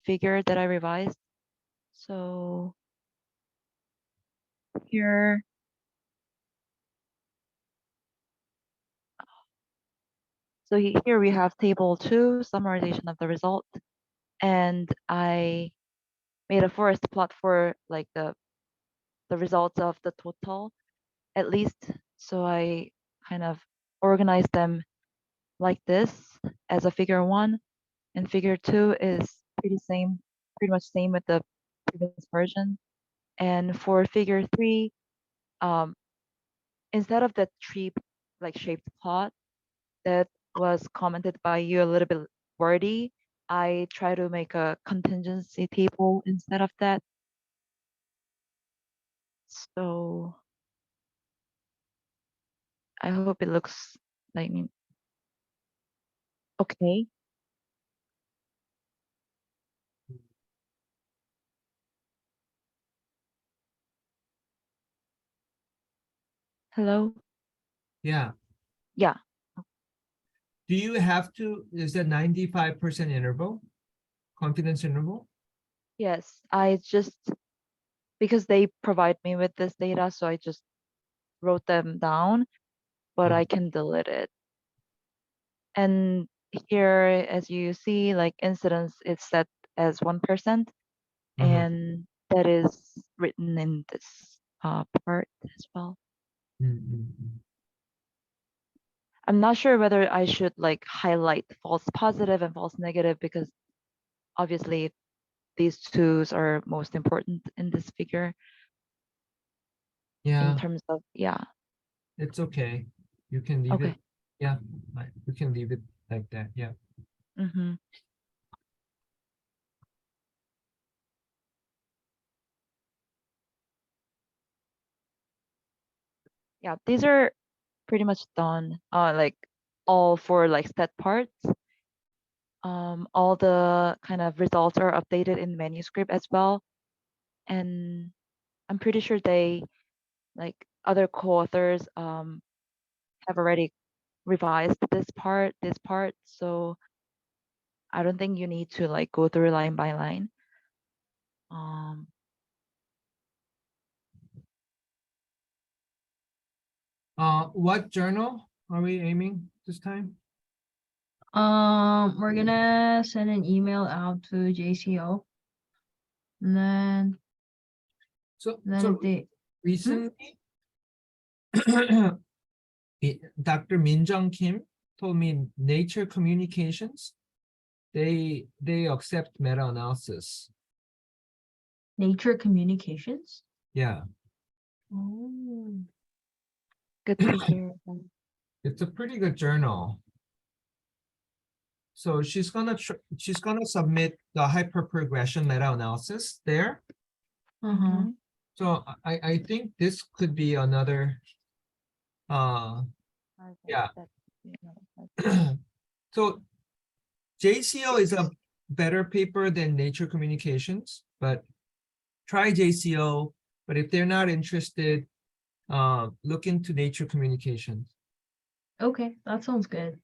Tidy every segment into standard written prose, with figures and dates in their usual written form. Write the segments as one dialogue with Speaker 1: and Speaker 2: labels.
Speaker 1: figure that I revised. So here, here we have table 2, summarization of the result. And I made a forest plot for like the results of the total, at least. So I kind of organized them like this as a figure 1, and figure 2 is pretty much same with the previous version. And for figure 3, instead of the tree like shaped plot that was commented by you a little bit wordy, I try to make a contingency table instead of that. So I hope it looks like okay. Hello?
Speaker 2: Yeah.
Speaker 1: Yeah.
Speaker 2: Do you have to, is that 95% interval? Confidence interval?
Speaker 1: Yes, I just, because they provide me with this data, so I just wrote them down, but I can delete it. And here, as you see, like incidence is set as 1%, and that is written in this part as well. I'm not sure whether I should like highlight false positive and false negative, because obviously these twos are most important in this figure in
Speaker 2: Yeah,
Speaker 1: terms of, yeah.
Speaker 2: it's okay. You can leave it.
Speaker 1: Okay.
Speaker 2: Yeah, you can leave it like that. Yeah.
Speaker 1: Mm-hmm. Yeah, these are pretty much done. Like all for like stat parts. All the kind of results are updated in manuscript as well. And I'm pretty sure they, like other co-authors, have already revised this part. So I don't think you need to like go through line by line. Um,
Speaker 2: What journal are we aiming this time?
Speaker 3: We're gonna send an email out to JCO, and then
Speaker 2: So
Speaker 3: if they
Speaker 2: recently, Dr. Minjung Kim told me Nature Communications, they accept meta-analysis.
Speaker 3: Nature Communications.
Speaker 2: Yeah,
Speaker 3: Oh,
Speaker 1: Good to hear.
Speaker 2: it's a pretty good journal. So she's gonna submit the hyperprogression meta-analysis there.
Speaker 3: uh-huh.
Speaker 2: So I think this could be another yeah. So JCO is a better paper than Nature Communications, but try JCO. But if they're not interested, look into Nature Communications.
Speaker 3: Okay, that sounds good.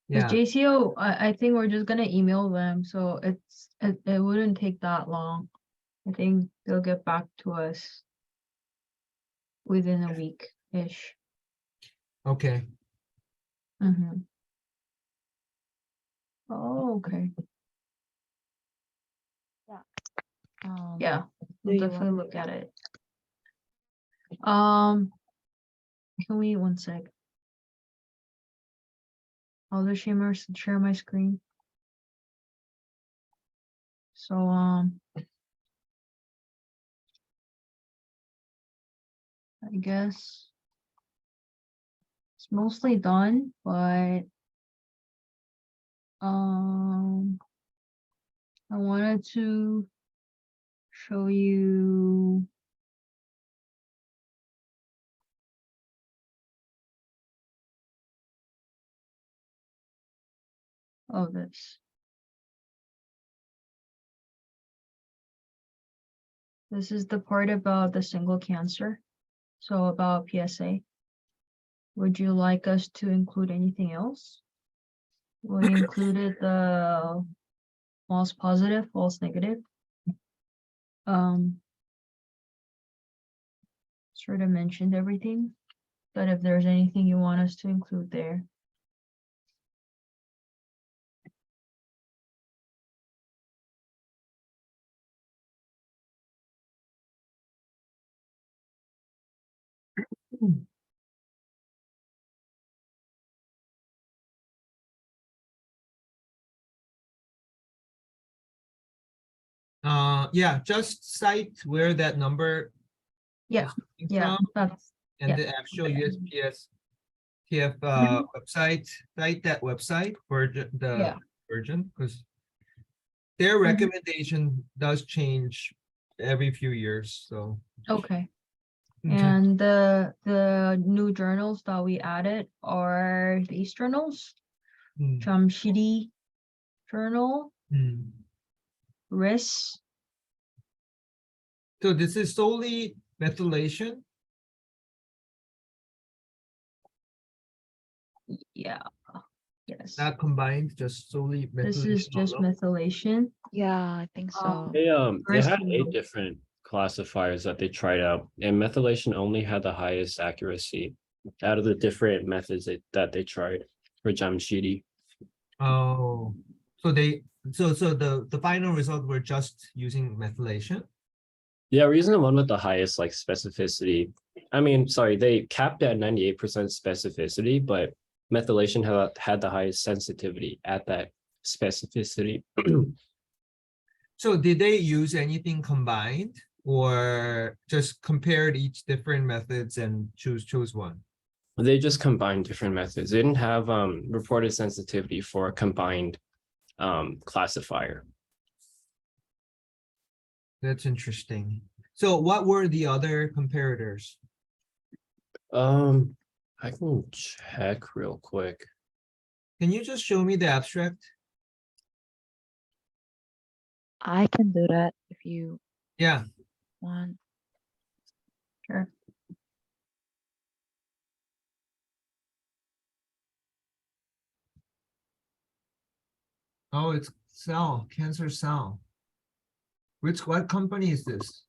Speaker 2: Yeah.
Speaker 3: Because JCO, I think we're just gonna email them, so it wouldn't take that long. I think they'll get back to us within a week-ish.
Speaker 2: Okay.
Speaker 3: Mm-hmm. Oh, okay. Yeah, we'll definitely look at it. Can we, one sec. I'll just share my screen. So, I guess it's mostly done, but I wanted to show you this. This is the part about the single cancer. So about PSA. Would you like us to include anything else? We included the false positive, false negative. Sort of mentioned everything, but if there's anything you want us to include there.
Speaker 2: Yeah, just cite where that number.
Speaker 3: Yeah,
Speaker 2: is coming
Speaker 3: yeah,
Speaker 2: from,
Speaker 3: that's,
Speaker 2: and
Speaker 3: yeah.
Speaker 2: the actual
Speaker 3: Okay.
Speaker 2: USPS TF website, cite that website for the
Speaker 3: Yeah.
Speaker 2: version, because their
Speaker 3: Mhm.
Speaker 2: recommendation does change every few years, so.
Speaker 3: Okay.
Speaker 2: Okay.
Speaker 3: And the new journals that we added are these journals,
Speaker 2: Hmm,
Speaker 3: Jamshidi Journal,
Speaker 2: hmm.
Speaker 3: RIS.
Speaker 2: So this is solely methylation?
Speaker 3: Yeah. Yes.
Speaker 2: Not combined, just solely
Speaker 3: This is
Speaker 2: methylation
Speaker 3: just
Speaker 2: alone?
Speaker 3: methylation.
Speaker 1: Yeah, I think so.
Speaker 4: They
Speaker 3: RIS
Speaker 4: had
Speaker 3: will-
Speaker 4: 8 different classifiers that they tried out, and methylation only had the highest accuracy out of the different methods that they tried for Jamshidi.
Speaker 2: Oh, so the final result were just using methylation?
Speaker 4: Yeah, we're using the one with the highest like specificity. I mean, sorry, they capped at 98% specificity, but methylation had the highest sensitivity at that specificity.
Speaker 2: So did they use anything combined or just compared each different methods and choose one?
Speaker 4: They just combined different methods. They didn't have reported sensitivity for a combined classifier.
Speaker 2: That's interesting. So what were the other comparators?
Speaker 4: I can check real quick.
Speaker 2: Can you just show me the abstract?
Speaker 1: I can do that if you
Speaker 2: Yeah,
Speaker 1: want.
Speaker 3: Sure.
Speaker 2: oh, it's cell, cancer cell. What company is this?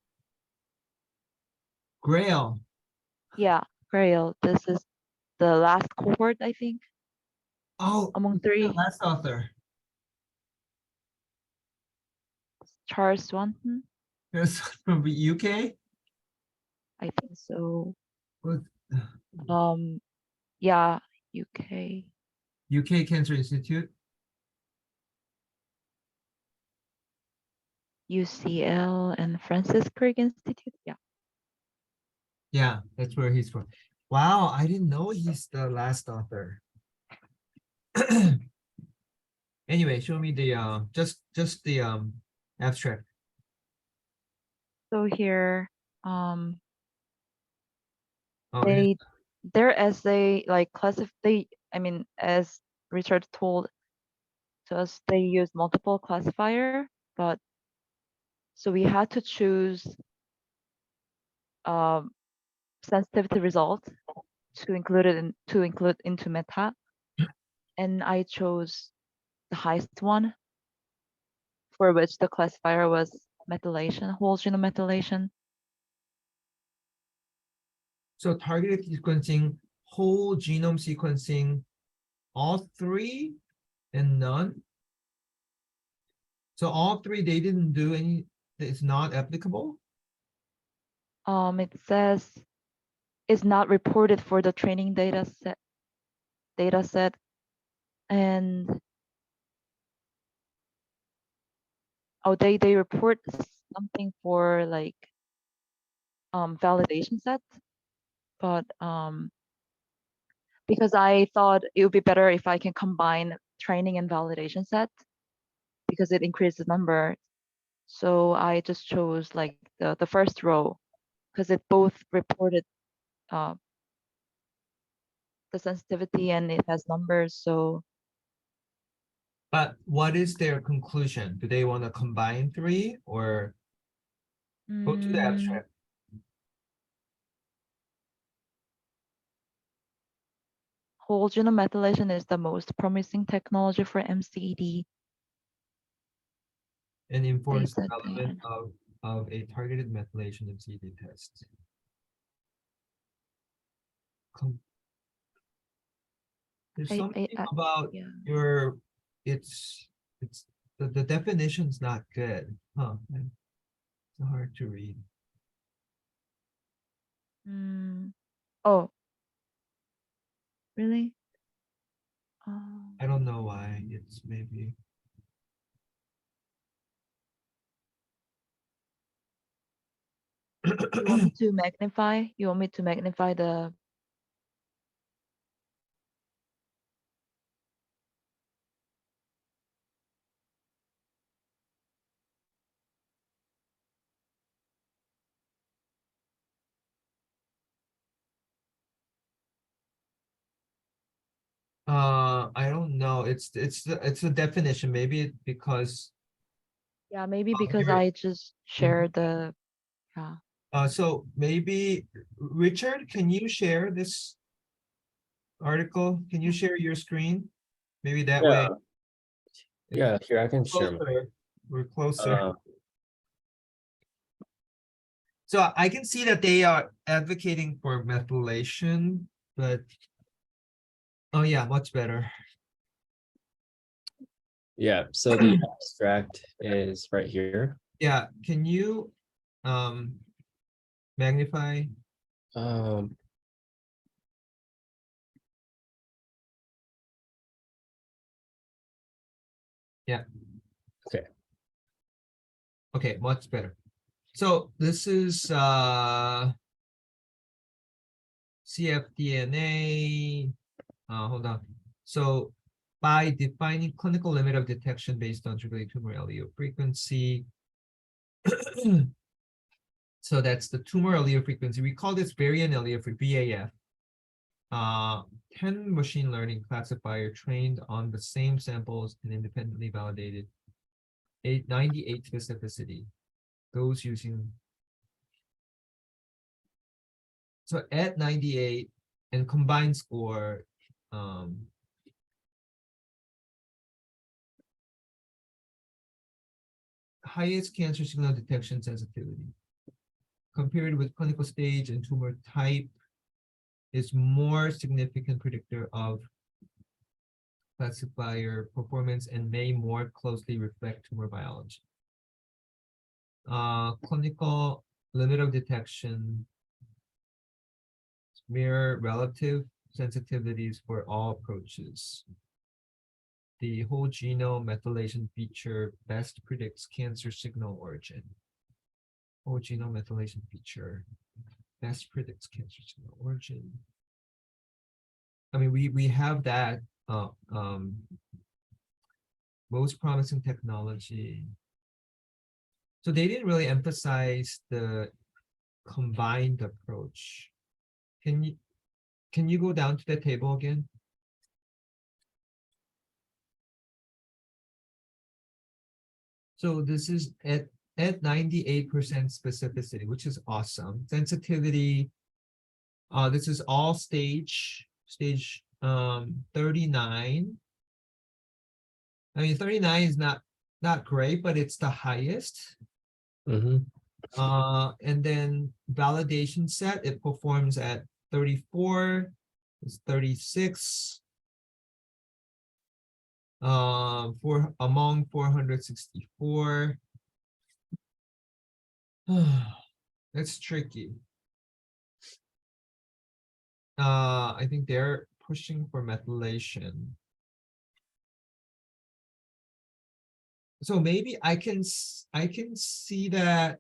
Speaker 2: Grail.
Speaker 1: Yeah, Grail. This is the last cohort, I think,
Speaker 2: Oh,
Speaker 1: among
Speaker 2: the
Speaker 1: 3.
Speaker 2: last author.
Speaker 1: Charles Swanton,
Speaker 2: Yes, from the UK.
Speaker 1: I think so.
Speaker 2: What-
Speaker 1: Yeah, UK.
Speaker 2: UK Cancer Institute.
Speaker 1: UCL and Francis Crick Institute. Yeah.
Speaker 2: Yeah, that's where he's from. Wow, I didn't know he's the last author. Anyway, show me the just the abstract.
Speaker 1: So here,
Speaker 2: Oh, it is-
Speaker 1: they their essay like I mean, as Richard told to us, they use multiple classifier, but so we had to choose um sensitivity result to include into meta, and I chose the highest one, for which the classifier was methylation, whole genome methylation.
Speaker 2: so targeted sequencing, whole genome sequencing, all 3 and none. So all 3 they didn't do any. It's not applicable.
Speaker 1: It says is not reported for the training data set, and oh, they report something for like validation set, but because I thought it would be better if I can combine training and validation set because it increases the number. So I just chose like the first row because it both reported uh, the sensitivity and it has numbers. So
Speaker 2: But what is their conclusion? Do they want to combine 3 or go to the
Speaker 1: mm,
Speaker 2: abstract?
Speaker 1: whole genome methylation is the most promising technology for MCED.
Speaker 2: and informs
Speaker 1: Beta
Speaker 2: development of a targeted methylation MCT test. There's
Speaker 1: I-
Speaker 2: something
Speaker 1: I-
Speaker 2: about
Speaker 1: yeah.
Speaker 2: your, it's the definition's not good, huh? It's hard to read.
Speaker 1: Oh. Really?
Speaker 2: I don't know why. It's maybe.
Speaker 1: You want me to magnify? You want me to magnify the?
Speaker 2: I don't know. It's the definition. Maybe because
Speaker 1: Yeah, maybe
Speaker 2: Oh,
Speaker 1: because
Speaker 2: here it-
Speaker 1: I just share the, yeah.
Speaker 2: so maybe Richard, can you share this article? Can you share your screen? Maybe that way.
Speaker 4: Yeah, here I can share.
Speaker 2: Closer. We're closer.
Speaker 4: Uh,
Speaker 2: So I can see that they are advocating for methylation, but oh yeah, much better.
Speaker 4: yeah, so the abstract is right here.
Speaker 2: Yeah, can you magnify?
Speaker 4: Um,
Speaker 2: Yeah.
Speaker 4: Okay.
Speaker 2: Okay, much better. So this is CFDNA. Hold on. So by defining clinical limit of detection based on circulating tumor allele frequency. So that's the tumor allele frequency. We call this variant allele for VAF. 10 machine learning classifier trained on the same samples and independently validated. 98 specificity. Those using. So at 98 and combined score, highest cancer signal detection sensitivity compared with clinical stage and tumor type is more significant predictor of classifier performance and may more closely reflect tumor biology. Clinical limit of detection mirror relative sensitivities for all approaches. The whole genome methylation feature best predicts cancer signal origin. Whole genome methylation feature best predicts cancer signal origin. I mean, we have that most promising technology. So they didn't really emphasize the combined approach. Can you go down to the table again? So this is at 98% specificity, which is awesome. Sensitivity, this is all stage 39. I mean, 39 is not great, but it's the highest.
Speaker 4: mhm.
Speaker 2: And then validation set, it performs at 34, it's 36. For among 464. That's tricky. I think they're pushing for methylation. So maybe I can see that.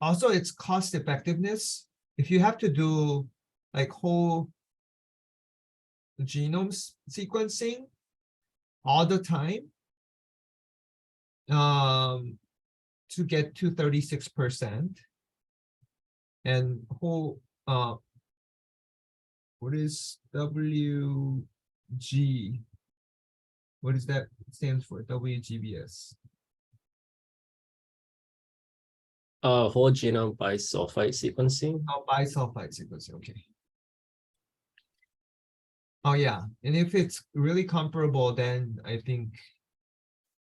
Speaker 2: Also, it's cost effectiveness. If you have to do like whole genome sequencing all the time, to get to 36%, and whole what is WG? What is that stands for? WGBS.
Speaker 4: Whole genome bisulfite sequencing.
Speaker 2: Oh, bisulfite sequencing. Okay. Oh, yeah, and if it's really comparable, then I think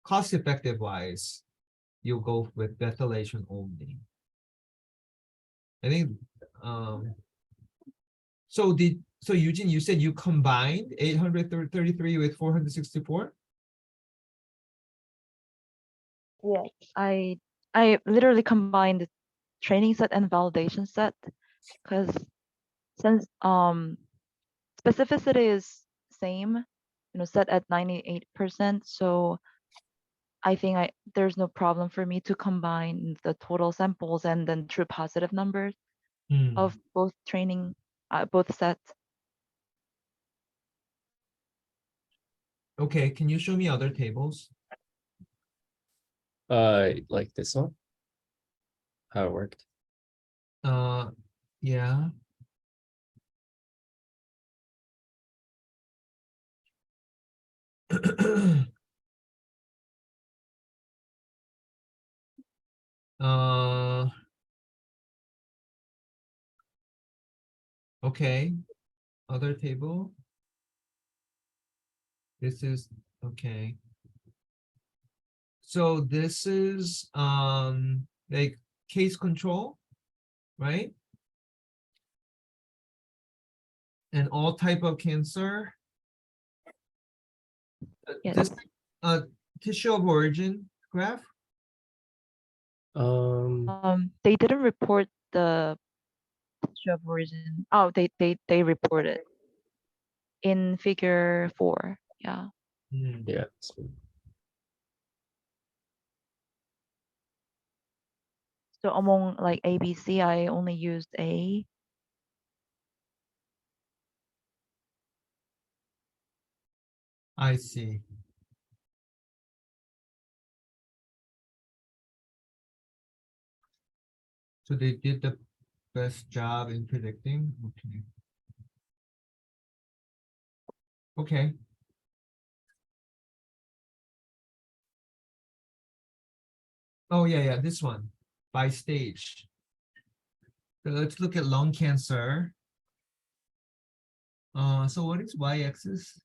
Speaker 2: cost effective wise, you'll go with methylation only. I think, so Eugene, you said you combined 833 with 464?
Speaker 1: Yes. I literally combined the training set and validation set because since specificity is same, set at 98%. So I think there's no problem for me to combine the total samples and then true positive numbers
Speaker 2: Hmm,
Speaker 1: of both training, both sets.
Speaker 2: okay, can you show me other tables?
Speaker 4: Like this one? How it worked?
Speaker 2: Yeah. Uh, okay, other table. This is, okay. So this is, like case control, right? And all type of cancer.
Speaker 1: Yes.
Speaker 2: This, tissue of origin graph.
Speaker 1: They didn't report the tissue of origin. Oh, they reported in figure 4. Yeah.
Speaker 2: Hmm,
Speaker 4: Yeah.
Speaker 1: So among like A, B, C, I only used A.
Speaker 2: I see. So they did the best job in predicting, okay. Okay. Oh, yeah, this one, by stage. So let's look at lung cancer. So what is y-axis?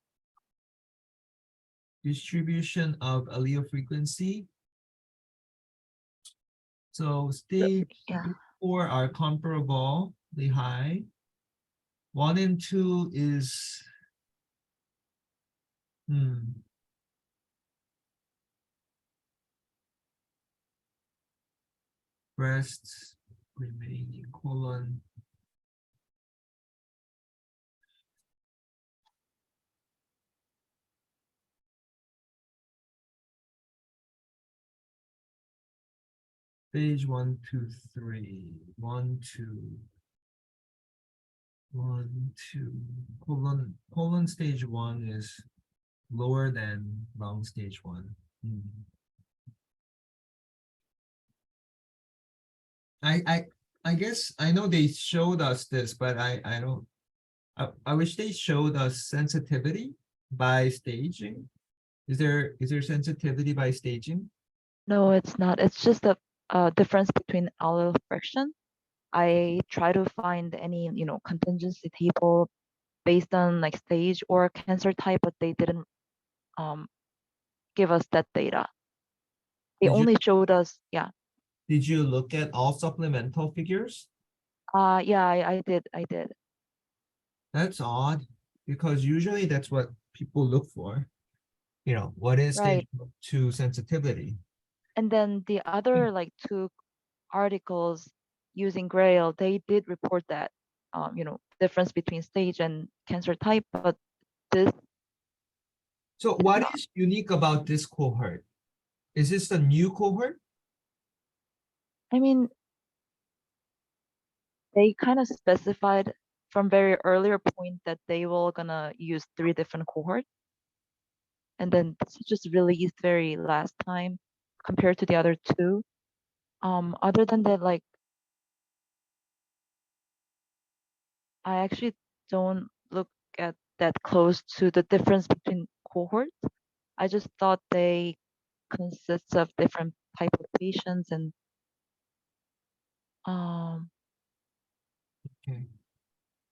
Speaker 2: Distribution of allele frequency. So stage
Speaker 1: Yeah.
Speaker 2: 4 are comparably high. 1 and 2 is, breast remaining colon. Stage 1, 2, 3. 1, 2. 1, 2. Colon stage 1 is lower than lung stage 1. I guess I know they showed us this, but I don't. I wish they showed us sensitivity by staging. Is there sensitivity by staging?
Speaker 1: No, it's not. It's just a difference between allele fraction. I try to find any, contingency table based on like stage or cancer type, but they didn't give us that data. They
Speaker 2: Did you
Speaker 1: only showed us, yeah.
Speaker 2: did you look at all supplemental figures?
Speaker 1: Yeah, I did.
Speaker 2: That's odd because usually that's what people look for. What is
Speaker 1: Right.
Speaker 2: stage 2 sensitivity?
Speaker 1: And then the other like 2 articles using Grail, they did report that, difference between stage and cancer type, but this,
Speaker 2: So what is unique about this cohort? Is this a new cohort?
Speaker 1: I mean, they kind of specified from very earlier point that they were gonna use 3 different cohorts. And then this is just released very last time compared to the other 2. Other than that, like, I actually don't look at that close to the difference between cohorts. I just thought they consist of different type of patients and
Speaker 2: Okay.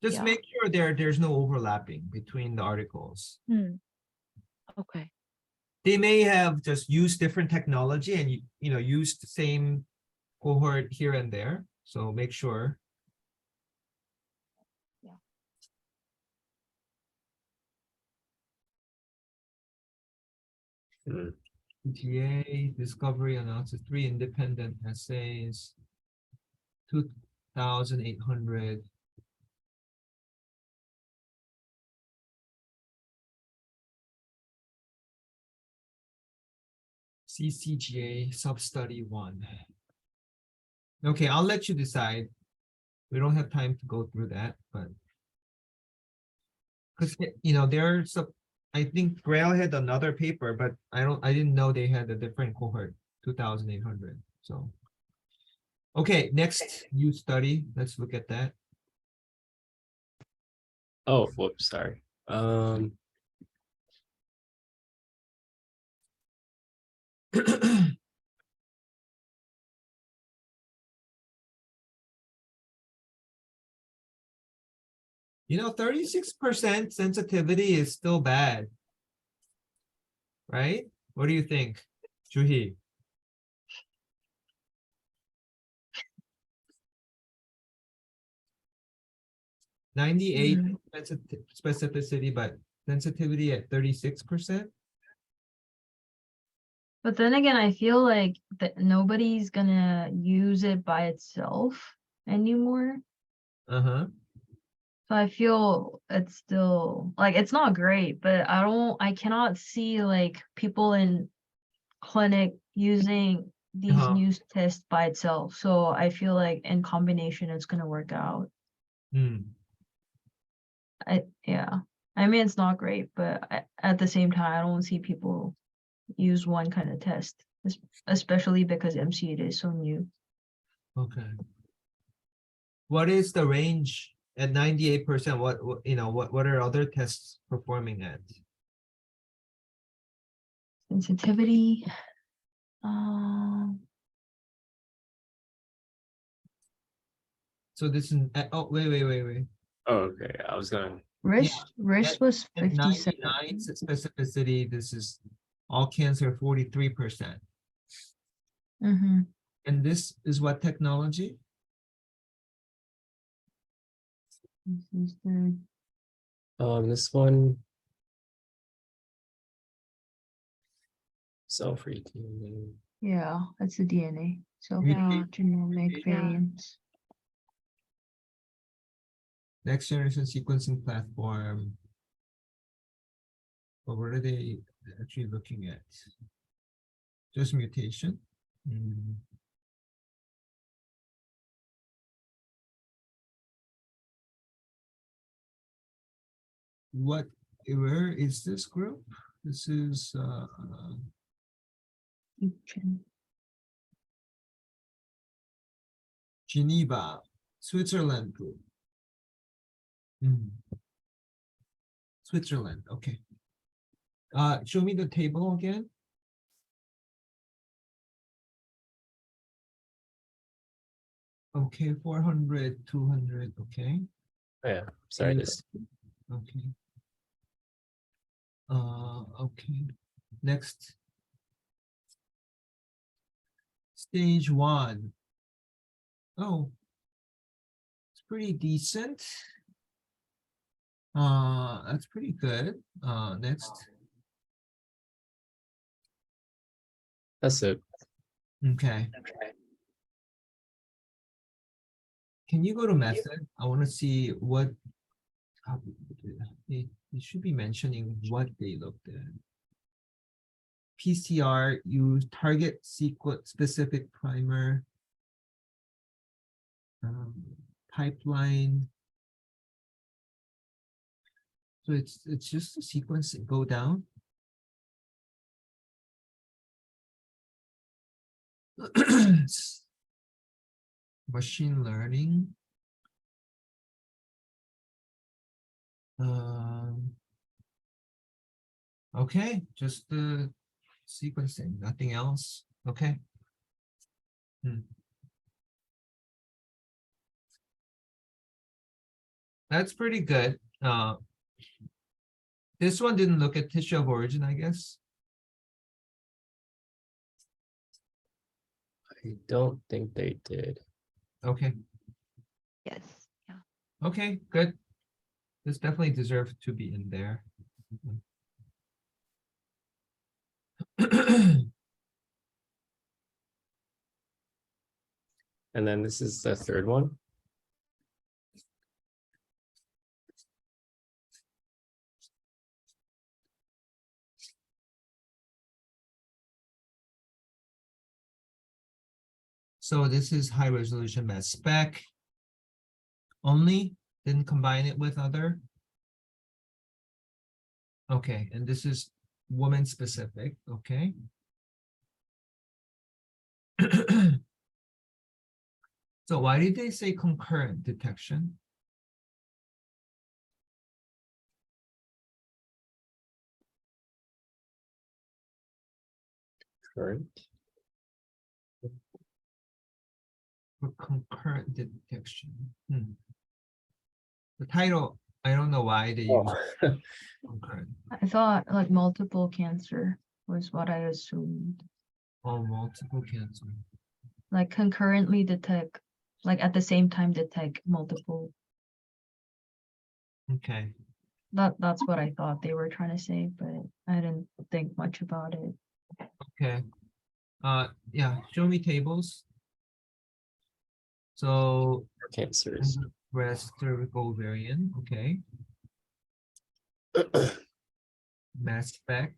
Speaker 2: Just
Speaker 1: Yeah.
Speaker 2: make sure there's no overlapping between the articles.
Speaker 1: Okay.
Speaker 2: They may have just used different technology and used the same cohort here and there. So make sure.
Speaker 4: Hmm.
Speaker 2: GA Discovery announces 3 independent essays. 2,800. CCGA sub-study 1. Okay, I'll let you decide. We don't have time to go through that, but because there's I think Grail had another paper, but I didn't know they had a different cohort, 2,800. So okay, next new study. Let's look at that.
Speaker 4: Oh, whoops, sorry.
Speaker 2: You know, 36% sensitivity is still bad. Right? What do you think, Juhi? Ninety-eight specificity, but sensitivity at 36%.
Speaker 3: But then again, I feel like that nobody's gonna use it by itself anymore.
Speaker 2: Uh-huh.
Speaker 3: So I feel it's still like it's not great, but I cannot see like people in clinic using these
Speaker 2: Uh-huh.
Speaker 3: new tests by itself. So I feel like in combination it's gonna work out.
Speaker 2: Hmm.
Speaker 3: Yeah. I mean it's not great, but at the same time I don't see people use one kind of test, especially because MCED is so new.
Speaker 2: Okay. What is the range at 98%? What are other tests performing at?
Speaker 3: Sensitivity.
Speaker 2: So this is oh wait.
Speaker 4: Oh, okay. I was gonna.
Speaker 3: Risk was
Speaker 2: At
Speaker 3: 57.
Speaker 2: 99 specificity, this is all cancer 43%.
Speaker 3: Mm-hmm.
Speaker 2: And this is what technology?
Speaker 4: This one. Cell-free DNA.
Speaker 3: Yeah, that's the DNA. So
Speaker 2: Mutation-
Speaker 3: genomic
Speaker 2: mutation.
Speaker 3: variants.
Speaker 2: Next generation sequencing platform. But what are they actually looking at? Just mutation? Where is this group? This is Geneva, Switzerland group. Switzerland, okay. Show me the table again. Okay, 400, 200, okay.
Speaker 4: Oh, yeah, sorry.
Speaker 2: And-
Speaker 4: This.
Speaker 2: Okay. Okay. Next. Stage 1. Oh, it's pretty decent. That's pretty good. Next.
Speaker 4: That's it.
Speaker 2: Okay. Can you go to method? I want to see what they should be mentioning what they looked at. PCR use target sequence specific primer. Pipeline. So it's just a sequence that go down. Machine learning. Okay, just the sequencing, nothing else. Okay. That's pretty good. This one didn't look at tissue of origin, I guess.
Speaker 4: I don't think they did.
Speaker 2: Okay,
Speaker 1: Yes, yeah.
Speaker 2: okay, good. This definitely deserves to be in there.
Speaker 4: And then this is the third one.
Speaker 2: So this is high resolution mass spec. Only, didn't combine it with other. Okay, and this is woman specific, okay. So why did they say concurrent detection?
Speaker 4: Current.
Speaker 2: For concurrent detection. The title, I don't know why they use
Speaker 4: Oh.
Speaker 2: concurrent.
Speaker 3: I thought like multiple cancer was what I assumed.
Speaker 2: Oh, multiple cancer.
Speaker 3: Like concurrently detect, like at the same time detect multiple.
Speaker 2: Okay,
Speaker 3: That's what I thought they were trying to say, but I didn't think much about it.
Speaker 2: okay. Yeah, show me tables. So
Speaker 4: Cancers.
Speaker 2: breast, cervical, ovarian, okay. Mass spec.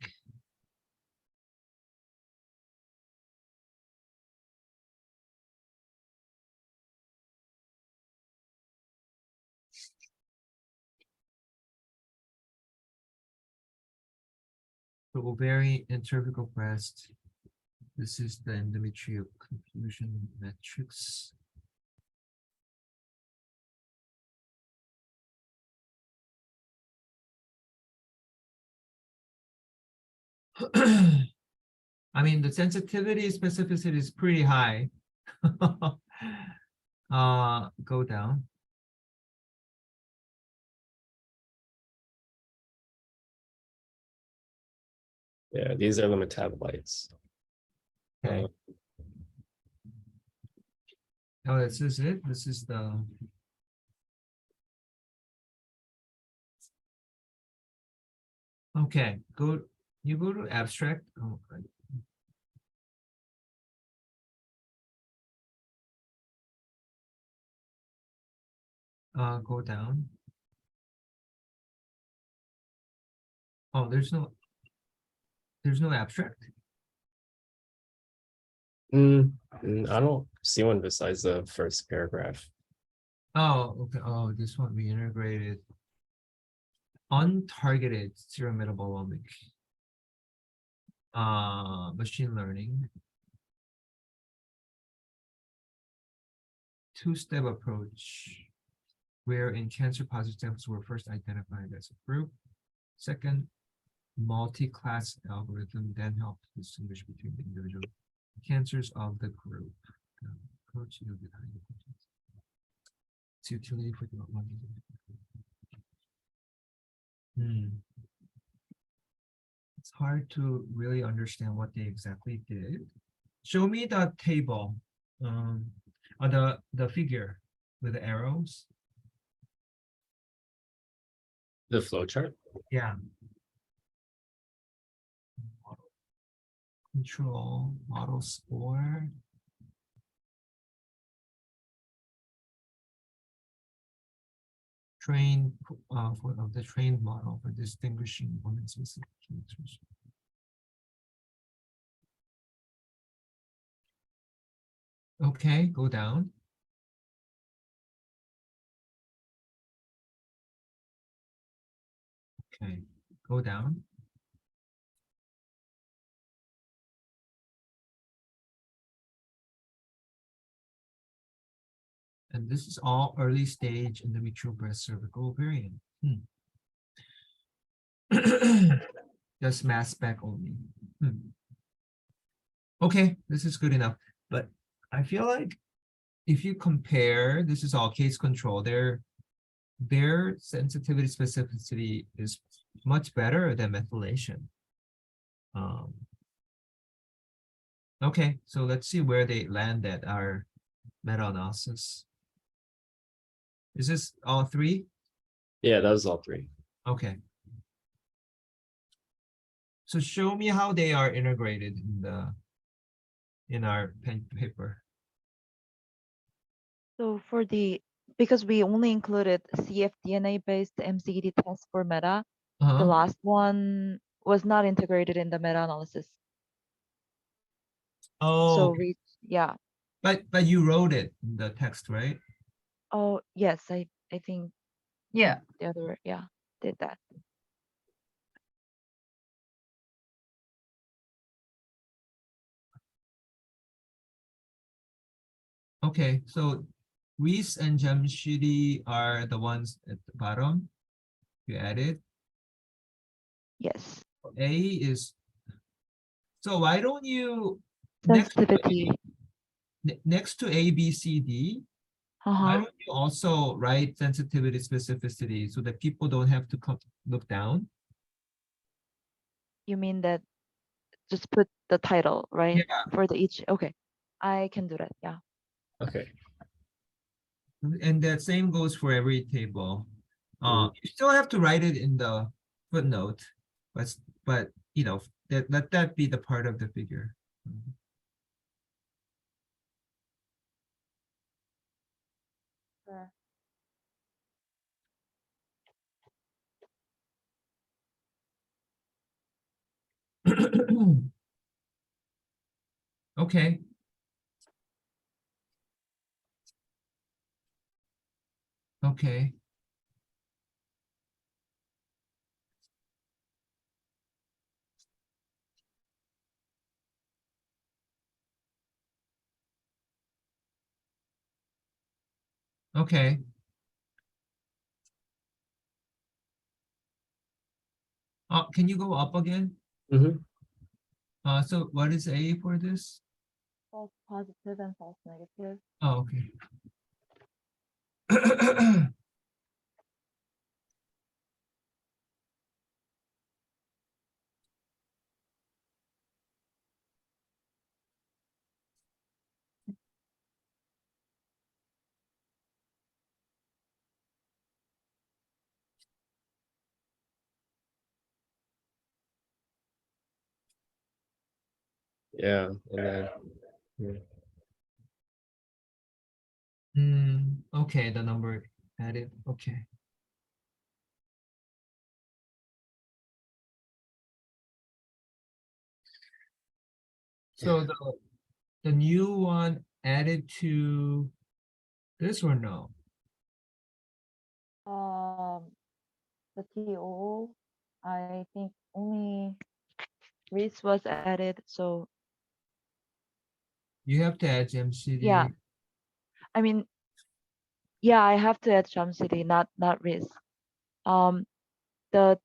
Speaker 2: So ovarian and cervical breast. This is the endometrial confusion matrix. I mean, the sensitivity specificity is pretty high. Go down.
Speaker 4: Yeah, these are the metabolites.
Speaker 2: Okay. Oh, this is it. This is the. Okay, you go to abstract. Oh, right. Go down. Oh, there's no abstract.
Speaker 4: I don't see one besides the first paragraph.
Speaker 2: Oh, okay. Oh, this one we integrated. Untargeted serometabolomic. Machine learning. Two-step approach, wherein cancer positive samples were first identified as a group. Second, multi-class algorithm then helped distinguish between the individual cancers of the group. Approach yielded high importance. Its utility for development. It's hard to really understand what they exactly did. Show me the table, the figure with the arrows.
Speaker 4: The flowchart.
Speaker 2: Yeah. Control, model score. Trained of the trained model for distinguishing women specific cancers. Okay, go down. Okay, go down. And this is all early stage endometrial breast cervical ovarian. Just mass spec only. Okay, this is good enough. But I feel like if you compare, this is all case control. They're their sensitivity specificity is much better than methylation. Okay, so let's see where they land at our meta-analysis. Is this all three?
Speaker 4: Yeah, that was all three.
Speaker 2: Okay. So show me how they are integrated in our pen paper.
Speaker 1: So for because we only included cfDNA based MCED test for meta, the
Speaker 2: Uh-huh.
Speaker 1: last one was not integrated in the meta-analysis.
Speaker 2: Oh,
Speaker 1: So
Speaker 2: okay.
Speaker 1: yeah.
Speaker 2: But you wrote it in the text, right?
Speaker 1: Oh, yes, I think
Speaker 3: Yeah,
Speaker 1: the other, yeah, did that.
Speaker 2: Okay, so Reese and Jamshidi are the ones at the bottom. You added.
Speaker 1: Yes.
Speaker 2: A is. So why don't you next to
Speaker 1: Sensitivity.
Speaker 2: next to A, B, C, D, why
Speaker 1: Uh-huh.
Speaker 2: don't you also write sensitivity specificity so that people don't have to look down?
Speaker 1: You mean that just put the title, right?
Speaker 2: Yeah.
Speaker 1: For the each, okay. I can do that, yeah.
Speaker 4: Okay.
Speaker 2: And that same goes for every table.
Speaker 4: Mhm.
Speaker 2: You still have to write it in the footnote, but you know, let that be the part of the figure.
Speaker 1: Sure.
Speaker 2: Okay. Okay. Okay. Can you go up again?
Speaker 4: Mhm.
Speaker 2: So what is A for this?
Speaker 1: False positive and false negative.
Speaker 2: Oh, okay.
Speaker 4: Yeah, and then yeah.
Speaker 2: Okay, the number added. Okay. So the new one added to this or no?
Speaker 1: The TO, I think only Reese was added, so
Speaker 2: You have to add GMCD.
Speaker 1: yeah. I mean, yeah, I have to add Jam City, not Reese. Um, the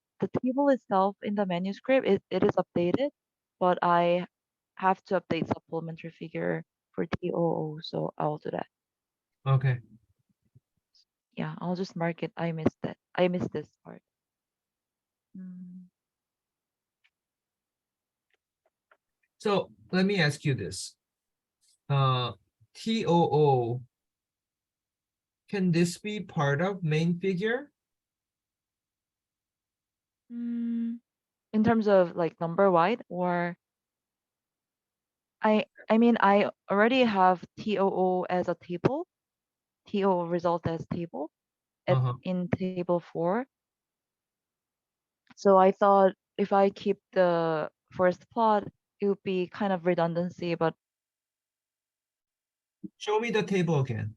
Speaker 1: table itself in the manuscript, it is updated, but I have to update supplementary figure for TOO, so I'll do that.
Speaker 2: Okay.
Speaker 1: Yeah, I'll just mark it. I missed that. I missed this part. Mm,
Speaker 2: So let me ask you this. TOO, can this be part of main figure?
Speaker 1: in terms of like number wide, or I mean I already have TOO as a table, TOO result as table
Speaker 2: Uh-huh.
Speaker 1: in table 4. So I thought if I keep the first plot, it would be kind of redundancy, but
Speaker 2: Show me the table again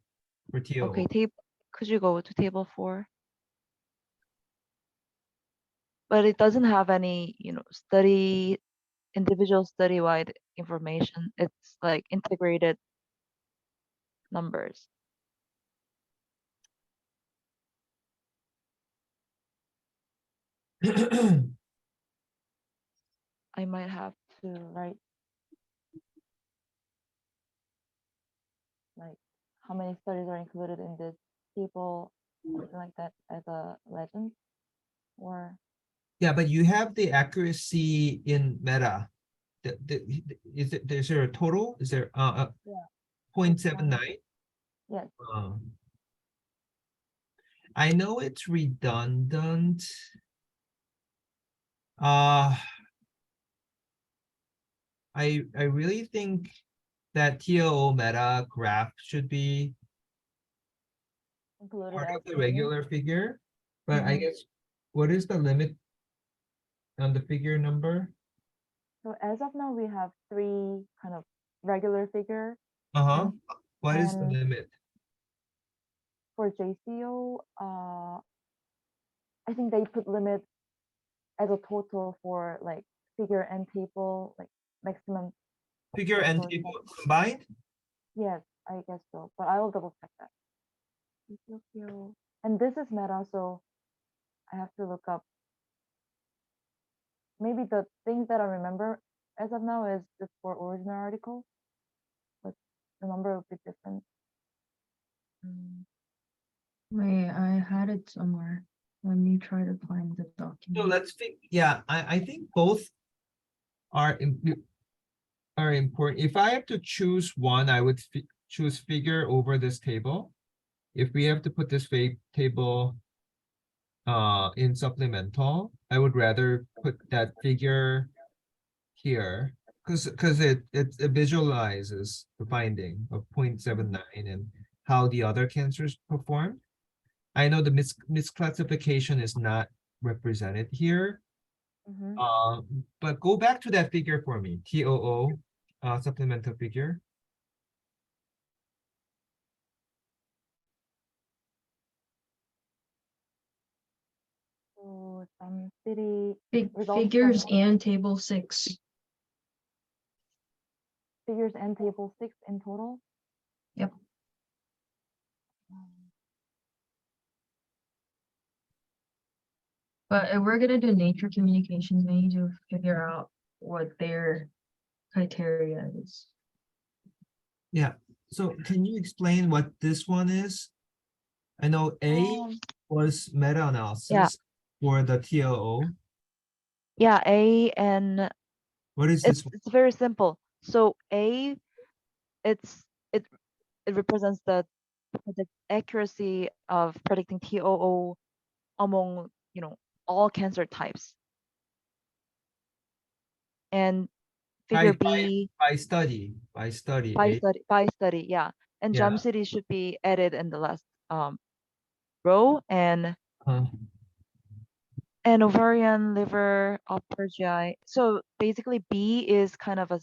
Speaker 2: for TOO.
Speaker 1: okay, could you go to table 4? But it doesn't have any, individual study-wide information. It's like integrated numbers. I might have to write like how many studies are included in this table something like that as a legend, or
Speaker 2: Yeah, but you have the accuracy in meta. Is there a total? Is there
Speaker 1: Yeah.
Speaker 2: 0.79?
Speaker 1: yes,
Speaker 2: I know it's redundant. Uh I really think that TOO meta graph should be
Speaker 1: included
Speaker 2: part
Speaker 1: as
Speaker 2: of the
Speaker 1: figure.
Speaker 2: regular figure, but I
Speaker 1: Mhm.
Speaker 2: guess what is the limit on the figure number?
Speaker 1: So as of now, we have 3 kind of regular figure.
Speaker 2: Uh-huh.
Speaker 1: And-
Speaker 2: What is the
Speaker 1: and-
Speaker 2: limit?
Speaker 1: For JCO, I think they put limit as a total for like figure and table, like maximum.
Speaker 2: Figure and
Speaker 1: total
Speaker 2: table
Speaker 1: size.
Speaker 2: combined?
Speaker 1: Yes, I guess so, but I will double check that. JCO. And this is meta, so I have to look up. Maybe the things that I remember as of now is just for original article, but the number would be different.
Speaker 3: Wait, I had it somewhere. Let me try to find the
Speaker 2: So
Speaker 3: document.
Speaker 2: let's think, yeah, I think both are are important. If I have to choose one, I would choose figure over this table. If we have to put this table in supplemental, I would rather put that figure here because it visualizes the finding of 0.79 and how the other cancers performed. I know the misclassification is not represented here.
Speaker 1: Mhm.
Speaker 2: But go back to that figure for me, TOO supplemental figure.
Speaker 1: So some city results
Speaker 3: Figures
Speaker 1: from
Speaker 3: and table 6.
Speaker 1: figures and table 6 in total.
Speaker 3: Yep. But if we're gonna do nature communications, we need to figure out what their criteria is.
Speaker 2: Yeah, so can you explain what this one is? I know A
Speaker 1: Um,
Speaker 2: was meta-analysis for the TOO.
Speaker 1: yeah, A and
Speaker 2: What is this one?
Speaker 1: it's very simple. So A, it's it represents the accuracy of predicting TOO among all cancer types. And figure B
Speaker 2: By study,
Speaker 1: by
Speaker 2: A.
Speaker 1: study, yeah. And
Speaker 2: Yeah.
Speaker 1: Jamcity should be added in the last row, and
Speaker 2: Uh,
Speaker 1: ovarian, liver, upper GI. So basically B is kind of a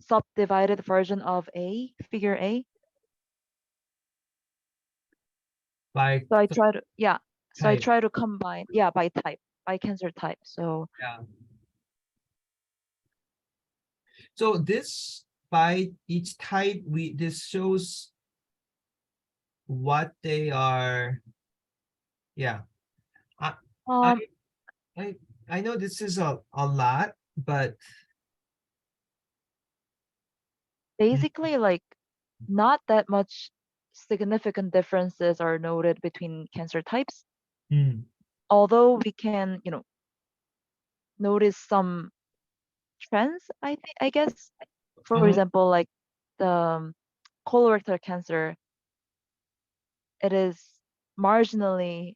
Speaker 1: subdivided version of A, figure A.
Speaker 2: by
Speaker 1: So I try to, yeah. So I
Speaker 2: type.
Speaker 1: try to combine, yeah, by type, by cancer type. So
Speaker 2: Yeah. So this by each type, this shows what they are. Yeah. I
Speaker 1: um
Speaker 2: I I know this is a lot, but
Speaker 1: basically like not that much significant differences are noted between cancer types.
Speaker 2: mm,
Speaker 1: Although we can, notice some trends, I guess. For
Speaker 2: uh-huh,
Speaker 1: example, like the colorectal cancer, it is marginally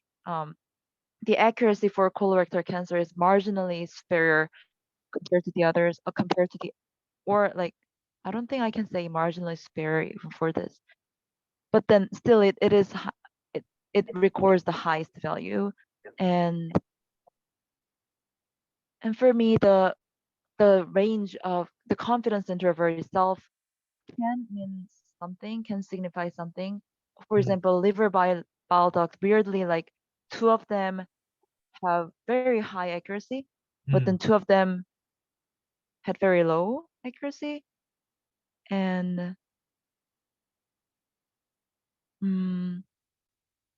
Speaker 1: the accuracy for colorectal cancer is marginally superior compared to the others, compared to the, or like, I don't think I can say marginally superior even for this, but then still it is it records the highest value. and and for me, the range of the confidence interval itself can mean something, can signify something. For
Speaker 2: mm,
Speaker 1: example, liver bile duct, weirdly, like 2 of them have very high accuracy, but then 2 of them had very low accuracy. And mm,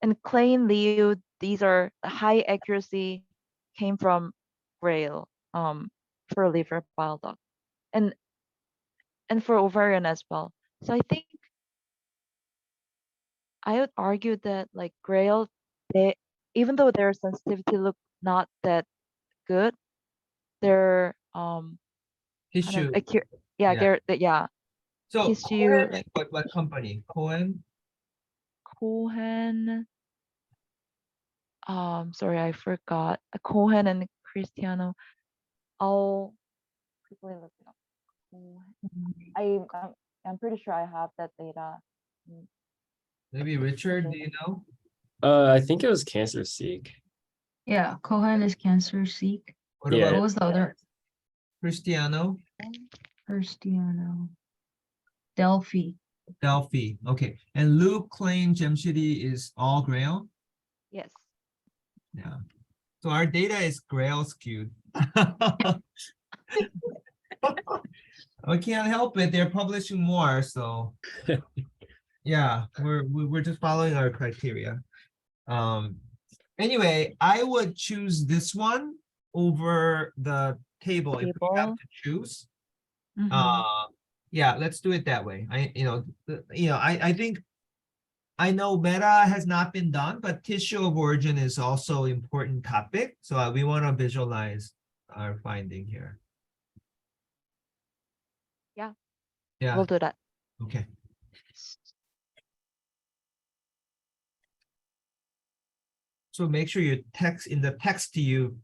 Speaker 1: and Clay and Liu, these are the high accuracy came from Grail for liver bile duct, and for ovarian as well. So I think I would argue that like Grail they, even though their sensitivity look not that good, their kind
Speaker 2: Tissue.
Speaker 1: of accurate. Yeah,
Speaker 2: Yeah.
Speaker 1: yeah.
Speaker 2: So
Speaker 1: tissue,
Speaker 2: Cohen,
Speaker 1: like-
Speaker 2: what company? Cohen?
Speaker 1: Cohen. Sorry, I forgot. Cohen and Cristiano. I'll quickly look it up. Cohen. I'm pretty sure I have that data.
Speaker 2: Maybe Richard, do you know?
Speaker 4: I think it was Cancer Seek.
Speaker 3: Yeah, Cohen is Cancer Seek.
Speaker 2: What
Speaker 4: Yeah.
Speaker 3: What
Speaker 2: about
Speaker 3: was the other?
Speaker 2: Cristiano?
Speaker 3: Cristiano. Delphi.
Speaker 2: Delphi. Okay. And Luke Klein Gemshidi is all Grail?
Speaker 1: Yes.
Speaker 2: Yeah. So our data is Grail skewed. We can't help it. They're publishing more, so. Yeah, we're just following our criteria. Anyway, I would choose this one over the table if we have
Speaker 1: Table.
Speaker 2: to choose.
Speaker 1: Mhm.
Speaker 2: Yeah, let's do it that way. I think I know meta has not been done, but tissue of origin is also important topic. So we want to visualize our finding here.
Speaker 1: Yeah.
Speaker 2: Yeah,
Speaker 1: We'll do that.
Speaker 2: okay. So make sure your text in the text you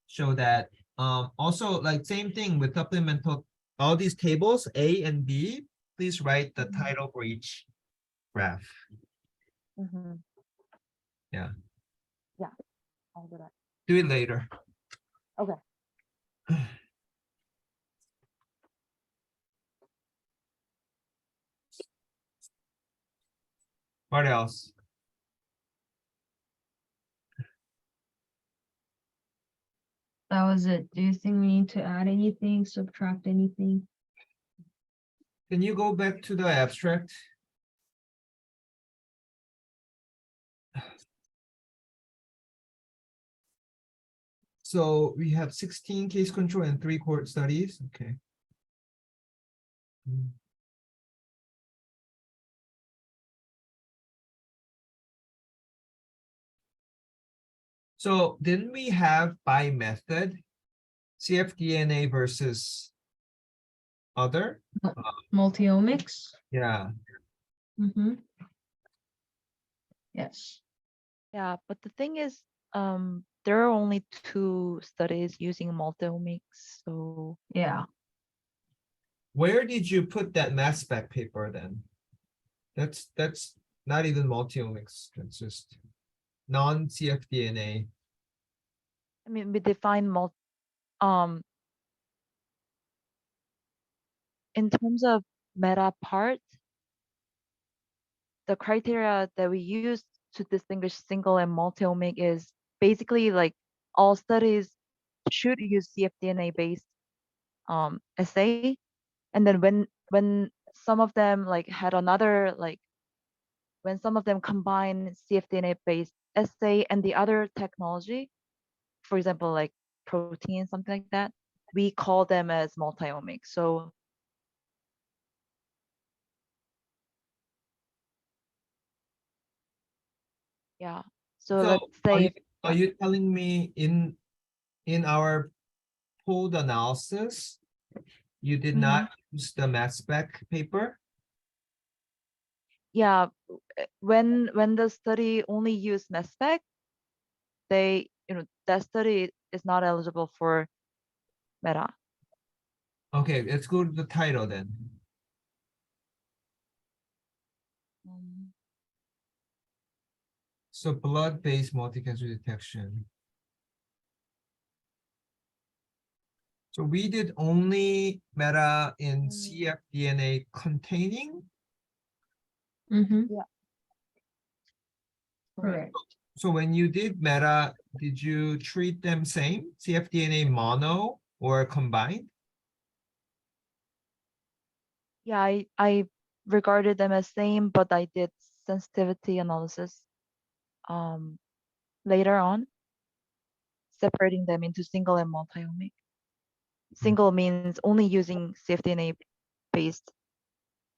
Speaker 2: show that. Also like same thing with supplemental, all these tables, A and B, please write the title for each graph.
Speaker 1: Mhm.
Speaker 2: Yeah.
Speaker 1: Yeah, I'll do that.
Speaker 2: Do it later.
Speaker 1: Okay.
Speaker 2: What else?
Speaker 3: That was it. Do you think we need to add anything, subtract anything?
Speaker 2: Can you go back to the abstract? So we have 16 case control and 3 cohort studies. Okay. So didn't we have by method cfDNA versus other?
Speaker 3: Multiomics?
Speaker 2: Yeah.
Speaker 3: Mm-hmm. Yes.
Speaker 1: Yeah, but the thing is, there are only 2 studies using multiomics, so
Speaker 3: Yeah.
Speaker 2: Where did you put that mass spec paper then? That's not even multiomics. That's just non-cfDNA.
Speaker 1: I mean, we define in terms of meta part, the criteria that we use to distinguish single and multi-omic is basically like all studies should use cfDNA based assay, and then when some of them like had another like when some of them combine cfDNA based assay and the other technology, for example like protein, something like that, we call them as multi-omic. So yeah, so let's say
Speaker 2: Are you telling me in our pooled analysis, you did not use the mass spec paper?
Speaker 1: yeah, when the study only used mass spec, they that study is not eligible for meta.
Speaker 2: Okay, let's go to the title then. So blood-based multi-cancer detection. So we did only meta in cfDNA containing.
Speaker 3: Mm-hmm.
Speaker 1: Yeah.
Speaker 3: Correct.
Speaker 2: So when you did meta, did you treat them same, cfDNA mono or combined?
Speaker 1: Yeah, I regarded them as same, but I did sensitivity analysis later on, separating them into single and multi-omic. Single means only using cfDNA based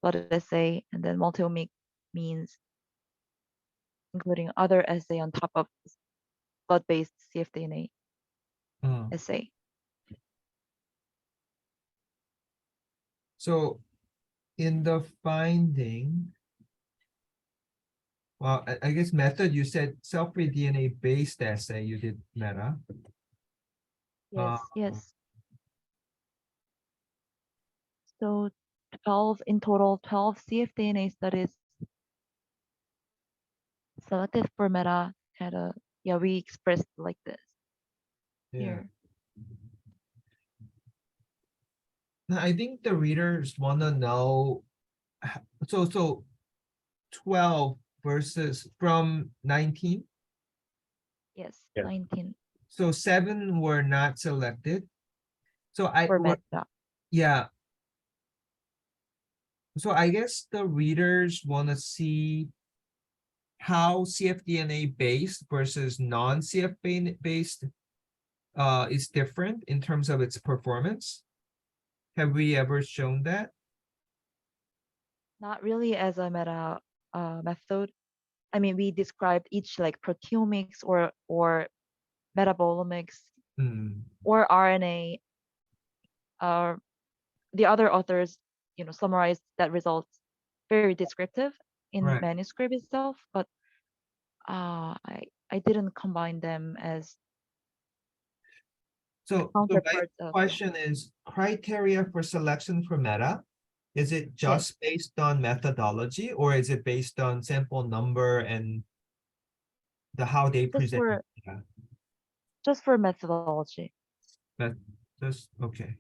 Speaker 1: blood assay, and then multi-omic means including other essay on top of blood-based cfDNA
Speaker 2: Uh,
Speaker 1: essay.
Speaker 2: So in the finding, well, I guess method, you said cell-free DNA based assay, you did meta.
Speaker 1: Yes, yes. So 12 in total, 12 cfDNA studies selected for meta had a, yeah, we expressed like this
Speaker 2: Yeah.
Speaker 1: here.
Speaker 2: Now, I think the readers wanna know, so 12 versus from 19,
Speaker 1: Yes,
Speaker 4: Yeah.
Speaker 1: 19
Speaker 2: so 7 were not selected. So I,
Speaker 1: for
Speaker 2: what-
Speaker 1: meta.
Speaker 2: yeah. So I guess the readers wanna see how cfDNA based versus non-CF based is different in terms of its performance. Have we ever shown that?
Speaker 1: Not really as a meta method. I mean, we described each like proteomics or metabolomics
Speaker 2: Hmm.
Speaker 1: or RNA. The other authors, summarized that results very descriptive in
Speaker 2: Right.
Speaker 1: manuscript itself, but I didn't combine them as
Speaker 2: So my
Speaker 1: counterparts of.
Speaker 2: question is, criteria for selection for meta, is it just based on methodology, or is it based on sample number and how they present? data?
Speaker 1: Just for methodology.
Speaker 2: But just okay.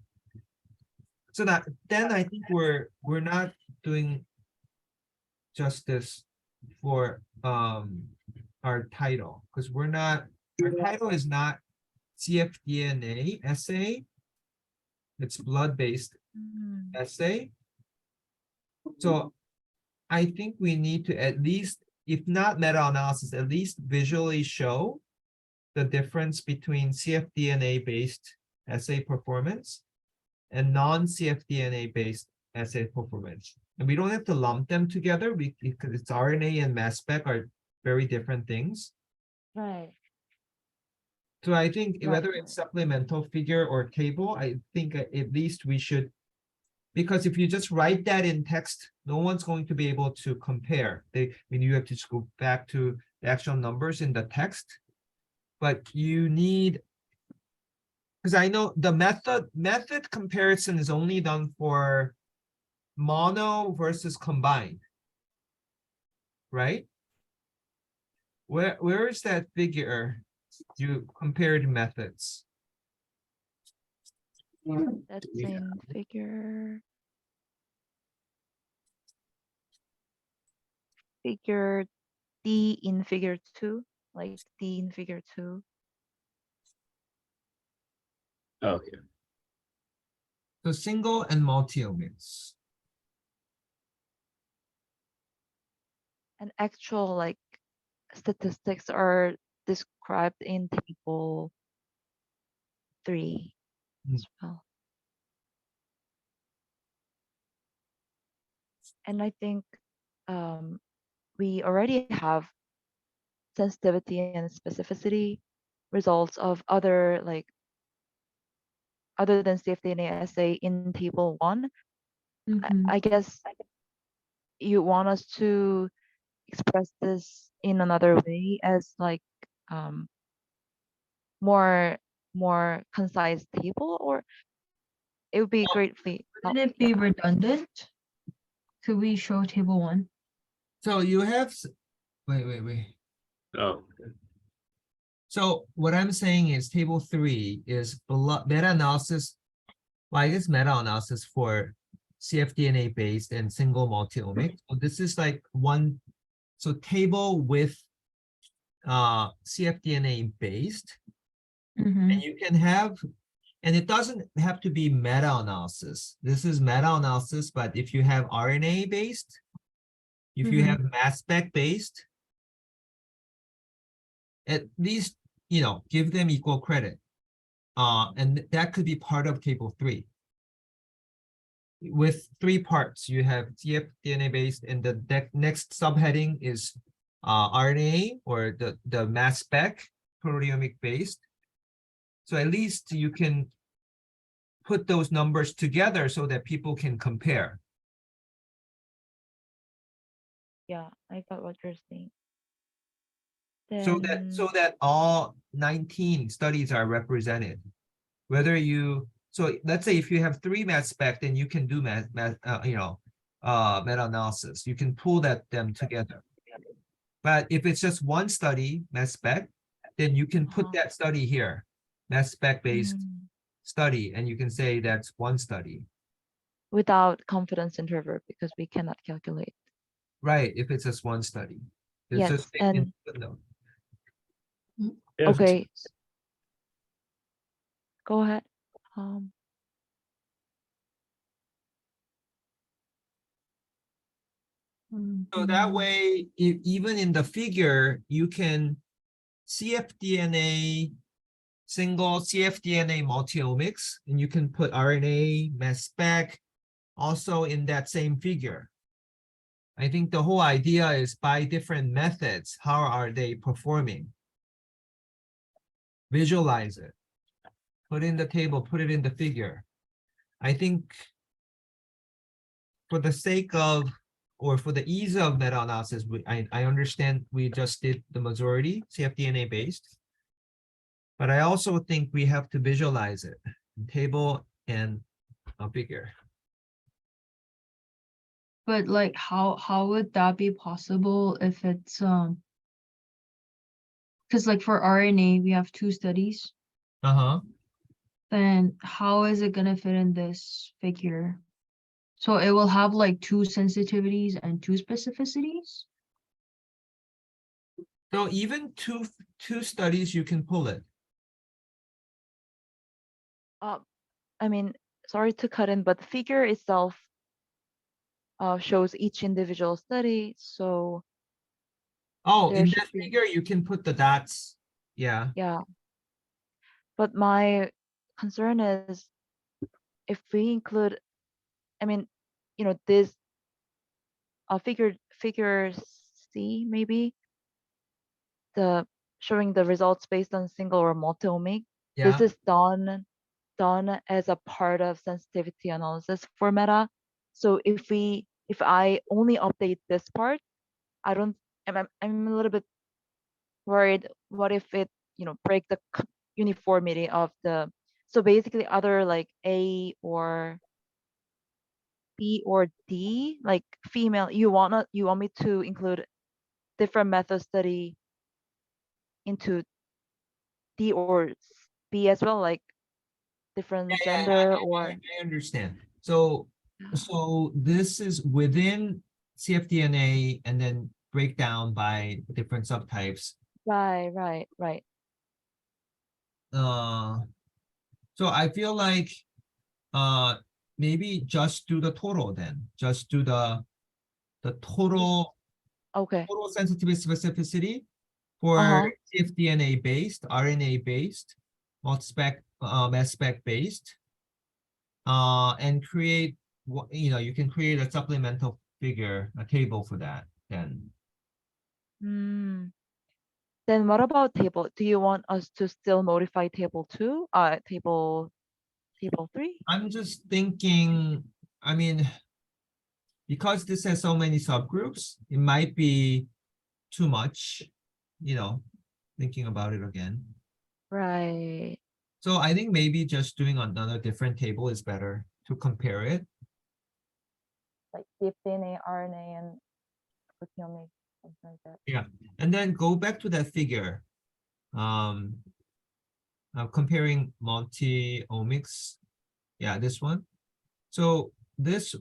Speaker 2: So that then I think we're not doing justice for our title, because our title is not cfDNA essay. It's blood-based
Speaker 1: Mm,
Speaker 2: essay. So I think we need to at least, if not meta-analysis, at least visually show the difference between cfDNA based assay performance and non-cfDNA based assay performance. And we don't have to lump them together because it's RNA and mass spec are very different things.
Speaker 1: right.
Speaker 2: So I think
Speaker 1: Right,
Speaker 2: whether it's supplemental figure or table, I think at least we should, because if you just write that in text, no one's going to be able to compare. You have to just go back to the actual numbers in the text. But you need, because I know the method comparison is only done for mono versus combined, right? Where is that figure? You compared methods.
Speaker 1: That's in figure D in figure 2, like D in figure 2.
Speaker 4: Oh, yeah.
Speaker 2: So single and multi-omics.
Speaker 1: And actual like statistics are described in table 3 as well. And I think we already have sensitivity and specificity results of other than cfDNA assay in table 1.
Speaker 3: Mhm.
Speaker 1: I guess you want us to express this in another way as like more concise table, or it would be greatly
Speaker 3: Would it be redundant? Could we show table 1?
Speaker 2: So you have, wait.
Speaker 4: Oh,
Speaker 2: So what I'm saying is table 3 is meta-analysis. Well, I guess meta-analysis for cfDNA based and single multi-omic. So this is like one, so table with cfDNA based,
Speaker 3: Mhm.
Speaker 2: and you can have, and it doesn't have to be meta-analysis. This is meta-analysis, but if you have RNA based, if you
Speaker 3: Mhm.
Speaker 2: have mass spec based, at least, give them equal credit. And that could be part of table 3. With 3 parts, you have cfDNA based, and the next subheading is RNA or the mass spec proteomic based. So at least you can put those numbers together so that people can compare.
Speaker 1: Yeah, I got what you're saying.
Speaker 2: So
Speaker 1: Then,
Speaker 2: that all 19 studies are represented. Whether so let's say if you have 3 mass spec, then you can do meta-analysis. You can pull them together. But if it's just one study, mass spec, then you can put that study here, mass spec based
Speaker 1: mm,
Speaker 2: study, and you can say that's one study.
Speaker 1: without confidence interval because we cannot calculate.
Speaker 2: Right, if it's just one study. It's
Speaker 1: Yes,
Speaker 2: just stated in
Speaker 1: and
Speaker 2: the footnote.
Speaker 4: Yeah,
Speaker 1: okay. Go ahead.
Speaker 2: So that
Speaker 3: Mhm.
Speaker 2: way, even in the figure, you can cfDNA single, cfDNA multiomics, and you can put RNA, mass spec also in that same figure. I think the whole idea is by different methods, how are they performing? Visualize it. Put in the table, put it in the figure. I think for the sake of, or for the ease of meta-analysis, I understand we just did the majority cfDNA based. But I also think we have to visualize it, table and a figure.
Speaker 3: But like, how would that be possible if it's because like for RNA we have 2 studies,
Speaker 2: Uh-huh.
Speaker 3: then how is it gonna fit in this figure? So it will have like 2 sensitivities and 2 specificities?
Speaker 2: So even two studies, you can pull it.
Speaker 1: I mean, sorry to cut in, but the figure itself shows each individual study. So
Speaker 2: Oh,
Speaker 1: there
Speaker 2: in
Speaker 1: should
Speaker 2: that
Speaker 1: be,
Speaker 2: figure, you can put the dots. Yeah.
Speaker 1: yeah. But my concern is if we include, I mean, this figure C maybe the showing the results based on single or multi-omic. This
Speaker 2: Yeah.
Speaker 1: is done as a part of sensitivity analysis for Meta. So if I only update this part, I don't. I'm a little bit worried. What if it break the uniformity of the. So basically, other like A or B or D, like female, you want me to include different method study into D or B as well, like different gender or
Speaker 2: I understand. So this is within cfDNA and then break down by different subtypes.
Speaker 1: right.
Speaker 2: So I feel like maybe just do the total then. Just do the total
Speaker 1: Okay.
Speaker 2: sensitivity specificity for
Speaker 1: Uh-huh.
Speaker 2: cfDNA based, RNA based, multi-spec, mass spec based, and create what you can create a supplemental figure, a table for that. Then
Speaker 1: Mm. Then what about table? Do you want us to still modify table 2? Table 3?
Speaker 2: I'm just thinking, I mean, because this has so many subgroups, it might be too much, thinking about it again.
Speaker 1: Right.
Speaker 2: So I think maybe just doing another different table is better to compare it.
Speaker 1: Like cfDNA, RNA, and proteomics, something like that.
Speaker 2: Yeah, and then go back to that figure. Comparing multi-omics. Yeah, this one. So this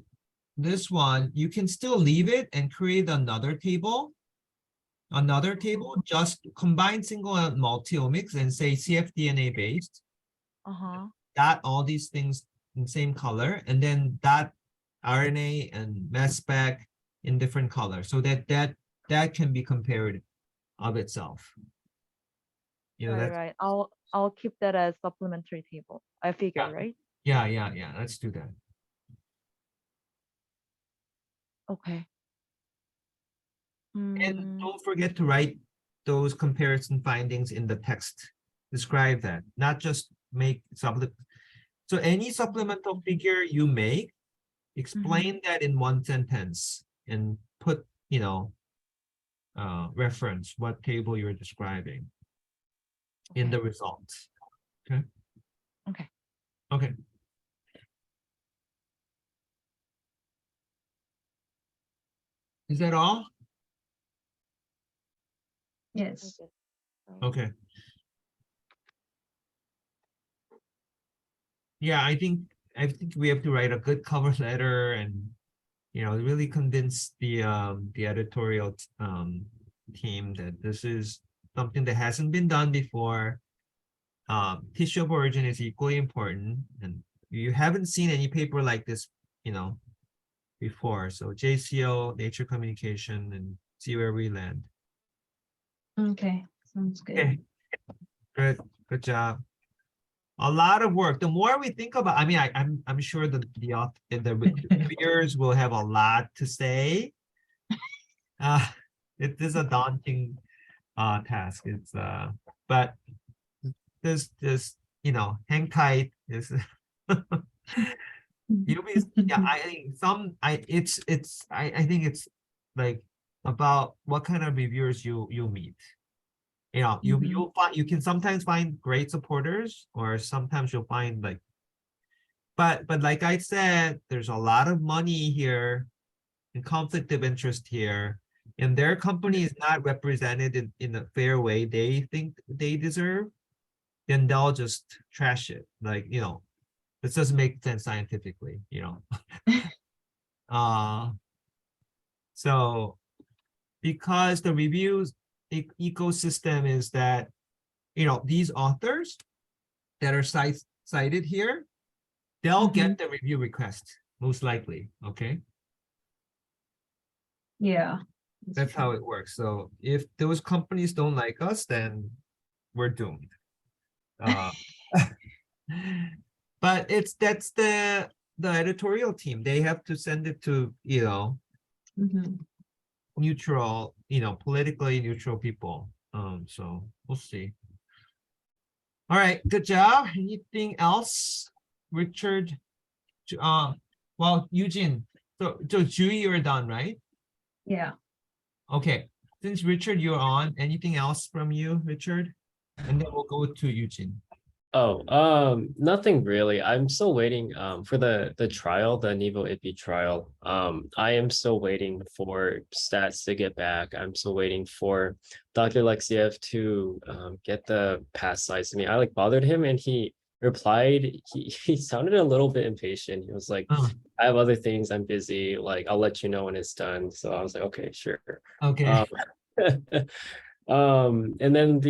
Speaker 2: one, you can still leave it and create another table. Just combine single and multi-omics and say cfDNA based.
Speaker 1: Uh-huh.
Speaker 2: Dot all these things in same color, and then dot RNA and mass spec in different color, so that can be compared of itself.
Speaker 1: Right. I'll keep that as supplementary table. I figure,
Speaker 2: Yeah.
Speaker 1: right?
Speaker 2: Yeah. Let's do that.
Speaker 1: Okay.
Speaker 2: And
Speaker 1: Mm,
Speaker 2: don't forget to write those comparison findings in the text. Describe that, not just make So any supplemental figure you make, explain that in one sentence and put, reference what table you're describing in
Speaker 1: okay.
Speaker 2: the results. Okay.
Speaker 1: Okay.
Speaker 2: Okay. Is that all?
Speaker 3: Yes.
Speaker 2: Okay. Yeah, I think we have to write a good cover letter and really convince the editorial team that this is something that hasn't been done before. Tissue of origin is equally important, and you haven't seen any paper like this, before. So JCO, Nature Communication, and see where we land.
Speaker 3: Okay, sounds good.
Speaker 2: Okay, good job. A lot of work. The more we think about, I mean, I'm sure the reviewers will have a lot to say. It is a daunting task. It's but this hang tight. Is you'll be yeah. I think I think it's like about what kind of reviewers you meet.
Speaker 3: Mhm.
Speaker 2: You'll find, you can sometimes find great supporters, or sometimes you'll find like, but like I said, there's a lot of money here and conflict of interest here, and their company is not represented in a fair way they think they deserve, then they'll just trash it. Like, this doesn't make sense scientifically, so because the reviews ecosystem is that, these authors that are cited here, they'll get the review request, most likely, okay?
Speaker 3: Yeah.
Speaker 2: That's how it works. So if those companies don't like us, then we're doomed. But that's the editorial team. They have to send it to,
Speaker 3: Mhm.
Speaker 2: neutral, politically neutral people. So we'll see. All right, good job. Anything else, Richard? Well, Eugene. So Julie, you're done, right?
Speaker 3: Yeah.
Speaker 2: Okay. Since Richard, you're on. Anything else from you, Richard? And then we'll go to Eugene.
Speaker 4: Oh, nothing really. I'm still waiting for the trial, the Nivo IPI trial. I am still waiting for stats to get back. I'm still waiting for Dr. Alexiev to get the pass size to me. I like bothered him and he replied, he sounded a little bit impatient. He was like,
Speaker 2: Oh,
Speaker 4: I have other things, I'm busy, like I'll let you know when it's done. So I was like, okay, sure.
Speaker 2: okay.
Speaker 4: And then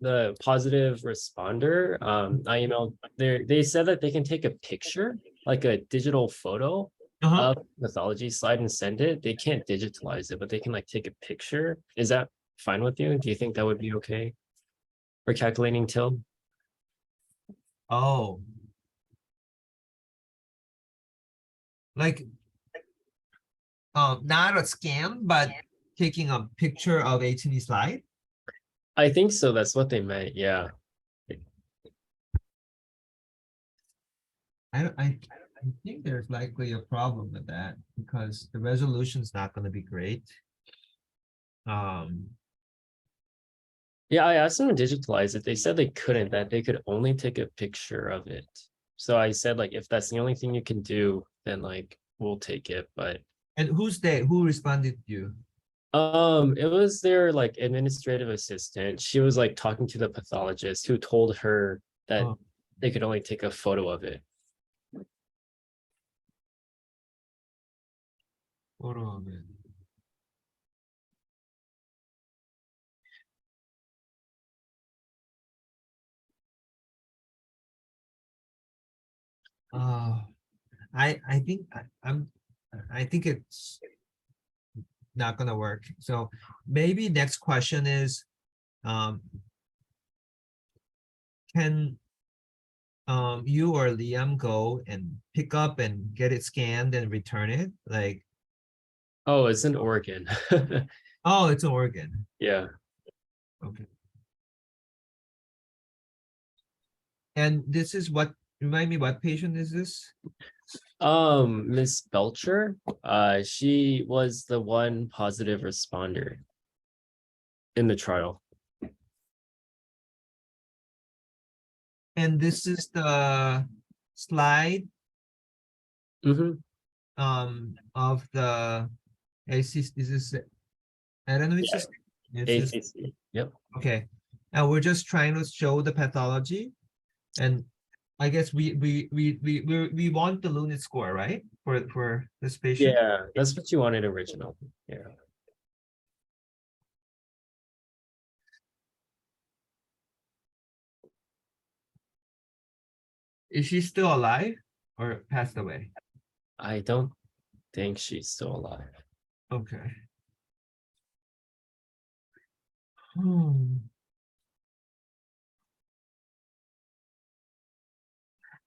Speaker 4: the positive responder, I emailed they said that they can take a picture, like a digital photo
Speaker 2: Uh-huh.
Speaker 4: of mythology slide and send it. They can't digitalize it, but they can like take a picture. Is that fine with you? Do you think that would be okay for calculating till?
Speaker 2: Oh. Like, not a scan, but taking a picture of H&E slide.
Speaker 4: I think so. That's what they meant. Yeah.
Speaker 2: I think there's likely a problem with that because the resolution's not going to be great.
Speaker 4: Yeah, I asked them to digitalize it. They said they couldn't, that they could only take a picture of it. So I said, like, if that's the only thing you can do, then like we'll take it. But
Speaker 2: And who's they? Who responded to you?
Speaker 4: it was their like administrative assistant. She was like talking to the pathologist who told her that
Speaker 2: Oh.
Speaker 4: they could only take a photo of it.
Speaker 2: Photo of it. I think I think it's not gonna work. So maybe next question is, can you or Liam go and pick up and get it scanned and return it? Like,
Speaker 4: Oh, it's in Oregon.
Speaker 2: Oh, it's an organ.
Speaker 4: Yeah.
Speaker 2: Okay. And this is what, remind me, what patient is this?
Speaker 4: Miss Belcher, she was the one positive responder in the trial.
Speaker 2: And this is the slide
Speaker 4: Mhm.
Speaker 2: of the AC, is this, I don't know, it's
Speaker 4: Yeah.
Speaker 2: just, it's just,
Speaker 4: ACC. Yep.
Speaker 2: okay. And we're just trying to show the pathology. And I guess we want the Lunit score, right? For this patient.
Speaker 4: Yeah, that's what you wanted original. Yeah.
Speaker 2: Is she still alive or passed away?
Speaker 4: I don't think she's still alive.
Speaker 2: Okay. Hmm.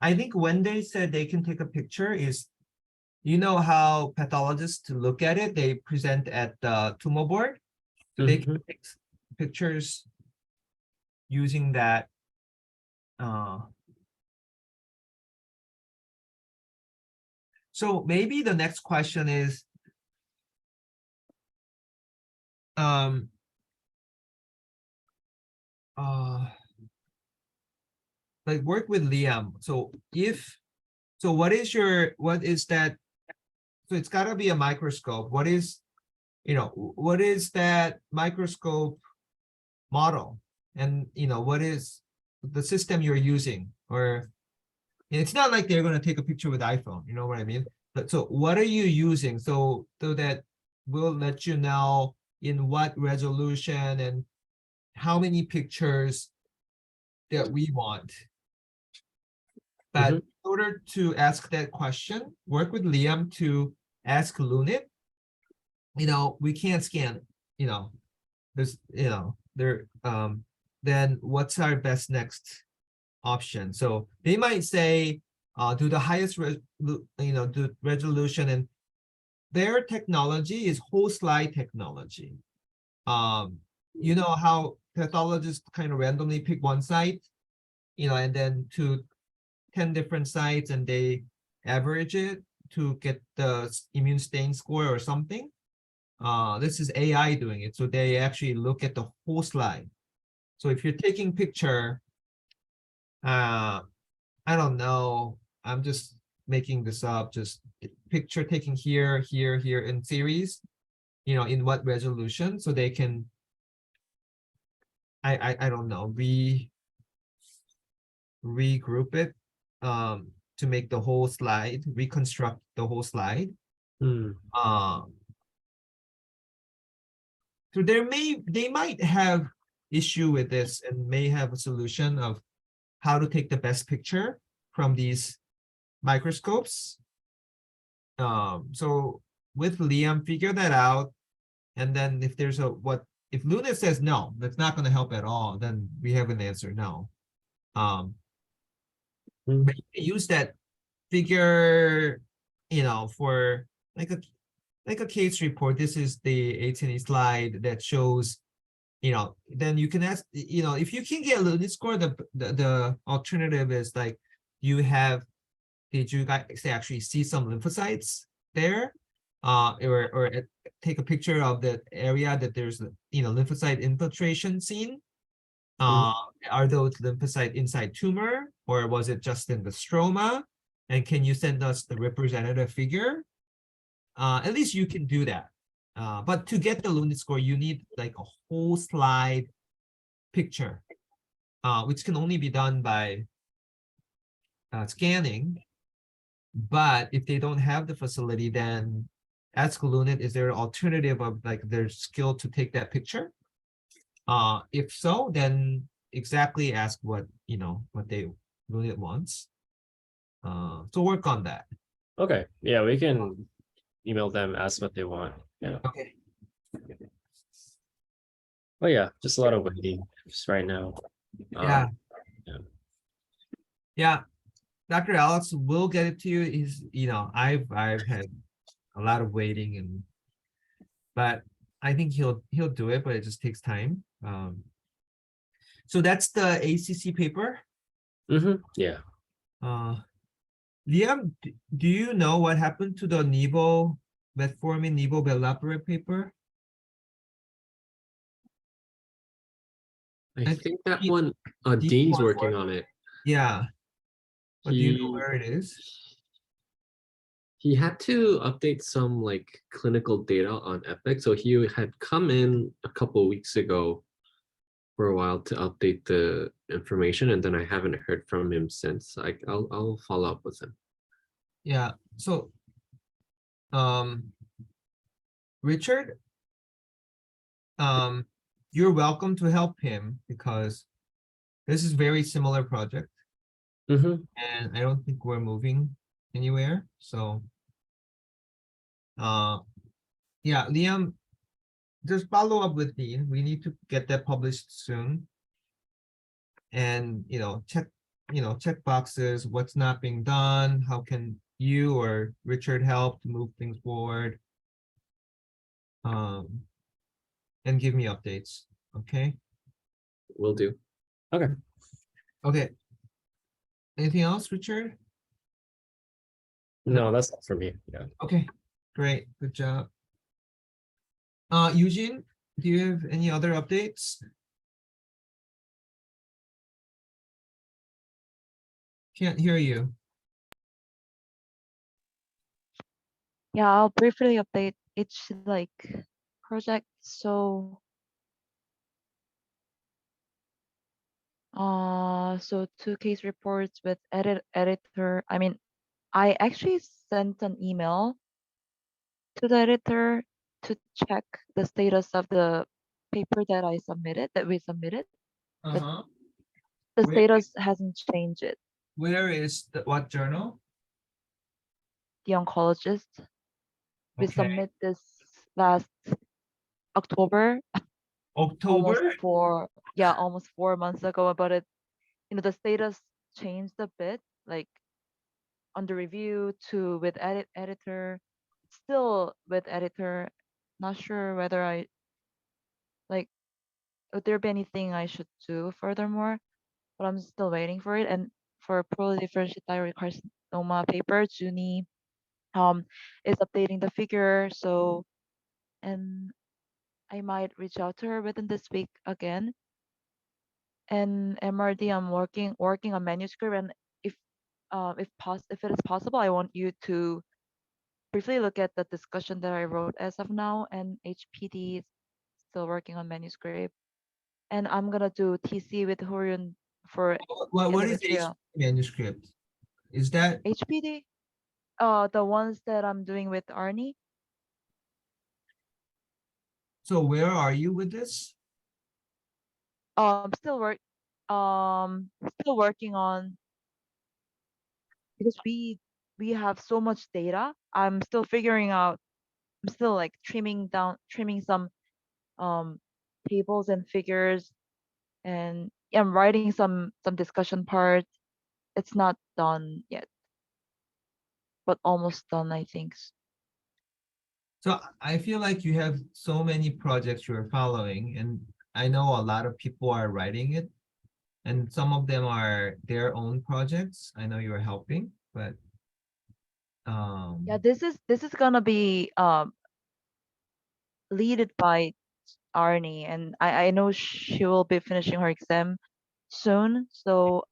Speaker 2: I think when they said they can take a picture is, you know how pathologists look at it, they present at the tumor board. So they can take pictures using that. So maybe the next question is, like work with Liam. So what is that? So it's gotta be a microscope. What is that microscope model? And what is the system you're using? Or it's not like they're gonna take a picture with iPhone, you know what I mean? But so what are you using? So that we'll let you know in what resolution and how many pictures that we want. But in order to ask that question, work with Liam to ask Lunit. We can't scan, there's, then what's our best next option? So they might say, do the highest, do resolution, and their technology is whole slide technology. You know how pathologists kind of randomly pick one site, and then 10 different sites, and they average it to get the immune stain score or something. This is AI doing it. So they actually look at the whole slide. So if you're taking picture, I don't know, I'm just making this up, just picture taking here, here, here in series, in what resolution, so they can, I don't know, regroup it to make the whole slide, reconstruct the whole slide. So they might have issue with this and may have a solution of how to take the best picture from these microscopes. So with Liam, figure that out. And then if there's if Luna says no, that's not going to help at all, then we have an answer no. But you can use that figure, for like a case report. This is the H&E slide that shows, then you can ask, if you can get a Lunit score, the alternative is like, did you guys actually see some lymphocytes there? Or take a picture of the area that there's, lymphocyte infiltration seen. Are those lymphocyte inside tumor, or was it just in the stroma? And can you send us the representative figure? At least you can do that. But to get the Lunit score, you need like a whole slide picture, which can only be done by scanning. But if they don't have the facility, then ask Lunit, is there an alternative of like their skill to take that picture? If so, then exactly ask what Lunit wants. So work on that.
Speaker 4: Okay. Yeah, we can email them, ask what they want. Yeah.
Speaker 2: Okay.
Speaker 4: Oh yeah, just a lot of waiting just right now.
Speaker 2: Yeah.
Speaker 4: Yeah.
Speaker 2: Yeah. Dr. Alex will get it to you. I've had a lot of waiting, but I think he'll do it, but it just takes time. So that's the ACC paper.
Speaker 4: Yeah.
Speaker 2: Liam, do you know what happened to the Nivo metformin Nivo Belapre paper?
Speaker 5: I
Speaker 2: I
Speaker 5: think that
Speaker 2: he-
Speaker 5: one,
Speaker 2: Dean
Speaker 5: Dean's
Speaker 2: was
Speaker 5: working on it.
Speaker 2: Yeah. But do you know
Speaker 5: He
Speaker 2: where it is?
Speaker 5: he had to update some like clinical data on Epic. So he had come in a couple weeks ago for a while to update the information, and then I haven't heard from him since. I'll follow up with him.
Speaker 2: Yeah. So, Richard, you're welcome to help him because this is very similar project, and I don't think we're moving anywhere. So, yeah, Liam, just follow up with Dean. We need to get that published soon. And check boxes, what's not being done, how can you or Richard help to move things forward? And give me updates, okay?
Speaker 5: Will do.
Speaker 2: Okay. Anything else, Richard?
Speaker 4: No, that's not for me. Yeah.
Speaker 2: Okay, great, good job. Eugene, do you have any other updates? Can't hear you.
Speaker 1: Yeah, I'll briefly update each like project. So so 2 case reports with editor. I mean, I actually sent an email to the editor to check the status of the paper that we submitted.
Speaker 2: Uh-huh.
Speaker 1: The
Speaker 2: Where-
Speaker 1: status hasn't changed it.
Speaker 2: Where is what journal?
Speaker 1: The oncologist. We
Speaker 2: Okay,
Speaker 1: submit this last October,
Speaker 2: October?
Speaker 1: almost 4 months ago, but the status changed a bit, like under review to with editor, still with editor. Not sure whether would there be anything I should do furthermore, but I'm still waiting for it. And for proliferative thyroid carcinoma paper, Junie is updating the figure, so and I might reach out to her within this week again. And MRD, I'm working on manuscript, and if it is possible, I want you to briefly look at the discussion that I wrote as of now. And HPD is still working on manuscript, and I'm gonna do TC with Horyun for
Speaker 2: What is
Speaker 1: endometrial.
Speaker 2: manuscript? Is that
Speaker 1: HPD, the ones that I'm doing with Arnie.
Speaker 2: so? Where are you with this?
Speaker 1: Still working on, because we have so much data. I'm still figuring out. I'm still like trimming some tables and figures, and I'm writing some discussion parts. It's not done yet, but almost done, I think.
Speaker 2: So I feel like you have so many projects you're following, and I know a lot of people are writing it, and some of them are their own projects. I know you're helping, but
Speaker 1: Yeah, this is gonna be leaded by Arnie, and I know she will be finishing her exam soon, so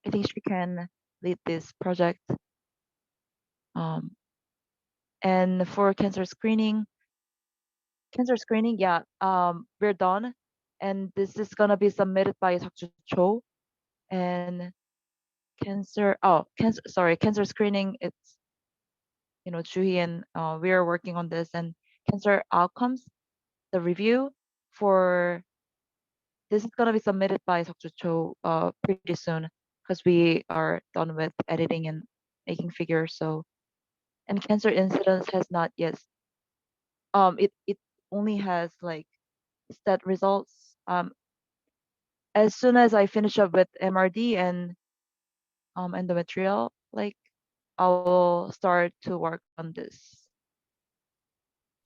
Speaker 1: I think she can lead this project. And for cancer screening, yeah, we're done, and this is gonna be submitted by Dr. Cho. And cancer screening, it's Juhi and we are working on this. And cancer outcomes, the review for this is gonna be submitted by Dr. Cho pretty soon, because we are done with editing and making figures. So, and cancer incidence has not yet. It only has like stat results. As soon as I finish up with MRD and endometrial, like I will start to work on this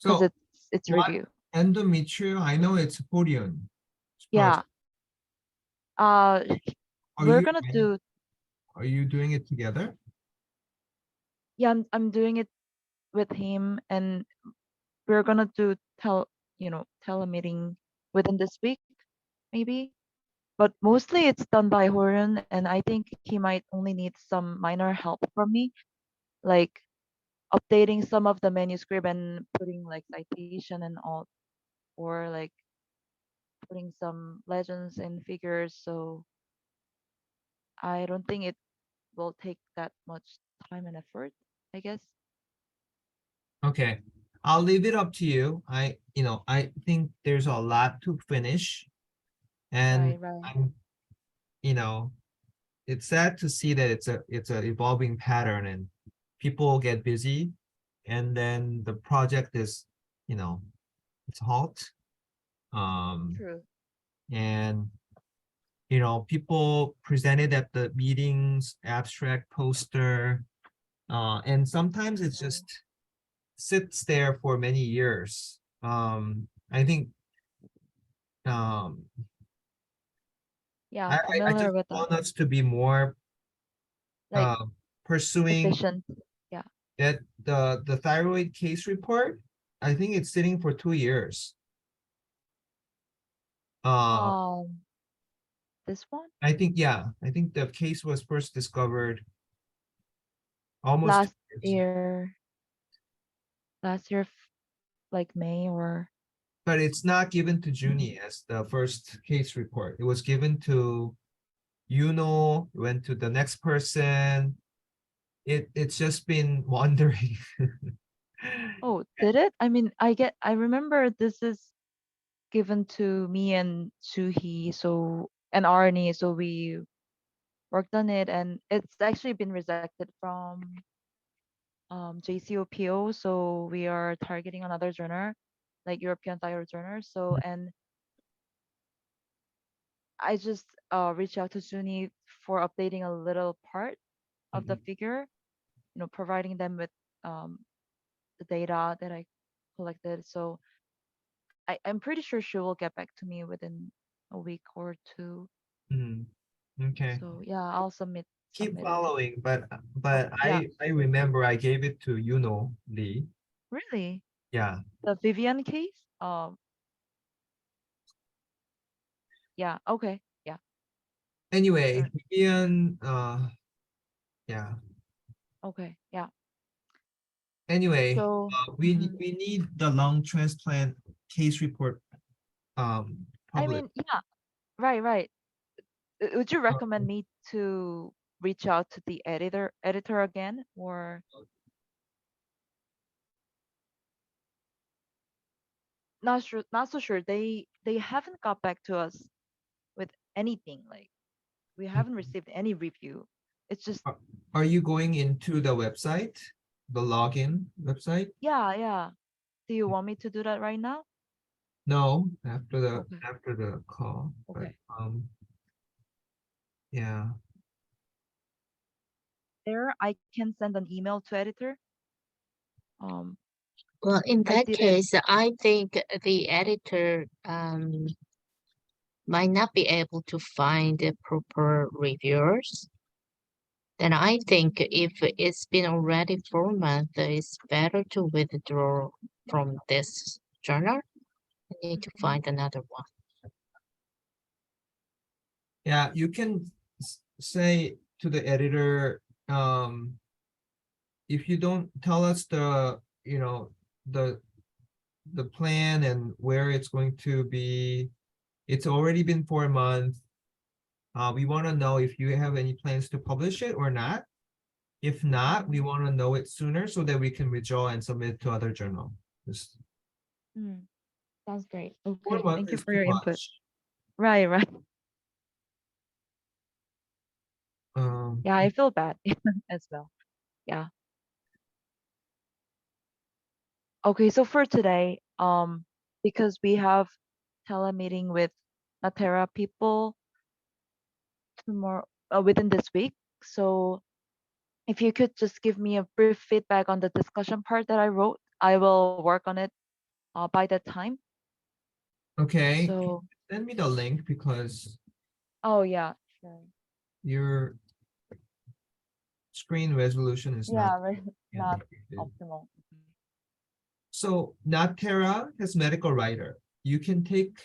Speaker 1: because
Speaker 2: so
Speaker 1: it's
Speaker 2: what
Speaker 1: review.
Speaker 2: endometrial, I know it's Horion.
Speaker 1: Yeah.
Speaker 2: Are
Speaker 1: We're
Speaker 2: you
Speaker 1: gonna
Speaker 2: doing-
Speaker 1: do,
Speaker 2: Are you doing it together?
Speaker 1: yeah, I'm doing it with him, and we're gonna do telemeeting within this week, maybe. But mostly it's done by Horan, and I think he might only need some minor help from me, like updating some of the manuscript and putting like citation and all, or like putting some legends and figures. So I don't think it will take that much time and effort, I guess.
Speaker 2: Okay, I'll leave it up to you. I think there's a lot to finish. And
Speaker 1: Right.
Speaker 2: I'm, you know, it's sad to see that it's a evolving pattern and people get busy and then the project is, it's halt.
Speaker 1: True.
Speaker 2: And people presented at the meetings, abstract poster, and sometimes it's
Speaker 1: Mhm.
Speaker 2: just sits there for many years. I think
Speaker 1: Yeah,
Speaker 2: I,
Speaker 1: I'm
Speaker 2: I
Speaker 1: familiar
Speaker 2: just
Speaker 1: with that.
Speaker 2: want us to be more
Speaker 1: Like
Speaker 2: pursuing
Speaker 1: efficient. Yeah.
Speaker 2: that the thyroid case report. I think it's sitting for 2 years.
Speaker 1: Um, this one
Speaker 2: I think, yeah, I think the case was first discovered almost
Speaker 1: last
Speaker 2: 2 years.
Speaker 1: year, last year, like May or
Speaker 2: But it's not given to Junie as the first case report. It was given to went to the next person. It's just been wandering.
Speaker 1: oh, did it? I mean, I remember this is given to me and Suhi, so and Arnie, so we worked on it, and it's actually been rejected from JCOPO, so we are targeting another journal, like European Thyroid Journal. So, and I just reached out to Suni for updating a little part of the
Speaker 2: Mhm.
Speaker 1: figure, providing them with um, the data that I collected. So I'm pretty sure she will get back to me within a week or two.
Speaker 2: Mhm. Okay.
Speaker 1: So yeah, I'll
Speaker 2: Keep
Speaker 1: submit.
Speaker 2: following, but
Speaker 1: Yeah,
Speaker 2: I remember I gave it to Lee.
Speaker 1: really?
Speaker 2: Yeah.
Speaker 1: The Vivian case? Yeah, okay. Yeah,
Speaker 2: Anyway,
Speaker 1: sure.
Speaker 2: Vivian, yeah.
Speaker 1: Okay, yeah.
Speaker 2: Anyway,
Speaker 1: So, mhm.
Speaker 2: we need the lung transplant case report
Speaker 1: I
Speaker 2: published.
Speaker 1: mean, yeah, right. Would you
Speaker 2: Uh,
Speaker 1: recommend me to reach out to the editor again, or not so sure. They haven't got back to us with anything. Like we haven't received any review. It's just
Speaker 2: Are you going into the website, the login website?
Speaker 1: yeah. Do you want me to do that right now?
Speaker 2: No,
Speaker 1: Okay.
Speaker 2: after the call, but
Speaker 1: Okay.
Speaker 2: yeah.
Speaker 1: There I can send an email to editor.
Speaker 6: Well, in
Speaker 1: I
Speaker 6: that
Speaker 1: didn't.
Speaker 6: case, I think the editor might not be able to find the proper reviewers. Then I think if it's been already 4 months, it's better to withdraw from this journal. I need to
Speaker 1: Mhm.
Speaker 6: find another one.
Speaker 2: Yeah, you can say to the editor, if you don't tell us the the plan and where it's going to be, it's already been 4 months. We want to know if you have any plans to publish it or not. If not, we want to know it sooner so that we can withdraw and submit to other journal. Just
Speaker 1: Sounds great.
Speaker 2: 4
Speaker 1: Okay,
Speaker 2: months
Speaker 1: thank you
Speaker 2: is
Speaker 1: for
Speaker 2: too
Speaker 1: your input.
Speaker 2: much.
Speaker 1: Right.
Speaker 2: Um,
Speaker 1: Yeah, I feel bad as well. Yeah. Okay, so for today, because we have telemeeting with Natera people tomorrow, within this week. So if you could just give me a brief feedback on the discussion part that I wrote, I will work on it by that time.
Speaker 2: Okay,
Speaker 1: So,
Speaker 2: send me the link because
Speaker 1: oh yeah, sure.
Speaker 2: your screen resolution is
Speaker 1: Yeah,
Speaker 2: not.
Speaker 1: right,
Speaker 2: yet
Speaker 1: not
Speaker 2: updated.
Speaker 1: optimal.
Speaker 2: So Natera has medical writer. You can take,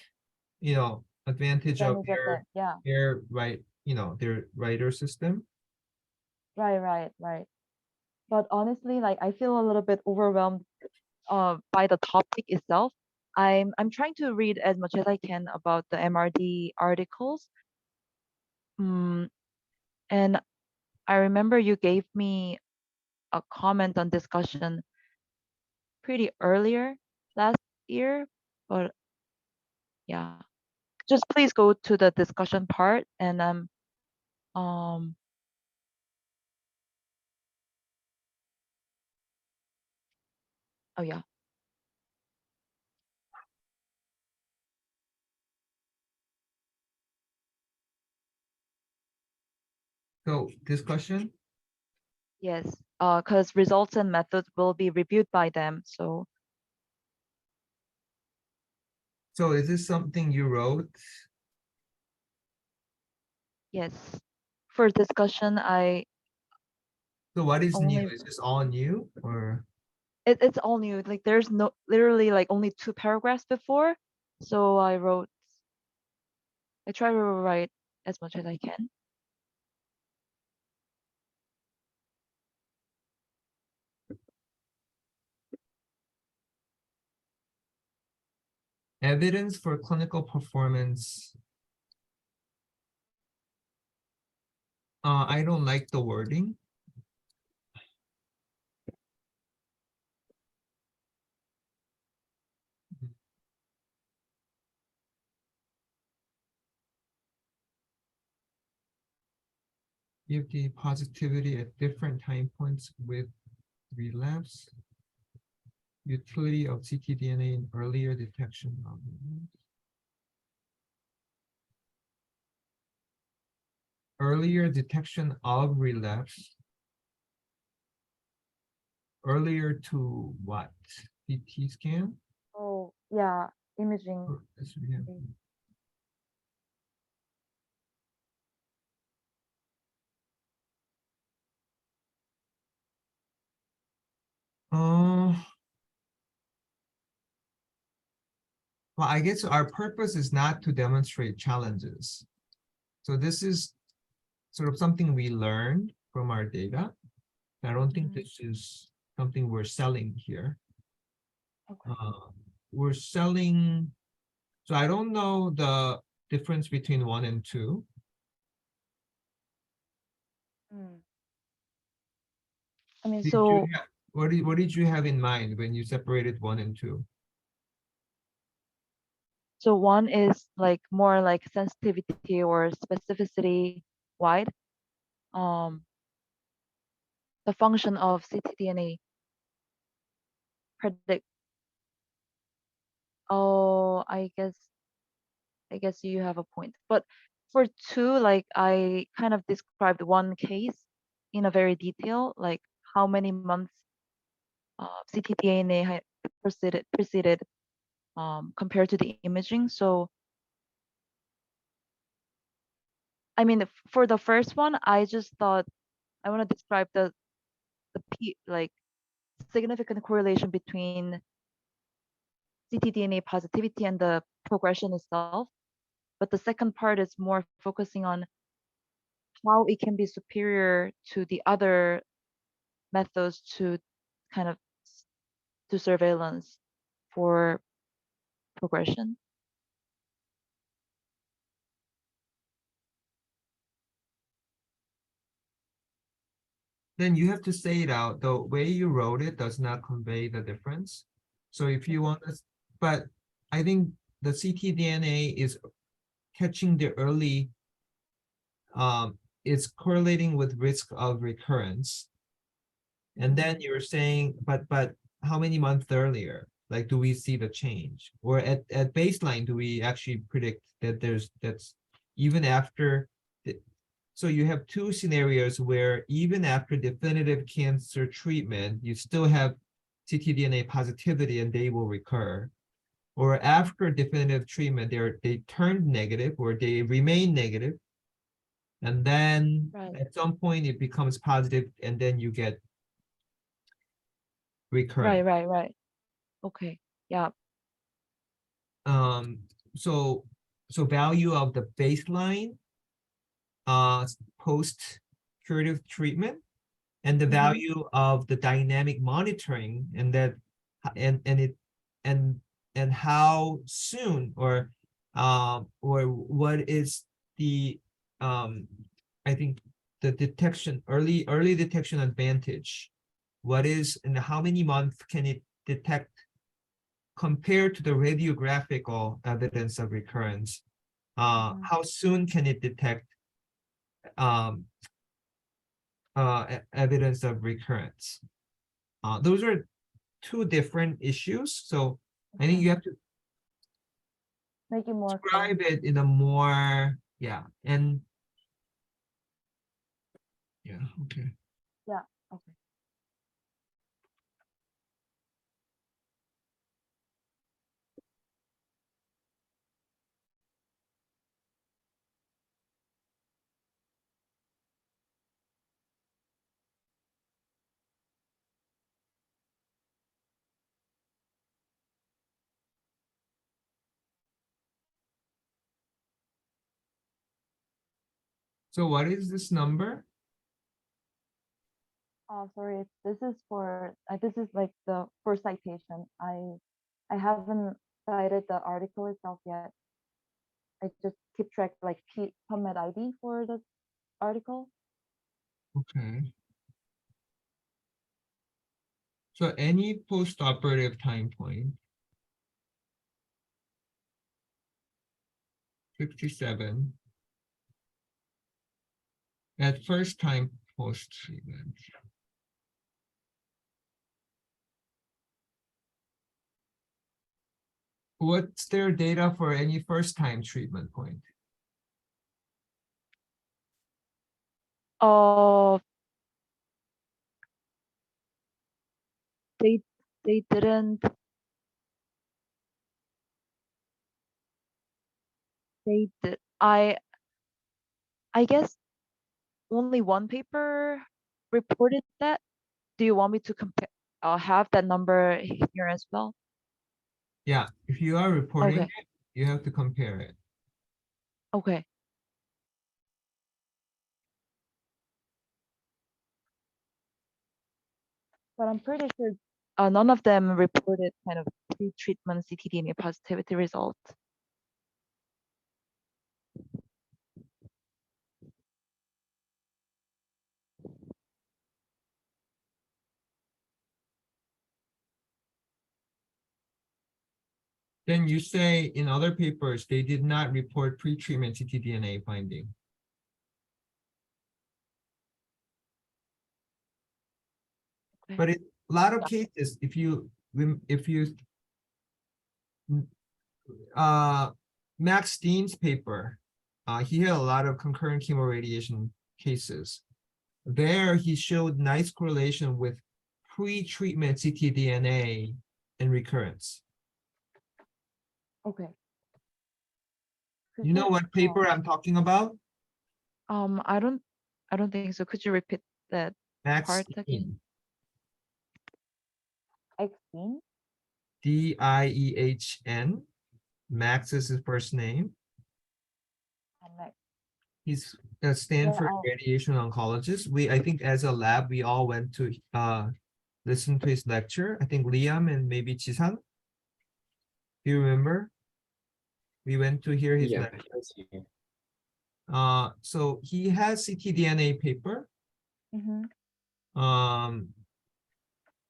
Speaker 2: advantage of
Speaker 1: Advantage of that, yeah,
Speaker 2: their their writer system.
Speaker 1: right. But honestly, like I feel a little bit overwhelmed by the topic itself. I'm trying to read as much as I can about the MRD articles. And I remember you gave me a comment on discussion pretty earlier last year, but yeah, just please go to the discussion part and um oh yeah.
Speaker 2: So discussion.
Speaker 1: Yes, because results and methods will be reviewed by them. So
Speaker 2: So is this something you wrote?
Speaker 1: yes, for discussion, I
Speaker 2: So what is new?
Speaker 1: only
Speaker 2: Is this all new or?
Speaker 1: it's all new. Like there's no literally like only 2 paragraphs before. So I try to write as much as I can.
Speaker 2: Evidence for clinical performance. I don't like the wording. Give the positivity at different time points with relapse. Utility of ctDNA in earlier detection of relapse. Earlier detection of relapse. Earlier to what? CT scan?
Speaker 1: Oh yeah, imaging.
Speaker 2: Or this we have- Uh, well, I guess our purpose is not to demonstrate challenges. So this is sort of something we learned from our data. I don't think this is something we're selling here.
Speaker 1: Okay.
Speaker 2: We're selling, so I don't know the difference between 1 and 2.
Speaker 1: I mean,
Speaker 2: Did
Speaker 1: so
Speaker 2: you what did you have in mind when you separated 1 and 2?
Speaker 1: so one is like more like sensitivity or specificity wide. The function of ctDNA predict. Oh, I guess you have a point. But for two, like I kind of described one case in a very detail, like how many months ctDNA had preceded compared to the imaging. So I mean, for the first one, I just thought I want to describe like significant correlation between ctDNA positivity and the progression itself. But the second part is more focusing on how it can be superior to the other methods to kind of do surveillance for progression.
Speaker 2: Then you have to say it out. The way you wrote it does not convey the difference. So if you want to, but I think the ctDNA is catching the early, it's correlating with risk of recurrence. And then you're saying, but how many months earlier? Like, do we see the change? Or at baseline, do we actually predict that that's even after so you have two scenarios where even after definitive cancer treatment, you still have ctDNA positivity and they will recur. or after definitive treatment, they turned negative or they remain negative. And then
Speaker 1: Right.
Speaker 2: at some point it becomes positive and then you get recurrent.
Speaker 1: Right. Okay. Yeah.
Speaker 2: So value of the baseline post curative treatment and the
Speaker 1: Mhm.
Speaker 2: value of the dynamic monitoring and that and how soon or what is the I think the detection early detection advantage, what is and how many months can it detect compared to the radiographical evidence of recurrence.
Speaker 1: Mhm.
Speaker 2: How soon can it detect evidence of recurrence? Those are two different issues. So I think
Speaker 1: Okay.
Speaker 2: you have to
Speaker 1: Make it more clear.
Speaker 2: describe it in a more, yeah, and yeah, okay.
Speaker 1: Yeah. Okay.
Speaker 2: So what is this number?
Speaker 1: Oh, sorry. This is for this is like the first citation. I haven't cited the article itself yet. I just keep track like PubMed ID for the article.
Speaker 2: Okay. So any post-operative time point. 67. At first time post-treatment. What's their data for any first time treatment point?
Speaker 1: Oh, they didn't. They did. I guess only one paper reported that. Do you want me to compare? Have that number here as well.
Speaker 2: Yeah, if you are reporting
Speaker 1: Okay.
Speaker 2: it, you have to compare it.
Speaker 1: Okay. But I'm pretty sure none of them reported kind of pre-treatment ctDNA positivity results.
Speaker 2: Then you say in other papers, they did not report pre-treatment ctDNA finding.
Speaker 1: Okay.
Speaker 2: But in a lot of
Speaker 1: Yeah.
Speaker 2: cases, if you Max Dean's paper, he had a lot of concurrent chemoradiation cases. There he showed nice correlation with pre-treatment ctDNA and recurrence.
Speaker 1: Okay. Could
Speaker 2: You know what paper I'm talking about?
Speaker 1: I don't think so. Could you repeat that
Speaker 2: Max
Speaker 1: part again?
Speaker 2: Dean,
Speaker 1: X-Dean?
Speaker 2: Diehn. Max is his first name. He's a Stanford
Speaker 1: I'll-
Speaker 2: radiation oncologist. I think as a lab, we all went to listen to his lecture. I think Liam and maybe Chisang. Do you remember? We went to hear his
Speaker 4: Yeah.
Speaker 2: lecture. So he has ctDNA paper.
Speaker 1: Mhm.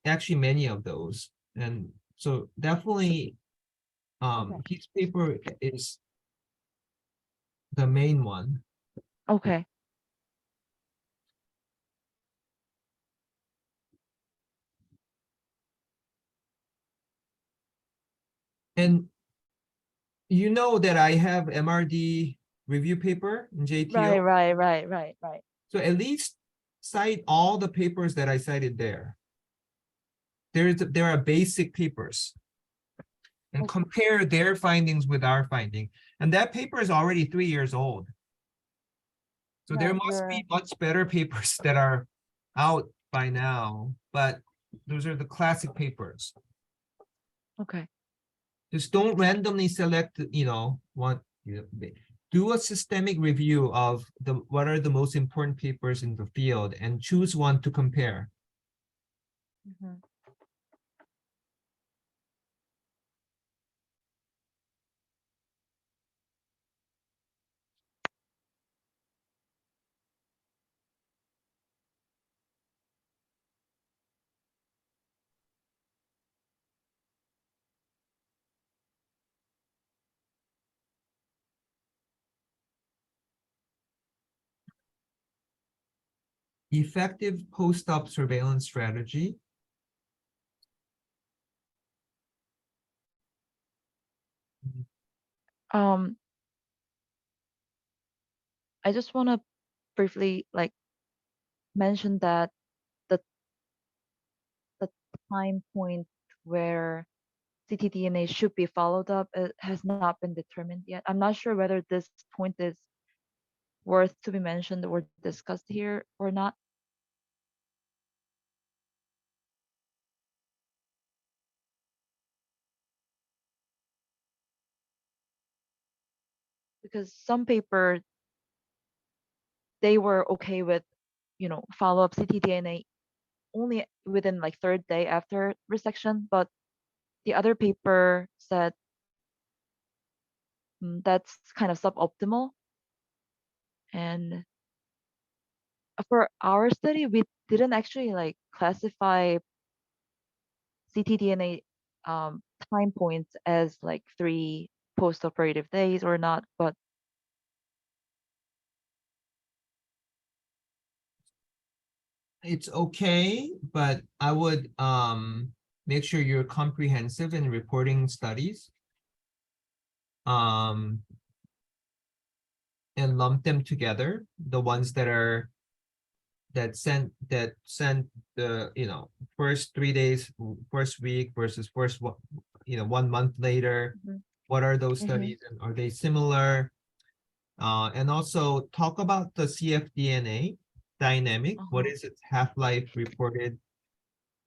Speaker 2: Actually many of those. And so definitely his paper is the main one.
Speaker 1: Okay.
Speaker 2: And you know that I have MRD review paper in JTO.
Speaker 1: Right.
Speaker 2: So at least cite all the papers that I cited there. There are basic papers. and
Speaker 1: Okay.
Speaker 2: compare their findings with our finding. And that paper is already 3 years old. So there
Speaker 1: Right,
Speaker 2: must be
Speaker 1: you're-
Speaker 2: much better papers that are out by now, but those are the classic papers.
Speaker 1: Okay.
Speaker 2: Just don't randomly select, one, do a systemic review of what are the most important papers in the field and choose one to compare.
Speaker 1: Mhm.
Speaker 2: Effective post-op surveillance strategy.
Speaker 1: Um, I just want to briefly like mention that the the time point where ctDNA should be followed up has not been determined yet. I'm not sure whether this point is worth to be mentioned or discussed here or not. Because some paper they were okay with, follow up ctDNA only within like third day after resection, but the other paper said that's kind of suboptimal. And for our study, we didn't actually like classify ctDNA time points as like 3 post-operative days or not, but
Speaker 2: It's okay, but I would make sure you're comprehensive in reporting studies. And lump them together, the ones that sent the first 3 days, first week versus first 1 month later.
Speaker 1: Mhm.
Speaker 2: What are those
Speaker 1: Mhm.
Speaker 2: studies and are they similar? And also talk about the cfDNA dynamic. What
Speaker 1: Uh-huh.
Speaker 2: is its half-life reported?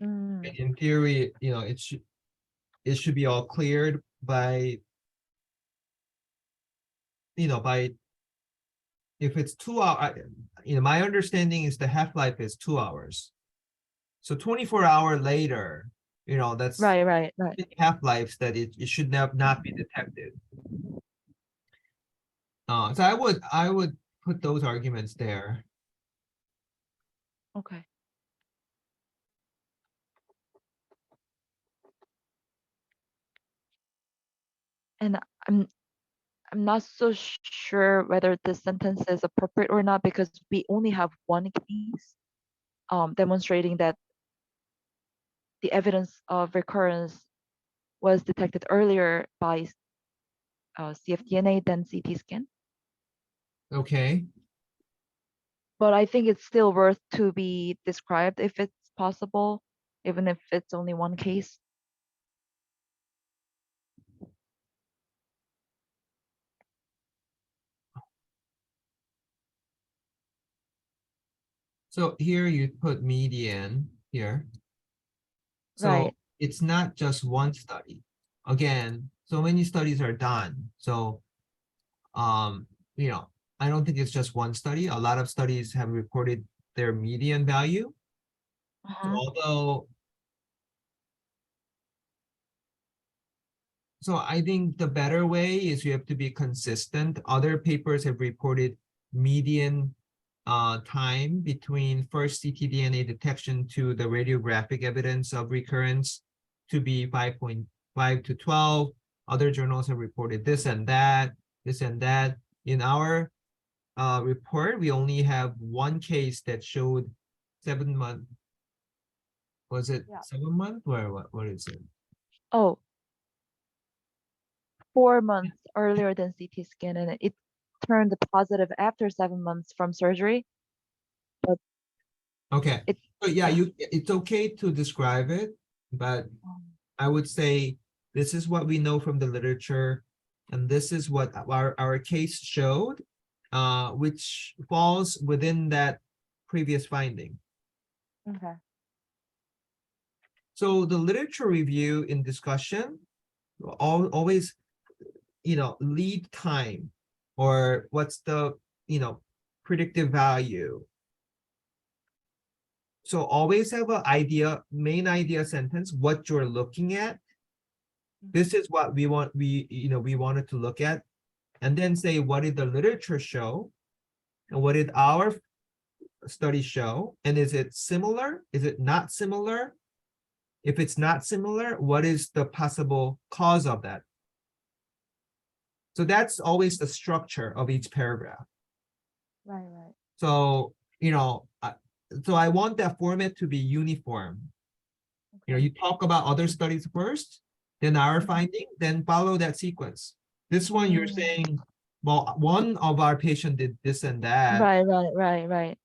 Speaker 1: Mm,
Speaker 2: In theory, it should be all cleared by if it's 2 hours. My understanding is the half-life is 2 hours. So 24 hours later, that's
Speaker 1: right.
Speaker 2: half-lives that it should not be detected. So I would put those arguments there.
Speaker 1: Okay. And I'm not so sure whether this sentence is appropriate or not because we only have one case demonstrating that the evidence of recurrence was detected earlier by cfDNA than CT scan.
Speaker 2: Okay.
Speaker 1: But I think it's still worth to be described if it's possible, even if it's only one case.
Speaker 2: So here you put median here. So
Speaker 1: Right.
Speaker 2: it's not just one study. Again, so many studies are done. So, I don't think it's just one study. A lot of studies have reported their median value. So
Speaker 1: Uh-huh.
Speaker 2: although, so I think the better way is you have to be consistent. Other papers have reported median time between first ctDNA detection to the radiographic evidence of recurrence to be 5.5 to 12. Other journals have reported this and that. In our report, we only have one case that showed 7 month. Was it
Speaker 1: Yeah.
Speaker 2: 7 month or what is it?
Speaker 1: Oh, 4 months earlier than CT scan, and it turned positive after 7 months from surgery.
Speaker 2: Okay,
Speaker 1: It
Speaker 2: so yeah,
Speaker 1: yeah.
Speaker 2: it's okay to describe it, but
Speaker 1: um,
Speaker 2: I would say This is what we know from the literature, and this is what our case showed, which falls within that previous finding.
Speaker 1: Okay.
Speaker 2: So the literature review in discussion always, lead time, or what's the, predictive value. So always have an idea, main idea sentence, what you're looking at. This is what we wanted to look at, and then say, what did the literature show? And what did our study show? And is it similar? Is it not similar? If it's not similar, what is the possible cause of that? So that's always the structure of each paragraph.
Speaker 1: Right, right.
Speaker 2: So, so I want that format to be uniform. You talk about other studies first, then our finding, then follow that sequence. This one you're saying, well, one of our patient did this and that.
Speaker 1: Right.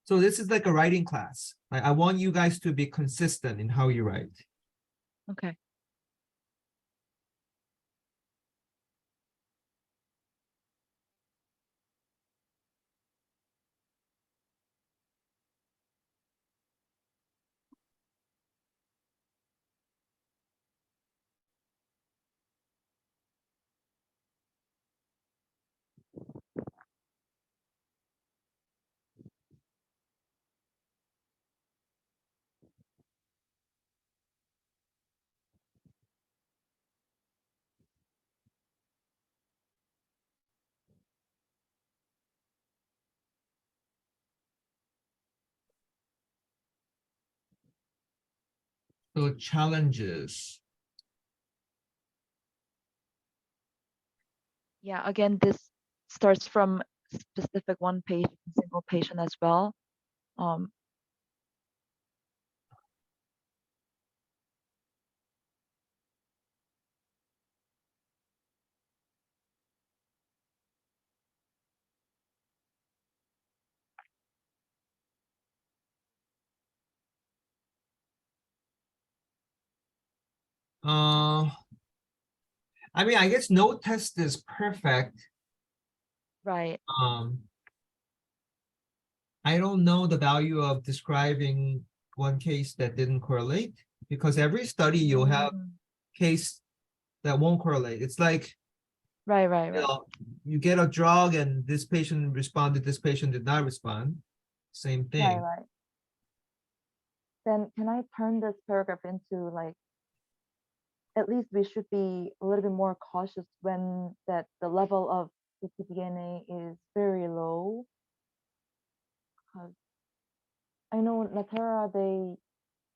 Speaker 2: So this is like a writing class. I want you guys to be consistent in how you write.
Speaker 1: Okay.
Speaker 2: So challenges.
Speaker 1: Yeah, again, this starts from specific one patient, single patient as well.
Speaker 2: I guess no test is perfect.
Speaker 1: Right.
Speaker 2: I don't know the value of describing one case that didn't correlate, because every study you'll have case that won't correlate. It's like,
Speaker 1: Right.
Speaker 2: you get a drug and this patient responded, this patient did not respond. Same thing.
Speaker 1: Right. Then can I turn this paragraph into like, at least we should be a little bit more cautious when the level of ctDNA is very low. Because I know Natera,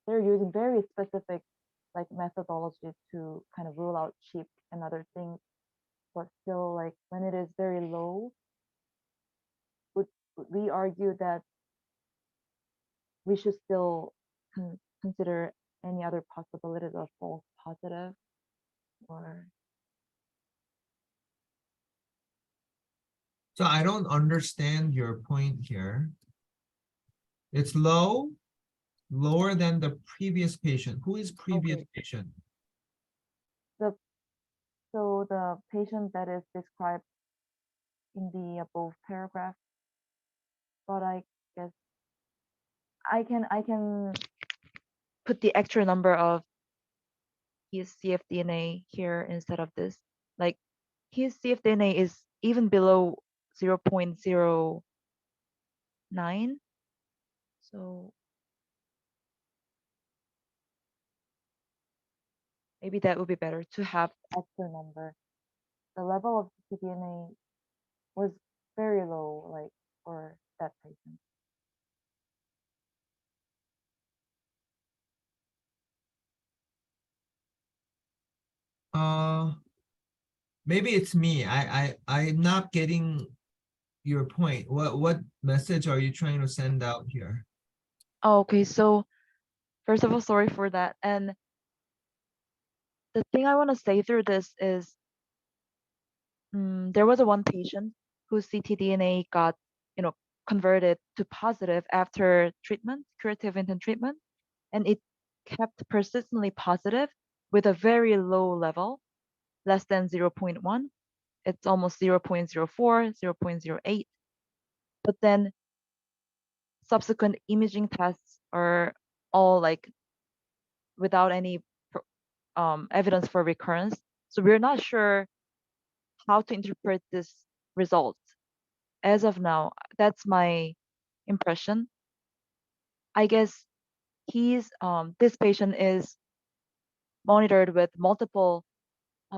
Speaker 1: they're using very specific like methodologies to kind of rule out chip and other things, but still, like, when it is very low, would we argue that we should still consider any other possibilities of false positive? Or
Speaker 2: So I don't understand your point here. It's lower than the previous patient. Who is previous
Speaker 1: Okay.
Speaker 2: patient?
Speaker 1: so the patient that is described in the above paragraph, but I guess I can put the extra number of his cfDNA here instead of this. Like, his cfDNA is even below 0.09. So maybe that would be better to have extra number. The level of ctDNA was very low, like, for that patient.
Speaker 2: Maybe it's me. I'm not getting your point. What message are you trying to send out here?
Speaker 1: Oh, okay, so first of all, sorry for that. And the thing I want to say through this is, there was one patient whose ctDNA got, converted to positive after treatment, curative intent treatment, and it kept persistently positive with a very low level, less than 0.1. It's almost 0.04, 0.08. But then subsequent imaging tests are all like without any evidence for recurrence. So we're not sure how to interpret this result. As of now, that's my impression. I guess this patient is monitored with multiple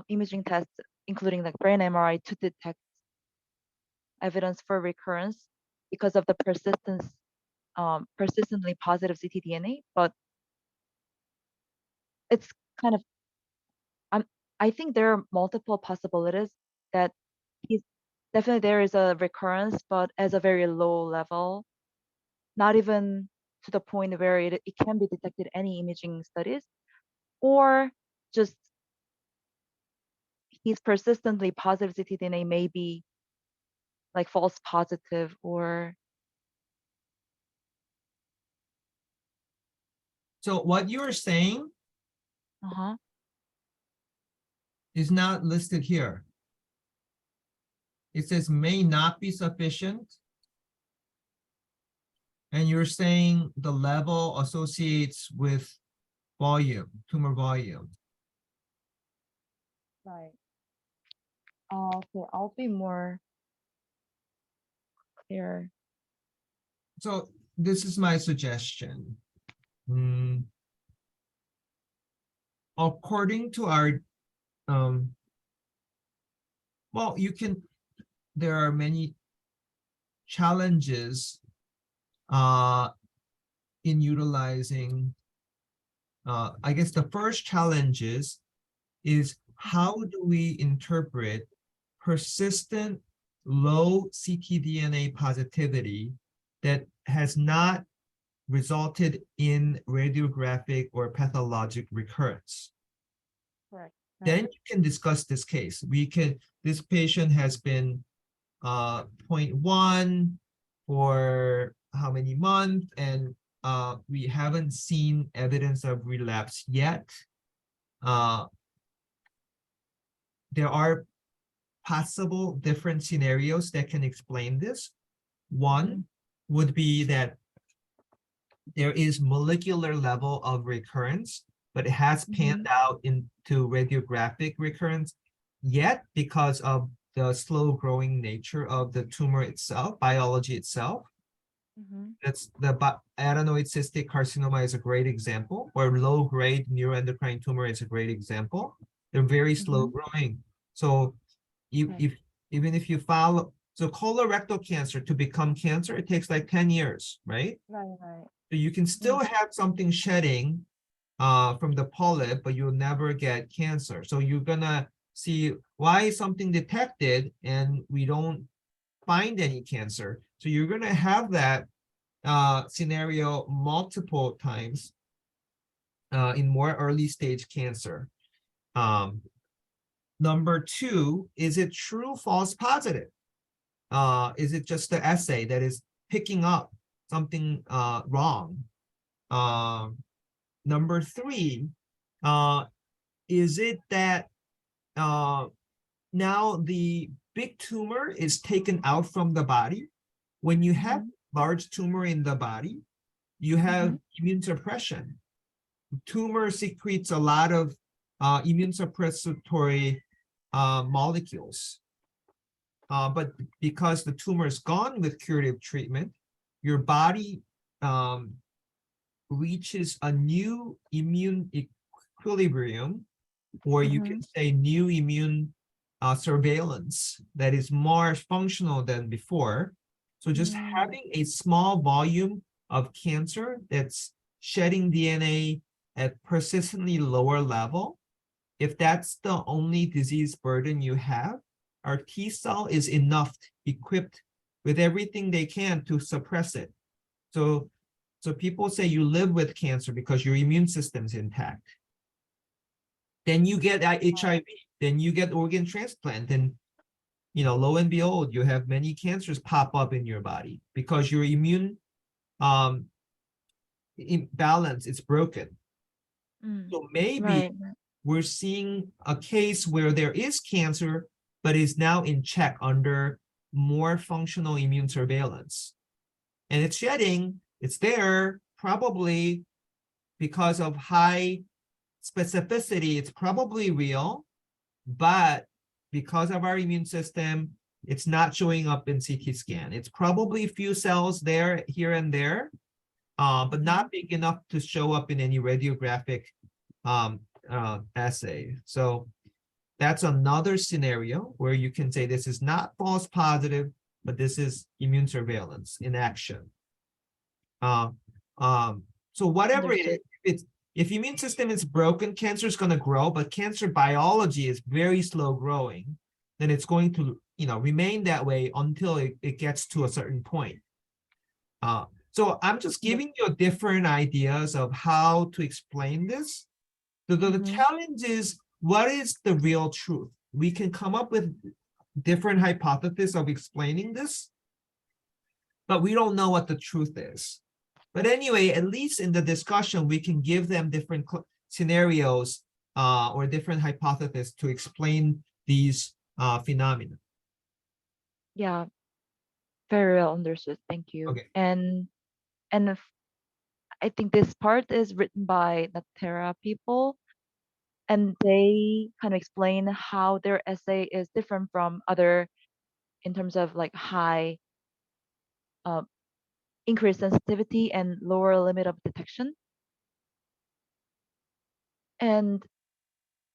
Speaker 1: imaging tests, including like brain MRI, to detect evidence for recurrence because of the persistently positive ctDNA. But it's kind of, I think there are multiple possibilities that he's definitely there is a recurrence, but as a very low level, not even to the point where it can be detected any imaging studies, or just he's persistently positive ctDNA may be like false positive or
Speaker 2: So what you are saying
Speaker 1: uh-huh.
Speaker 2: is not listed here. It says may not be sufficient. And you're saying the level associates with volume, tumor volume.
Speaker 1: Right. Okay, I'll be more clear.
Speaker 2: So this is my suggestion. According to our, well, there are many challenges in utilizing, I guess the first challenge is how do we interpret persistent low ctDNA positivity that has not resulted in radiographic or pathologic recurrence?
Speaker 1: Correct.
Speaker 2: Then you can discuss this case. This patient has been 0.1 for how many months, and we haven't seen evidence of relapse yet. There are possible different scenarios that can explain this. One would be that there is molecular level of recurrence, but it has panned out into radiographic recurrence yet because of the slow growing nature of the tumor itself, biology itself. That's the adenoid cystic carcinoma is a great example, or low grade neuroendocrine tumor is a great example. They're very slow growing. So even if you follow, so colorectal cancer to become cancer, it takes like 10 years, right?
Speaker 1: Right.
Speaker 2: So you can still have something shedding from the polyp, but you'll never get cancer. So you're gonna see why is something detected and we don't find any cancer. So you're gonna have that scenario multiple times in more early stage cancer. Number two, is it true, false, positive? Is it just the assay that is picking up something wrong? Number three, is it that now the big tumor is taken out from the body? When you have large tumor in the body, you have immune suppression. Tumor secretes a lot of immune suppressatory molecules. But because the tumor is gone with curative treatment, your body reaches a new immune equilibrium, or you can say new immune surveillance that is more functional than before. So just having a small volume of cancer that's shedding DNA at persistently lower level, if that's the only disease burden you have, our T cell is enough, equipped with everything they can to suppress it. So people say you live with cancer because your immune system's intact. Then you get HIV, then you get organ transplant, and lo and behold, you have many cancers pop up in your body because your immune imbalance is broken. So maybe we're seeing a case where there is cancer, but is now in check under more functional immune surveillance. And it's shedding, it's there, probably because of high specificity, it's probably real, but because of our immune system, it's not showing up in CT scan. It's probably few cells there, here and there, but not big enough to show up in any radiographic assay. So that's another scenario where you can say this is not false positive, but this is immune surveillance in action. So whatever it is,
Speaker 1: Understood.
Speaker 2: if immune system is broken, cancer is going to grow, but cancer biology is very slow growing, then it's going to, remain that way until it gets to a certain point. So I'm just giving you different ideas of how to explain this. The
Speaker 1: Mhm.
Speaker 2: challenge is, what is the real truth? We can come up with different hypotheses of explaining this, but we don't know what the truth is. But anyway, at least in the discussion, we can give them different scenarios or different hypotheses to explain these phenomena.
Speaker 1: Yeah, very well understood. Thank you.
Speaker 2: Okay.
Speaker 1: And I think this part is written by Natera people, and they kind of explain how their essay is different from other in terms of like high increased sensitivity and lower limit of detection. And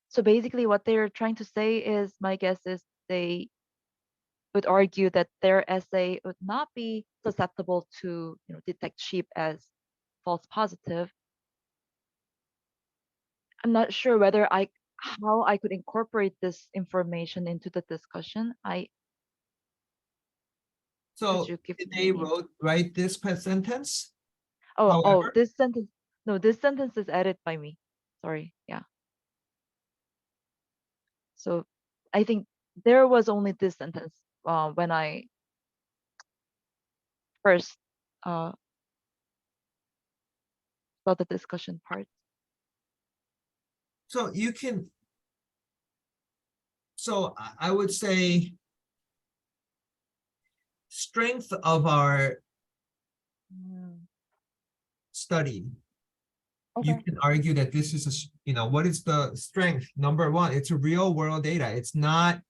Speaker 1: so basically what they're trying to say is, my guess is they would argue that their essay would not be susceptible to detect sheep as false positive. I'm not sure whether how I could incorporate this information into the discussion.
Speaker 2: So
Speaker 1: Could you give
Speaker 2: did
Speaker 1: me
Speaker 2: they
Speaker 1: any?
Speaker 2: write this sentence?
Speaker 1: Oh,
Speaker 2: However,
Speaker 1: this sentence. No, this sentence is added by me. Sorry. Yeah. So I think there was only this sentence when I first saw the discussion part.
Speaker 2: so you can. So I would say strength of our study. You
Speaker 1: Okay.
Speaker 2: can argue that this is what is the strength? Number one, it's a real world data. It's not,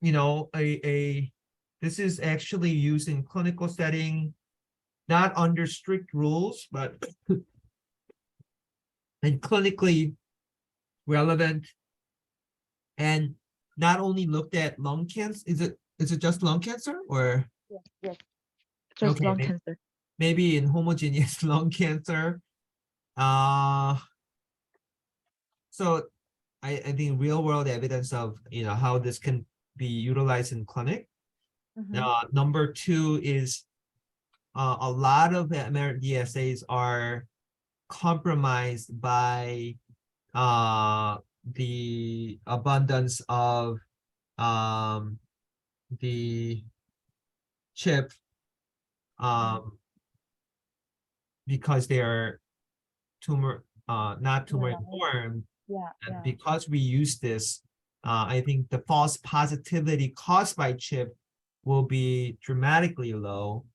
Speaker 2: this is actually used in clinical setting, not under strict rules, but and clinically relevant, and not only looked at lung cancer. Is it just lung cancer, or
Speaker 1: Yes. Yes. Just
Speaker 2: okay,
Speaker 1: lung cancer.
Speaker 2: maybe in homogeneous lung cancer? So I think real world evidence of how this can be utilized in clinic.
Speaker 1: Mhm.
Speaker 2: Number two is a lot of the American DSAs are compromised by the abundance of the chip because they are not tumor informed.
Speaker 1: Yeah.
Speaker 2: And because we use this, I think the false positivity caused by chip will be dramatically low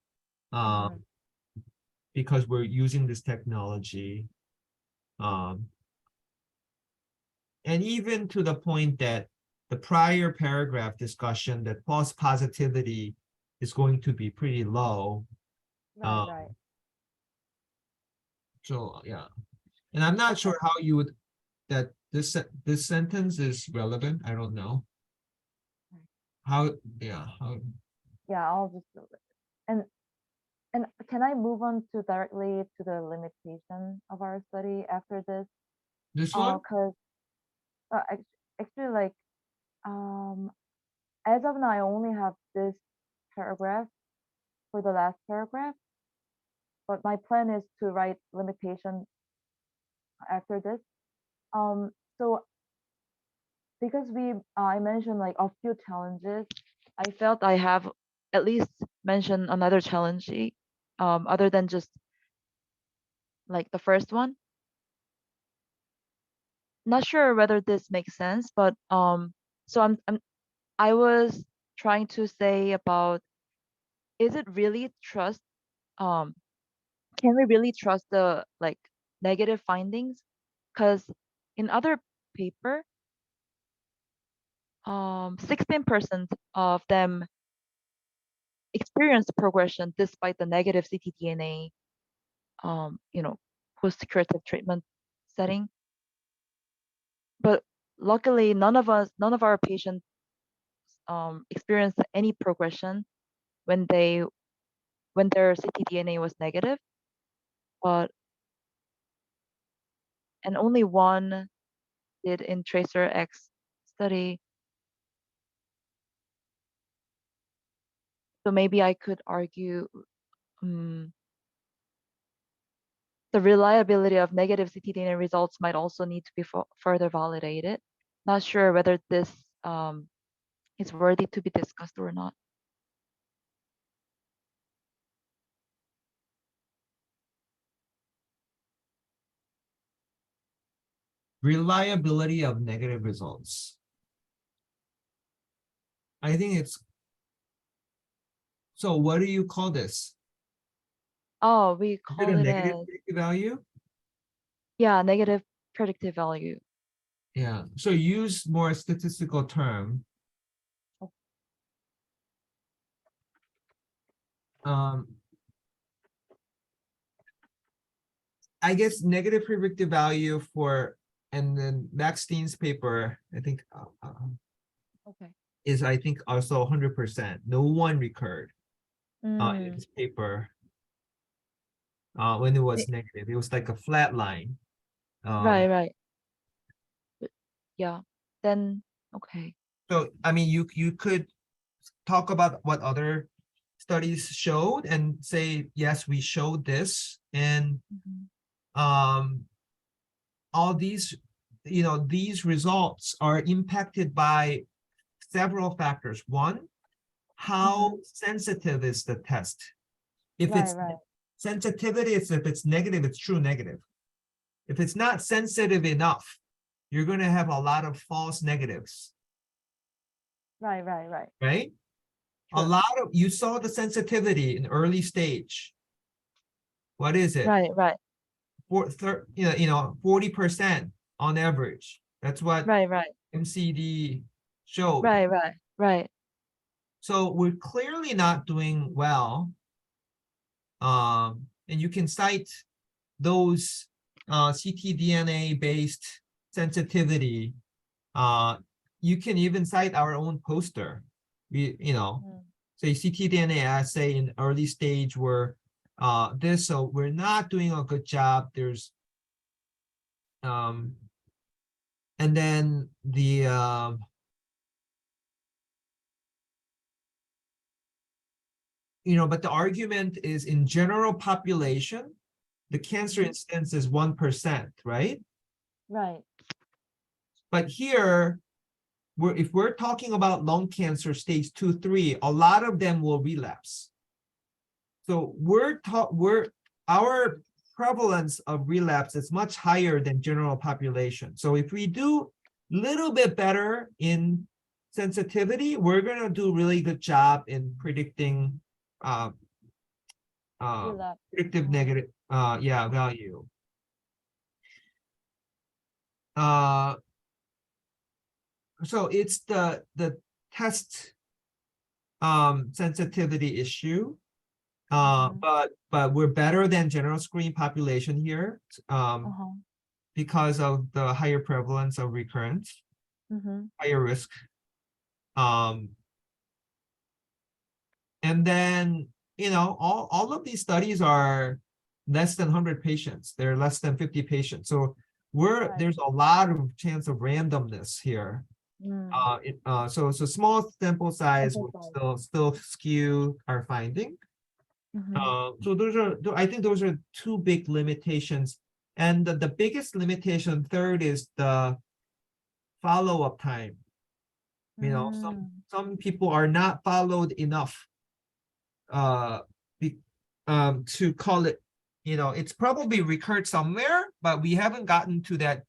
Speaker 2: because we're using this technology. And even to the point that the prior paragraph discussion that false positivity is going to be pretty low.
Speaker 1: Right.
Speaker 2: So yeah, and I'm not sure how you would that this sentence is relevant. I don't know how. Yeah, how.
Speaker 1: Yeah, I'll just do it. And can I move on to directly to the limitation of our study after this?
Speaker 2: This one?
Speaker 1: Because actually, like, as of now, I only have this paragraph for the last paragraph, but my plan is to write limitation after this. So because I mentioned like a few challenges, I felt I have at least mentioned another challenge, other than just like the first one. not sure whether this makes sense, but so I was trying to say about, is it really trust, can we really trust the like negative findings? Because in other paper, 16% of them experienced progression despite the negative ctDNA, post-curative treatment setting. But luckily, none of our patients experienced any progression when their ctDNA was negative. And only one did in TRACER-X study. So maybe I could argue the reliability of negative ctDNA results might also need to be further validated. Not sure whether this is worthy to be discussed or not.
Speaker 2: Reliability of negative results. I think it's. So what do you call this?
Speaker 1: Oh, we
Speaker 2: Is it
Speaker 1: call
Speaker 2: a
Speaker 1: it
Speaker 2: negative
Speaker 1: as,
Speaker 2: predictive value?
Speaker 1: yeah, negative predictive value.
Speaker 2: Yeah, so use more statistical term. I guess negative predictive value for, and then Maxstein's paper, I think,
Speaker 1: Okay.
Speaker 2: is I think also 100%. No one recurred in
Speaker 1: Mm,
Speaker 2: this paper when it was negative. It was like a flat line.
Speaker 1: right. Yeah. Then okay.
Speaker 2: So I mean, you could talk about what other studies showed and say, yes, we showed this, and
Speaker 1: Mhm.
Speaker 2: all these, these results are impacted by several factors. One, how sensitive is the test? If it's
Speaker 1: Right.
Speaker 2: sensitivity, is if it's negative, it's true negative. If it's not sensitive enough, you're going to have a lot of false negatives,
Speaker 1: Right.
Speaker 2: right? A
Speaker 1: Sure.
Speaker 2: lot of, you saw the sensitivity in early stage. What is it?
Speaker 1: Right.
Speaker 2: 40% on average. That's what
Speaker 1: Right.
Speaker 2: MCD showed.
Speaker 1: Right.
Speaker 2: So we're clearly not doing well. And you can cite those ctDNA based sensitivity. You can even cite our own poster. Say ctDNA assay in early stage were this, so we're not doing a good job. There's and then the but the argument is in general population, the cancer incidence is 1%, right?
Speaker 1: Right.
Speaker 2: But here, if we're talking about lung cancer stage 2, 3, a lot of them will relapse. So our prevalence of relapse is much higher than general population. So if we do a little bit better in sensitivity, we're gonna do a really good job in predicting predictive negative value. So it's the test sensitivity issue. But we're better than general screen population here because of the higher prevalence of recurrence, higher risk. And then all of these studies are less than 100 patients. They're less than 50 patients. So there's a lot of chance of randomness here. So small sample size will still skew our finding. So I think those are two big limitations. And the biggest limitation, third, is the follow-up time. Some people are not followed enough to call it, it's probably recurred somewhere, but we haven't gotten to that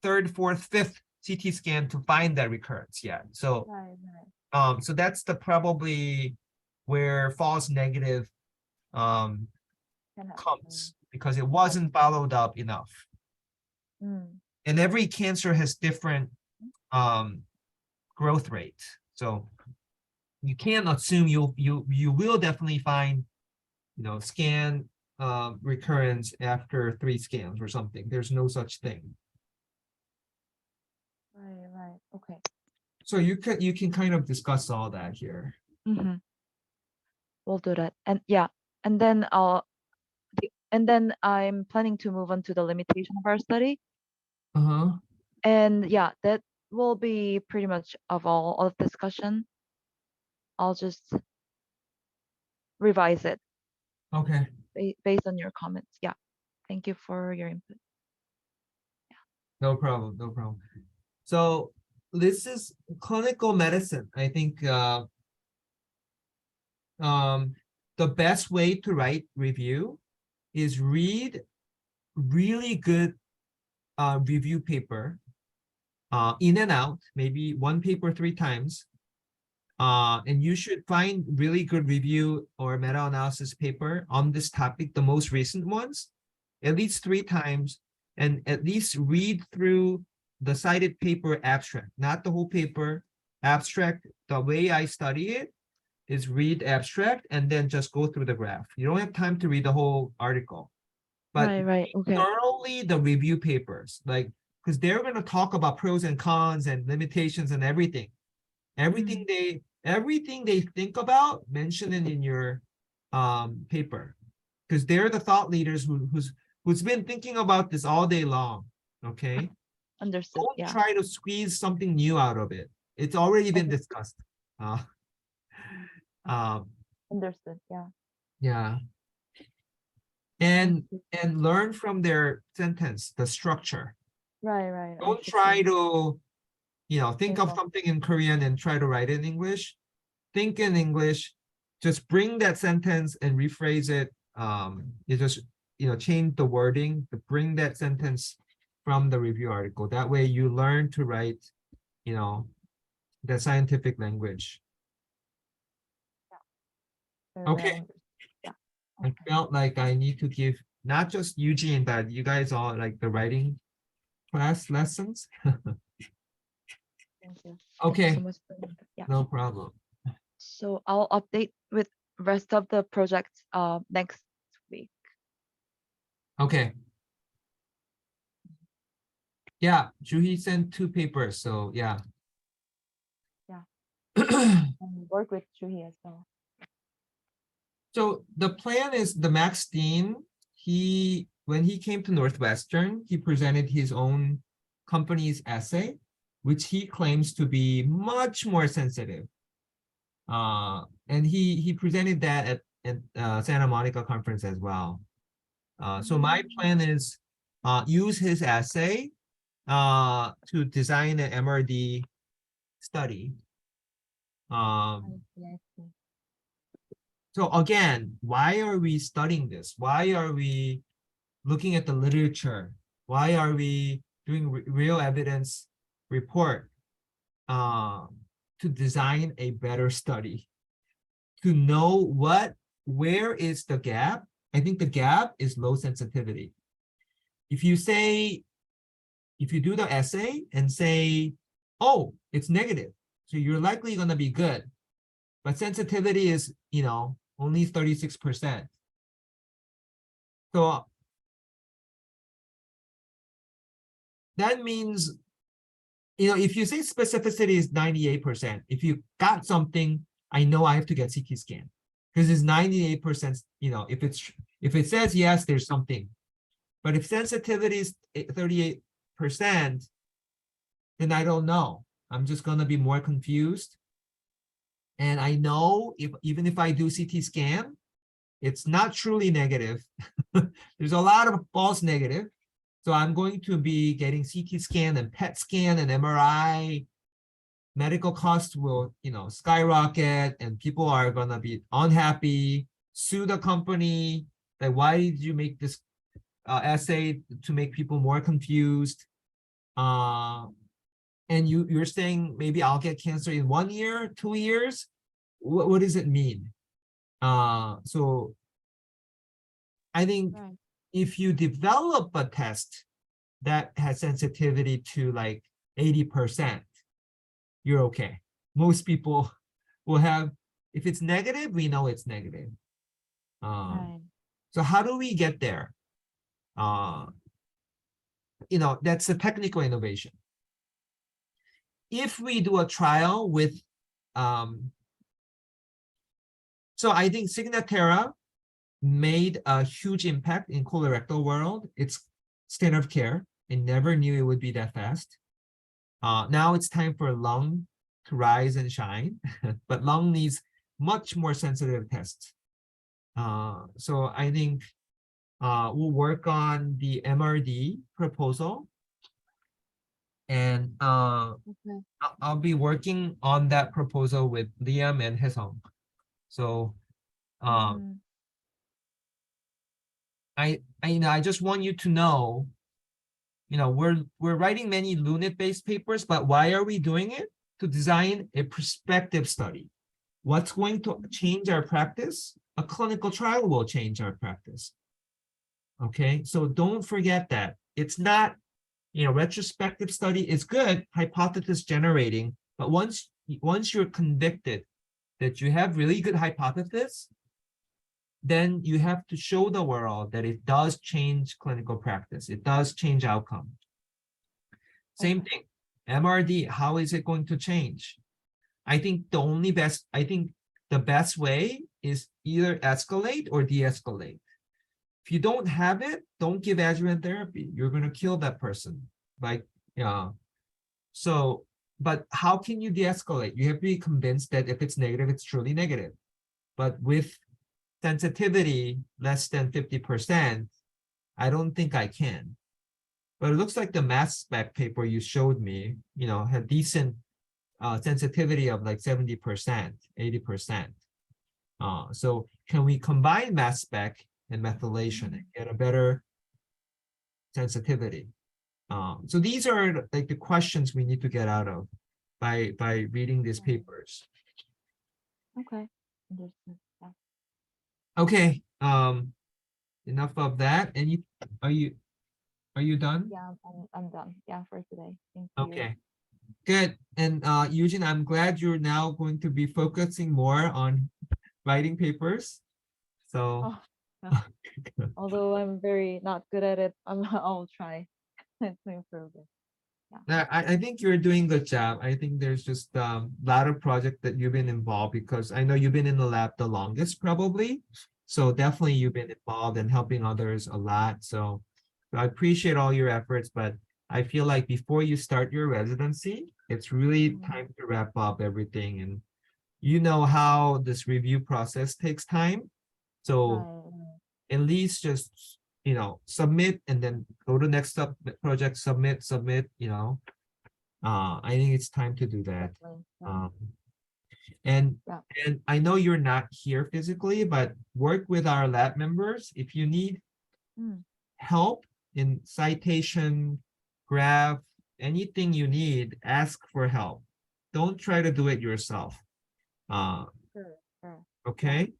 Speaker 2: third, fourth, fifth CT scan to find that recurrence yet. So
Speaker 1: Right.
Speaker 2: so that's the probably where false negative
Speaker 1: Can happen.
Speaker 2: comes because it wasn't followed up enough. And every cancer has different growth rate. So you can't assume you will definitely find, you know, scan recurrence after 3 scans or something. There's no such thing.
Speaker 1: Right. Okay.
Speaker 2: So you can kind of discuss all that here.
Speaker 1: We'll do that. And yeah, and then I'm planning to move on to the limitation of our study.
Speaker 2: Uh-huh.
Speaker 1: And yeah, that will be pretty much all of discussion. I'll just revise it
Speaker 2: Okay.
Speaker 1: based on your comments. Yeah. Thank you for your input.
Speaker 2: No problem. No problem. So this is clinical medicine. I think the best way to write review is read really good review paper in and out, maybe one paper 3 times. And you should find really good review or meta-analysis paper on this topic, the most recent ones, at least 3 times, and at least read through the cited paper abstract, not the whole paper, abstract. The way I study it is read abstract and then just go through the graph. You don't have time to read the whole article. But
Speaker 1: Right. Okay.
Speaker 2: thoroughly the review papers, like, because they're going to talk about pros and cons and limitations and everything. Everything they think about, mention it in your paper, because they're the thought leaders who's been thinking about this all day long. Okay,
Speaker 1: Understood.
Speaker 2: don't
Speaker 1: Yeah.
Speaker 2: try to squeeze something new out of it. It's already been
Speaker 1: Okay.
Speaker 2: discussed.
Speaker 1: Understood. Yeah.
Speaker 2: Yeah. And learn from their sentence, the structure.
Speaker 1: Right. I
Speaker 2: Don't
Speaker 1: see.
Speaker 2: try to, think
Speaker 1: Think
Speaker 2: of
Speaker 1: of-
Speaker 2: something in Korean and try to write it in English. Think in English, just bring that sentence and rephrase it. You just, change the wording to bring that sentence from the review article. That way you learn to write, the scientific language.
Speaker 1: Very
Speaker 2: Okay.
Speaker 1: well understood. Yeah.
Speaker 2: I
Speaker 1: Okay.
Speaker 2: felt like I need to give not just Eugene, but you guys all like the writing class lessons.
Speaker 1: Thank you. Thank you
Speaker 2: Okay,
Speaker 1: so much for the input. Yeah.
Speaker 2: no problem.
Speaker 1: So I'll update with rest of the projects next week.
Speaker 2: Okay. Yeah, Juhi sent 2 papers, so yeah.
Speaker 1: Yeah. And work with Juhi as well.
Speaker 2: So the plan is the Max Dean, when he came to Northwestern, he presented his own company's essay, which he claims to be much more sensitive. And he presented that at Santa Monica conference as well. So my plan is use his essay to design an MRD study.
Speaker 1: I see.
Speaker 2: So again, why are we studying this? Why are we looking at the literature? Why are we doing real evidence report to design a better study? To know where is the gap? I think the gap is low sensitivity. If you do the essay and say, oh, it's negative, so you're likely going to be good. But sensitivity is, only 36%. So that means, if you say specificity is 98%, if you got something, I know I have to get CT scan because it's 98%, if it says yes, there's something. But if sensitivity is 38%, then I don't know. I'm just going to be more confused. And I know even if I do CT scan, it's not truly negative. There's a lot of false negative. So I'm going to be getting CT scan and PET scan and MRI. Medical costs will, skyrocket, and people are going to be unhappy, sue the company. Like, why did you make this essay to make people more confused? and you're saying maybe I'll get cancer in 1 year, 2 years. What does it mean? So I think
Speaker 1: Right.
Speaker 2: if you develop a test that has sensitivity to like 80%, you're okay. Most people will have, if it's negative, we know it's negative.
Speaker 1: Right.
Speaker 2: So how do we get there? That's a technical innovation. If we do a trial with, so I think Signatera made a huge impact in colorectal world. It's standard of care. I never knew it would be that fast. Now it's time for lung to rise and shine, but lung needs much more sensitive tests. So I think we'll work on the MRD proposal, and
Speaker 1: Okay.
Speaker 2: I'll be working on that proposal with Liam and Haesung. So
Speaker 1: Mhm.
Speaker 2: I just want you to know, we're writing many LUNET-based papers, but why are we doing it? To design a prospective study. What's going to change our practice? A clinical trial will change our practice. Okay, so don't forget that. It's not, retrospective study is good, hypothesis generating, but once you're convicted that you have really good hypothesis, then you have to show the world that it does change clinical practice. It does change outcome. Same thing, MRD, how is it going to change? I think the best way is either escalate or de-escalate. If you don't have it, don't give adjuvant therapy. You're going to kill that person. So, but how can you de-escalate? You have to be convinced that if it's negative, it's truly negative. But with sensitivity less than 50%, I don't think I can. But it looks like the mass spec paper you showed me, had decent sensitivity of like 70%, 80%. So can we combine mass spec and methylation and get a better sensitivity? So these are like the questions we need to get out of by reading these papers.
Speaker 1: Okay. Understood. Yeah.
Speaker 2: Okay. Enough of that. And are you done?
Speaker 1: Yeah, I'm done. Yeah, for today. Thank you.
Speaker 2: Okay. Good. And Eugene, I'm glad you're now going to be focusing more on writing papers. So
Speaker 1: Oh, although I'm very not good at it, I'll try to improve it.
Speaker 2: I think you're doing a good job. I think there's just a lot of projects that you've been involved, because I know you've been in the lab the longest probably. So definitely you've been involved in helping others a lot. So I appreciate all your efforts, but I feel like before you start your residency, it's really time to wrap up everything. And you know how this review process takes time. So
Speaker 1: Right.
Speaker 2: at least just, submit and then go to next project, submit, I think it's time to do that.
Speaker 1: Definitely. Yeah.
Speaker 2: And
Speaker 1: Yeah.
Speaker 2: and I know you're not here physically, but work with our lab members. If you need help in citation, graph, anything you need, ask for help. Don't try to do it yourself.
Speaker 1: Sure.
Speaker 2: Okay.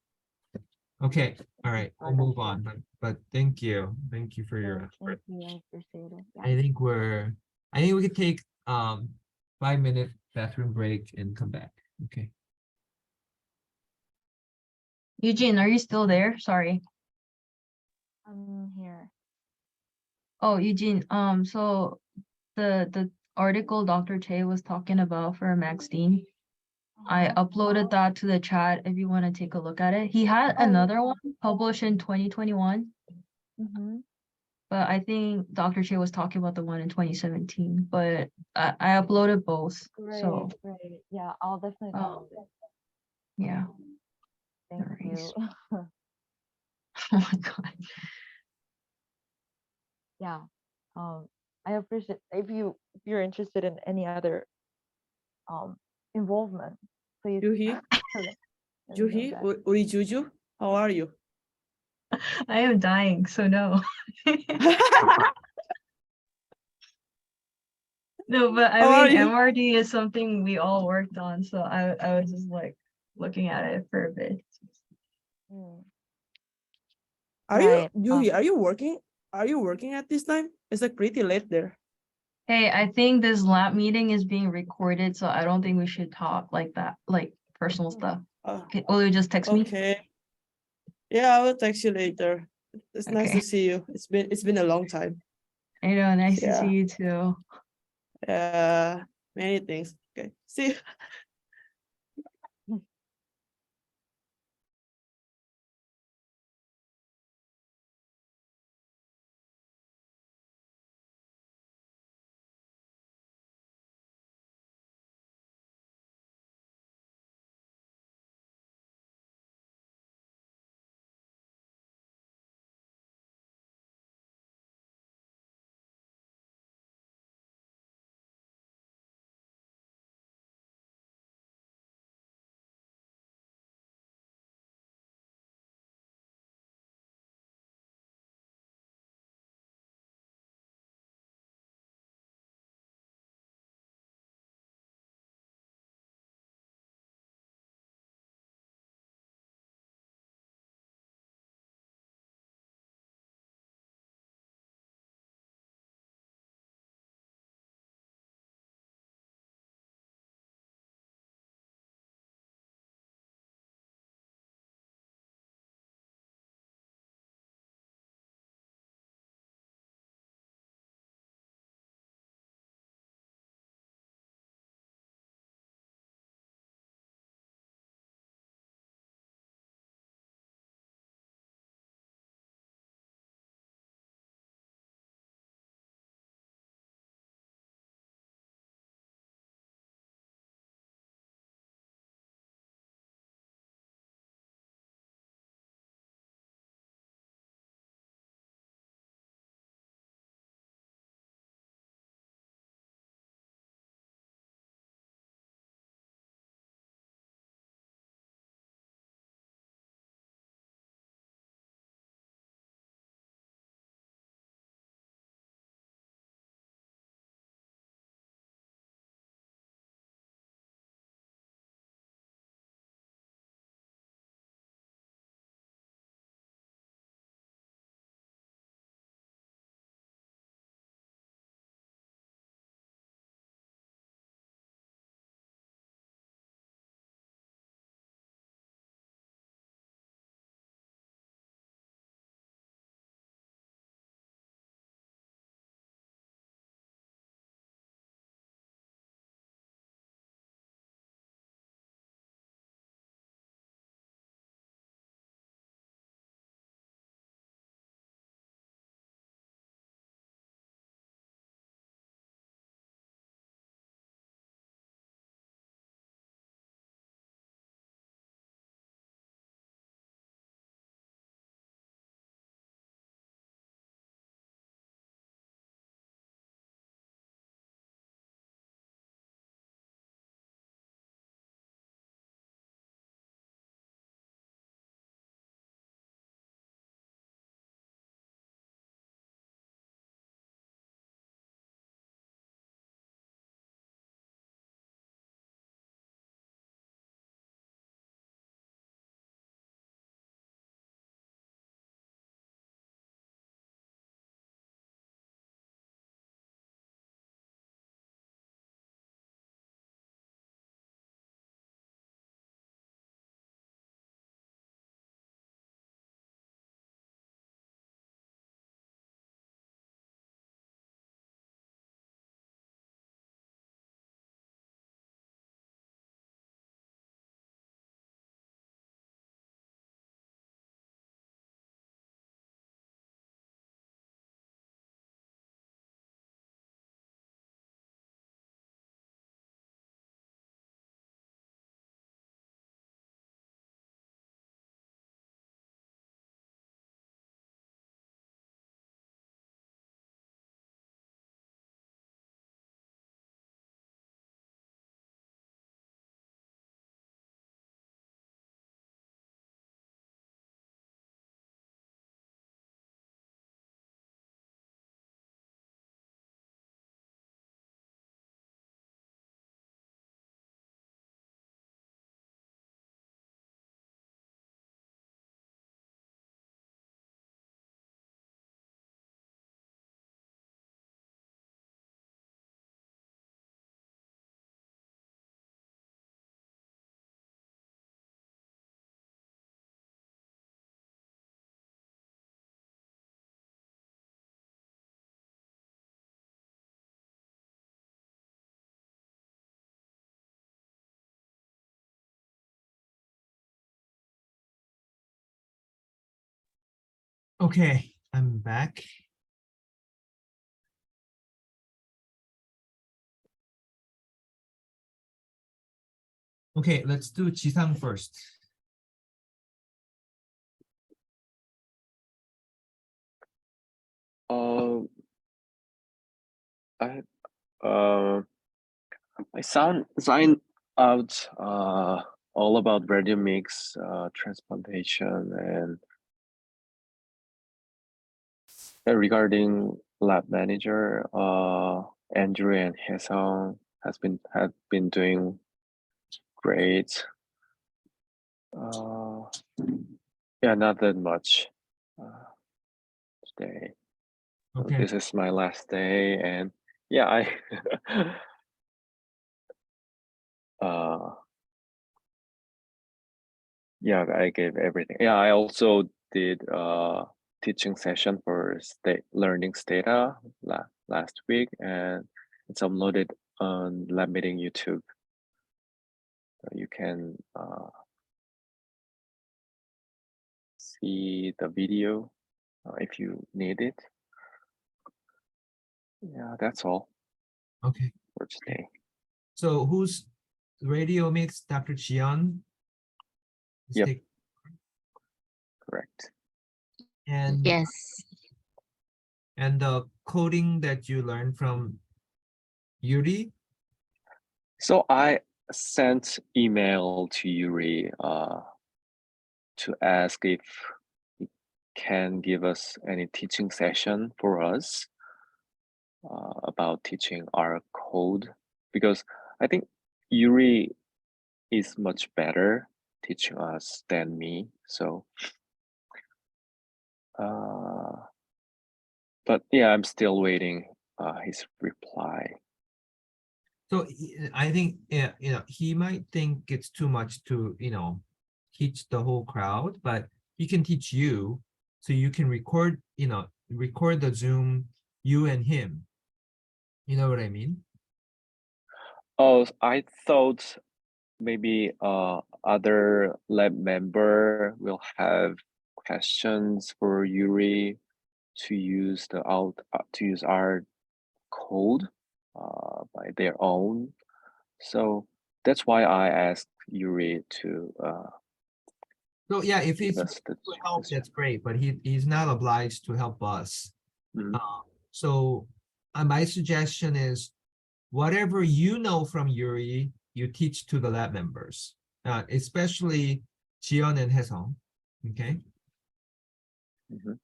Speaker 2: Okay. All right. We'll move on.
Speaker 1: Understood.
Speaker 2: But thank you. Thank you for your
Speaker 1: Yeah,
Speaker 2: effort.
Speaker 1: thank you. I appreciate it. Yeah.
Speaker 2: I think we could take 5-minute bathroom break and come back. Okay.
Speaker 3: Eugene, are you still there? Sorry.
Speaker 1: I'm here.
Speaker 3: Oh, Eugene, so the article Dr. Che was talking about for Maxine, I uploaded that to the chat if you want to take a look at it. He had
Speaker 1: Oh.
Speaker 3: another one published in 2021,
Speaker 1: Mm-hmm.
Speaker 3: but I think Dr. Che was talking about the one in 2017, but I uploaded both. So
Speaker 1: Great. Yeah, I'll definitely download it.
Speaker 3: yeah.
Speaker 1: Thank
Speaker 3: worries.
Speaker 1: you.
Speaker 3: Oh my God.
Speaker 1: Yeah. I appreciate if you're interested in any other involvement, please.
Speaker 7: Juhi,
Speaker 1: let me know
Speaker 7: Juhi,
Speaker 1: that.
Speaker 7: 우리 Juju, how are you?
Speaker 3: I am dying, so no. No, but
Speaker 7: How are
Speaker 3: I mean,
Speaker 7: you?
Speaker 3: MRD is something we all worked on, so I was just like looking at it for a bit.
Speaker 1: Mm.
Speaker 7: Are
Speaker 1: Right.
Speaker 7: you are you working? Are you working at this time? It's like pretty late there.
Speaker 3: Hey, I think this lab meeting is being recorded, so I don't think we should talk like that, like personal stuff.
Speaker 7: Uh,
Speaker 3: Will you just text me?
Speaker 7: okay. Yeah, I will text you later. It's nice to
Speaker 3: Okay.
Speaker 7: see you. It's been a long time.
Speaker 3: I know, nice to see
Speaker 7: Yeah.
Speaker 3: you too.
Speaker 7: Many things. Okay. See you.
Speaker 2: Okay, I'm back. Okay, let's do Jisang first.
Speaker 8: Uh, I I sign out all about radiomics transplantation and regarding lab manager Andrew and Hesong have been doing great. Yeah, not that much today. So
Speaker 2: Okay,
Speaker 8: this is my last day, and yeah, I yeah, I gave everything. Yeah, I also did teaching session for state learning data last week, and it's uploaded on Lab Meeting YouTube. So you can see the video if you need it. Yeah, that's all
Speaker 2: okay.
Speaker 8: for today.
Speaker 2: So who's radio mix? Dr. Chian?
Speaker 8: Yep. Correct.
Speaker 2: And
Speaker 6: Yes.
Speaker 2: and the coding that you learned from Yuri.
Speaker 8: So I sent email to Yuri to ask if he can give us any teaching session for us about teaching our code, because I think Yuri is much better teaching us than me. So but yeah, I'm still waiting his reply.
Speaker 2: So I think he might think it's too much to teach the whole crowd, but he can teach you, so you can record record the Zoom, you and him. You know what I mean?
Speaker 8: Oh, I thought maybe other lab member will have questions for Yuri to use to use our code by their own. So that's why I asked Yuri to
Speaker 2: So yeah, if
Speaker 8: give
Speaker 2: it's
Speaker 8: us the
Speaker 2: to help,
Speaker 8: question.
Speaker 2: that's great, but he's not obliged to help us.
Speaker 8: Mhm.
Speaker 2: So my suggestion is, whatever you know from Yuri, you teach to the lab members, especially Jion and Haesung, okay?
Speaker 8: Mhm.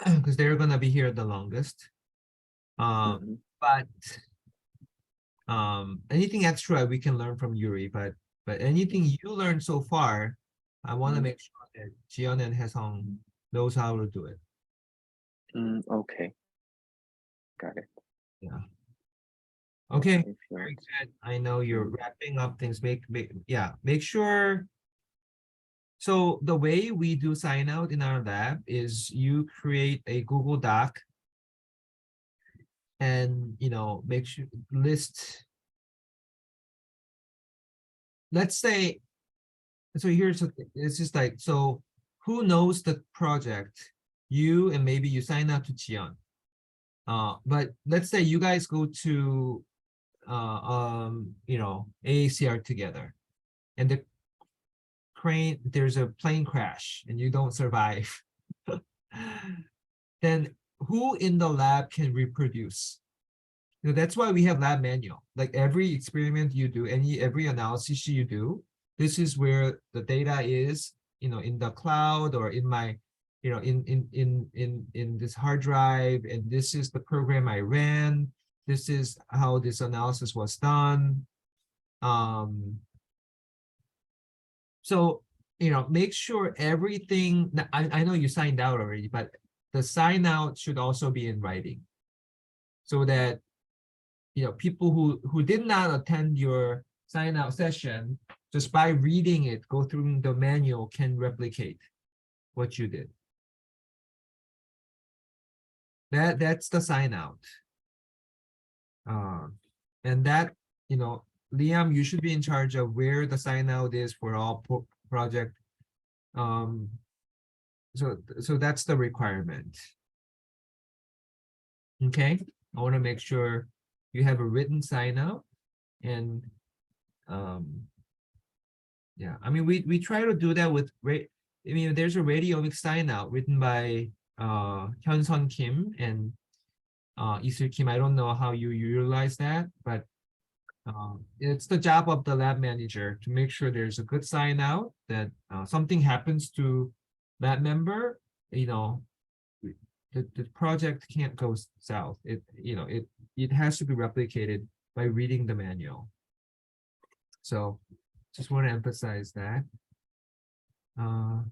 Speaker 2: Because they're gonna be here the longest.
Speaker 8: Mhm.
Speaker 2: But anything extra we can learn from Yuri, but anything you learned so far, I want to
Speaker 8: Mhm.
Speaker 2: make sure that Jion and Haesung knows how to do it.
Speaker 8: Okay, got it.
Speaker 2: Yeah. Okay,
Speaker 8: If you
Speaker 2: very
Speaker 8: want.
Speaker 2: good. I know you're
Speaker 8: Mm.
Speaker 2: wrapping up things. Make sure. So the way we do sign out in our lab is you create a Google Doc and make sure list. Let's say, so it's just like, so who knows the project? You, and maybe you sign up to Jian. But let's say you guys go to AACR together, and there's a plane crash and you don't survive. Then who in the lab can reproduce? That's why we have lab manual. Like every experiment you do, every analysis you do, this is where the data is, in the cloud or in my, in this hard drive, and this is the program I ran. This is how this analysis was done. So, make sure everything, I know you signed out already, but the sign out should also be in writing, so that people who did not attend your sign out session, just by reading it, go through the manual, can replicate what you did. That's the sign out. And that, Liam, you should be in charge of where the sign out is for all project so that's the requirement. Okay, I want to make sure you have a written sign out and yeah, I mean we try to do that with I mean there's a radiomic sign out written by Hyun-Sun Kim and Isul Kim. I don't know how you utilize that, but it's the job of the lab manager to make sure there's a good sign out that something happens to lab member, you know, the project can't go south. It has to be replicated by reading the manual. So just want to emphasize that. All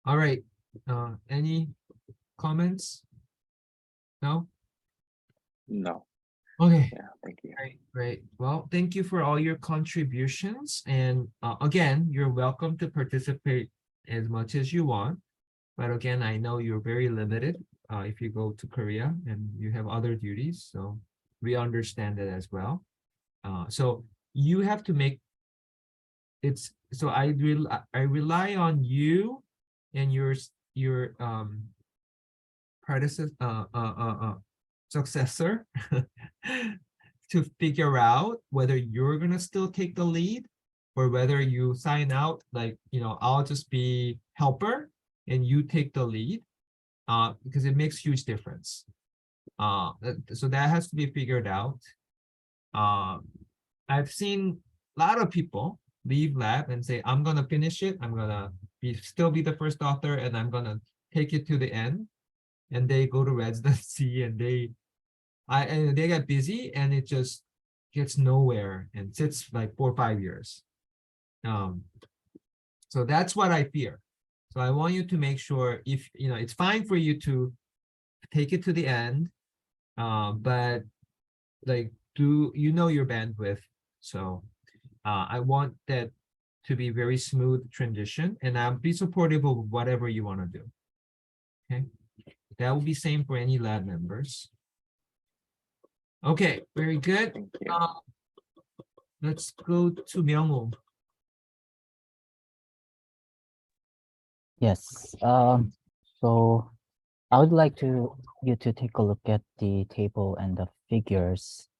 Speaker 2: right. Any comments? No?
Speaker 8: No,
Speaker 2: Okay.
Speaker 8: yeah, thank you.
Speaker 2: Great. Well, thank you for all your contributions. And again, you're welcome to participate as much as you want. But again, I know you're very limited if you go to Korea and you have other duties. So we understand that as well. So you have to make so I rely on you and your predecessor successor to figure out whether you're gonna still take the lead or whether you sign out like, I'll just be helper and you take the lead, because it makes huge difference. So that has to be figured out. I've seen a lot of people leave lab and say, I'm gonna finish it. I'm gonna still be the first author and I'm gonna take it to the end. And they go to residency and they get busy and it just gets nowhere and sits like 4 or 5 years. So that's what I fear. So I want you to make sure if, it's fine for you to take it to the end, but like, do you know your bandwidth? So I want that to be very smooth transition and I'll be supportive of whatever you want to do. Okay. That will be same for any lab members. Okay, very good.
Speaker 8: Thank you.
Speaker 2: Let's go to Myung-woo.
Speaker 9: Yes. So I would like you to take a look at the table and the figures.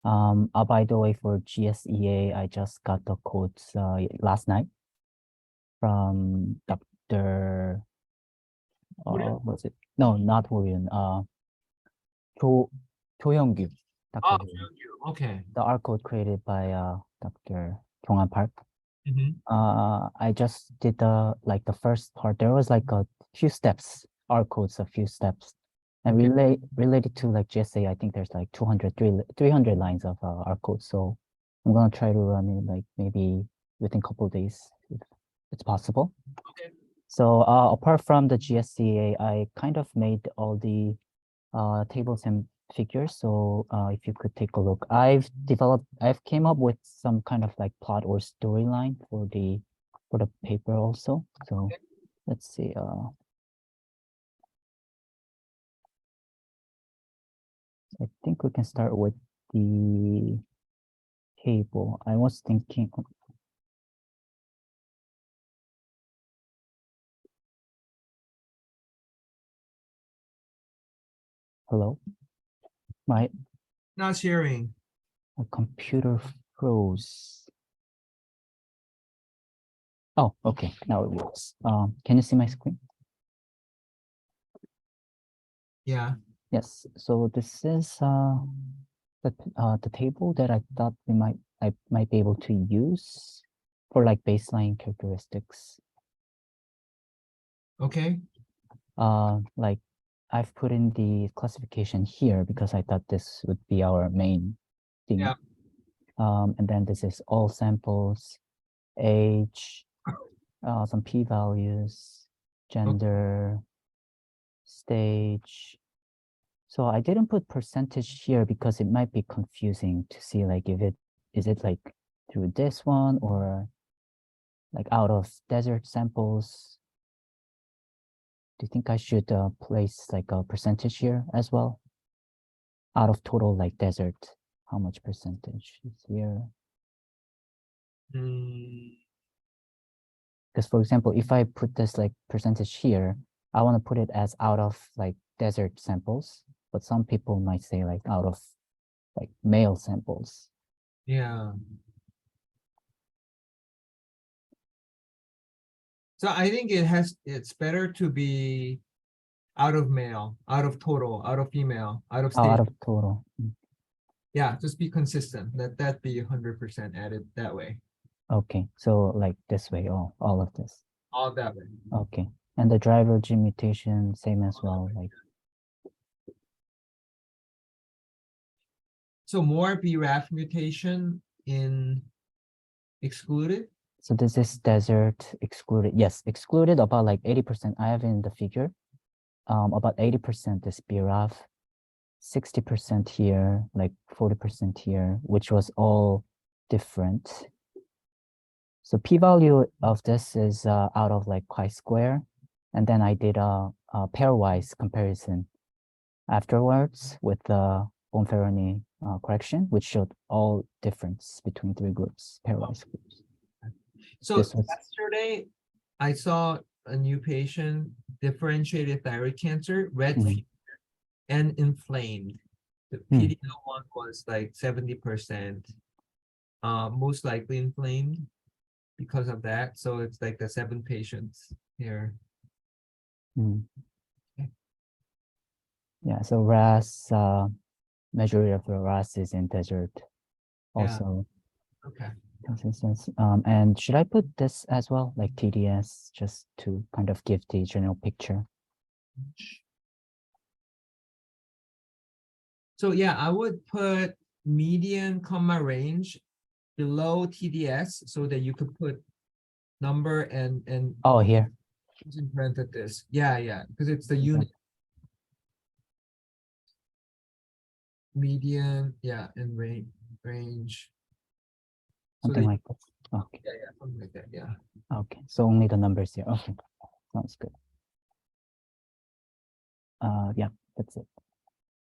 Speaker 9: By the way, for GSEA, I just got the codes last night from Dr. What's it? No, not Woryun. Cho Hyung-gyu.
Speaker 2: Oh,
Speaker 9: Dr. Hyung-gyu.
Speaker 2: okay.
Speaker 9: The R code created by Dr. Kyung-Han Park.
Speaker 2: Mhm.
Speaker 9: I just did the first part. There was like a few steps, R codes, a few steps, and related to like GSA. I think there's like 300 lines of R code. So I'm gonna try to run it like maybe within a couple of days if it's possible.
Speaker 2: Okay.
Speaker 9: So apart from the GSCA, I kind of made all the tables and figures. So if you could take a look, I've came up with some kind of like plot or storyline for the paper also. So let's see. I think we can start with the table. I was thinking. Hello? My
Speaker 2: Not sharing.
Speaker 9: computer froze. Oh, okay. Now it works. Can you see my screen?
Speaker 2: Yeah.
Speaker 9: Yes. So this is the table that I thought I might be able to use for like baseline characteristics.
Speaker 2: Okay.
Speaker 9: Like I've put in the classification here because I thought this would be our main thing.
Speaker 2: Yeah.
Speaker 9: And then this is all samples, age, some p-values, gender, stage. So I didn't put percentage here because it might be confusing to see like is it like through this one or like out of desert samples. Do you think I should place like a percentage here as well? Out of total like desert, how much percentage is here? Because for example, if I put this like percentage here, I want to put it as out of like desert samples, but some people might say like out of like male samples.
Speaker 2: Yeah. So I think it's better to be out of male, out of total, out of female, out of
Speaker 9: Oh, out
Speaker 2: state.
Speaker 9: of total.
Speaker 2: Yeah, just be consistent. Let that be 100% added that way.
Speaker 9: Okay, so like this way, all of this.
Speaker 2: All that way.
Speaker 9: Okay, and the driver gene mutation, same as well, like,
Speaker 2: So more BRAF mutation in excluded.
Speaker 9: so this is desert excluded. Yes, excluded about like 80%. I have in the figure. About 80% is BRAF, 60% here, like 40% here, which was all different. So p-value of this is out of like chi-square, and then I did a pairwise comparison afterwards with the Bonferroni correction, which showed all difference between three groups, pairwise groups.
Speaker 2: So
Speaker 9: This was-
Speaker 2: yesterday, I saw a new patient, differentiated thyroid cancer, red
Speaker 9: Mhm.
Speaker 2: fever and inflamed. The PD-L1 was like 70%, most likely inflamed because of that. So it's like the 7 patients here.
Speaker 9: Mm.
Speaker 2: Okay.
Speaker 9: Yeah, so RAS, majority of the RAS is in desert.
Speaker 2: Yeah.
Speaker 9: Also,
Speaker 2: Okay.
Speaker 9: consistency. And should I put this as well, like TDS, just to kind of give the general picture?
Speaker 2: So yeah, I would put median comma range below TDS so that you could put number and
Speaker 9: Oh, here.
Speaker 2: in parentheses. Yeah, because it's the unit. Median, yeah, and range. So
Speaker 9: Something
Speaker 2: they-
Speaker 9: like this. Okay,
Speaker 2: yeah, something like that, yeah.
Speaker 9: okay. So only the numbers here. Okay, sounds good. Yeah, that's it.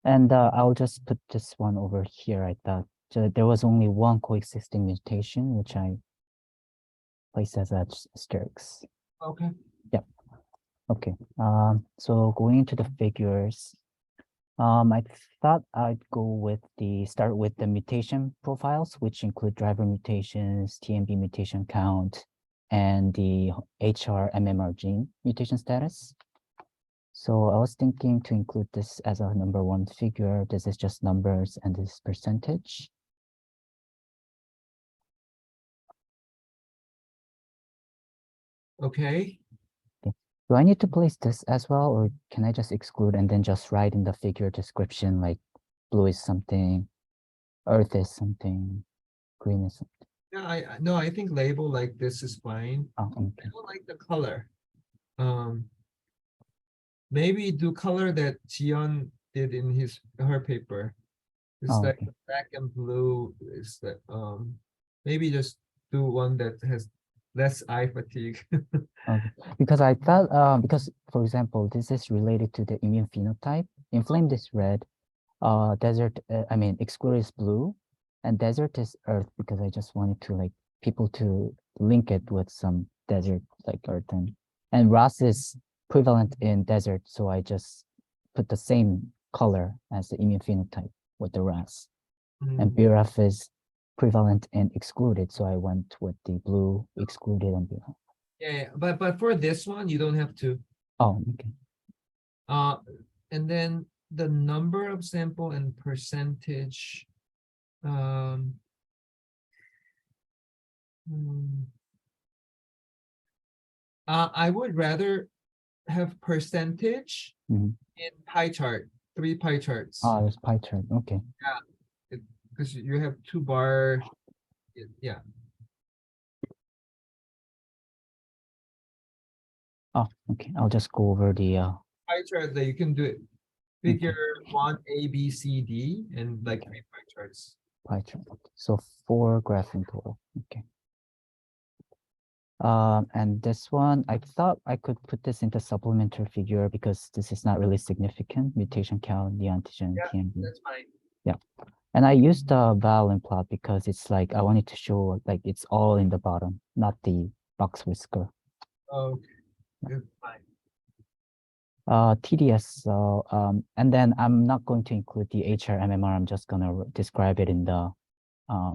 Speaker 9: And I'll just put this one over here. I thought there was only one coexisting mutation, which I placed as asterisk.
Speaker 2: Okay.
Speaker 9: Okay. So going into the figures, I thought I'd start with the mutation profiles, which include driver mutations, TMB mutation count, and the HR MMR gene mutation status. So I was thinking to include this as a number 1 figure. This is just numbers and this percentage.
Speaker 2: Okay.
Speaker 9: Do I need to place this as well, or can I just exclude and then just write in the figure description like blue is something, earth is something, green is something?
Speaker 2: Yeah, no, I think label like this is fine.
Speaker 9: Oh,
Speaker 2: I
Speaker 9: okay.
Speaker 2: don't like the color. Maybe do color that Jian did in her paper. It's
Speaker 9: Oh,
Speaker 2: like
Speaker 9: okay.
Speaker 2: the black and blue is that maybe just do one that has less eye fatigue.
Speaker 9: Okay. Because I thought, because for example, this is related to the immune phenotype. Inflamed is red, desert, excluded is blue, and desert is earth, because I just wanted to like people to link it with some desert like earth, and RAS is prevalent in desert, so I just put the same color as the immune phenotype with the RAS. And
Speaker 2: Mm,
Speaker 9: BRAF is prevalent and excluded, so I went with the blue excluded and BRAF.
Speaker 2: yeah, but for this one, you don't have to.
Speaker 9: Oh, okay.
Speaker 2: And then the number of sample and percentage. I would rather have percentage
Speaker 9: Mhm.
Speaker 2: in pie chart, 3 pie charts.
Speaker 9: Oh, there's pie chart. Okay.
Speaker 2: Because you have 2 bar. Yeah,
Speaker 9: Oh, okay. I'll just go over the
Speaker 2: pie chart that you can do it. Figure 1 A, B, C, D, and like 3 pie charts.
Speaker 9: pie chart. So 4 graphs in total. Okay. And this one, I thought I could put this into supplementary figure because this is not really significant. Mutation count, the antigen,
Speaker 2: Yeah,
Speaker 9: TMB.
Speaker 2: That's fine.
Speaker 9: And I used the Valin plot because it's like I wanted to show like it's all in the bottom, not the box whisker.
Speaker 2: Okay. Good. Fine.
Speaker 9: TDS. So and then I'm not going to include the HRMMR. I'm just gonna describe it in the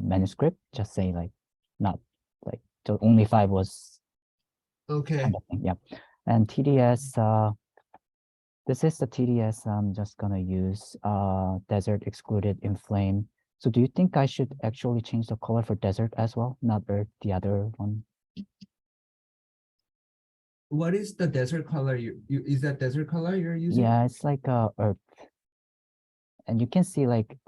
Speaker 9: manuscript. Just say like not like so only 5 was
Speaker 2: Okay.
Speaker 9: kind of thing. Yeah. And TDS. This is the TDS. I'm just gonna use desert excluded inflame. So do you think I should actually change the color for desert as well, not earth, the other one?
Speaker 2: What is the desert color you is that desert color you're using?
Speaker 9: Yeah, it's like earth. And you can see like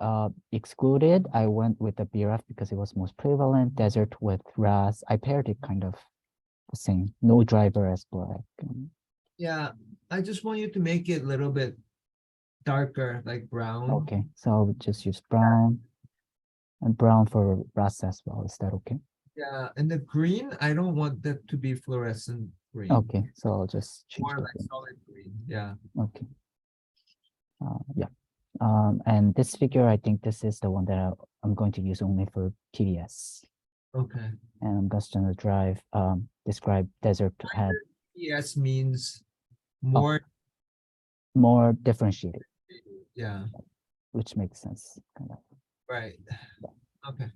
Speaker 9: excluded, I went with the BRF because it was most prevalent. Desert with RAS, I paired it kind of the same. No driver as black.
Speaker 2: Yeah, I just want you to make it a little bit darker, like brown.
Speaker 9: Okay, so I'll just use brown and brown for RAS as well. Is that okay?
Speaker 2: Yeah, and the green, I don't want that to be fluorescent green.
Speaker 9: Okay, so I'll just change
Speaker 2: More
Speaker 9: the
Speaker 2: like
Speaker 9: green.
Speaker 2: solid green. Yeah.
Speaker 9: Okay. Yeah. And this figure, I think this is the one that I'm going to use only for TDS.
Speaker 2: Okay.
Speaker 9: And I'm just gonna describe desert had
Speaker 2: Yes means more.
Speaker 9: more differentiated,
Speaker 2: Yeah.
Speaker 9: which makes sense, kind of.
Speaker 2: Right. Okay.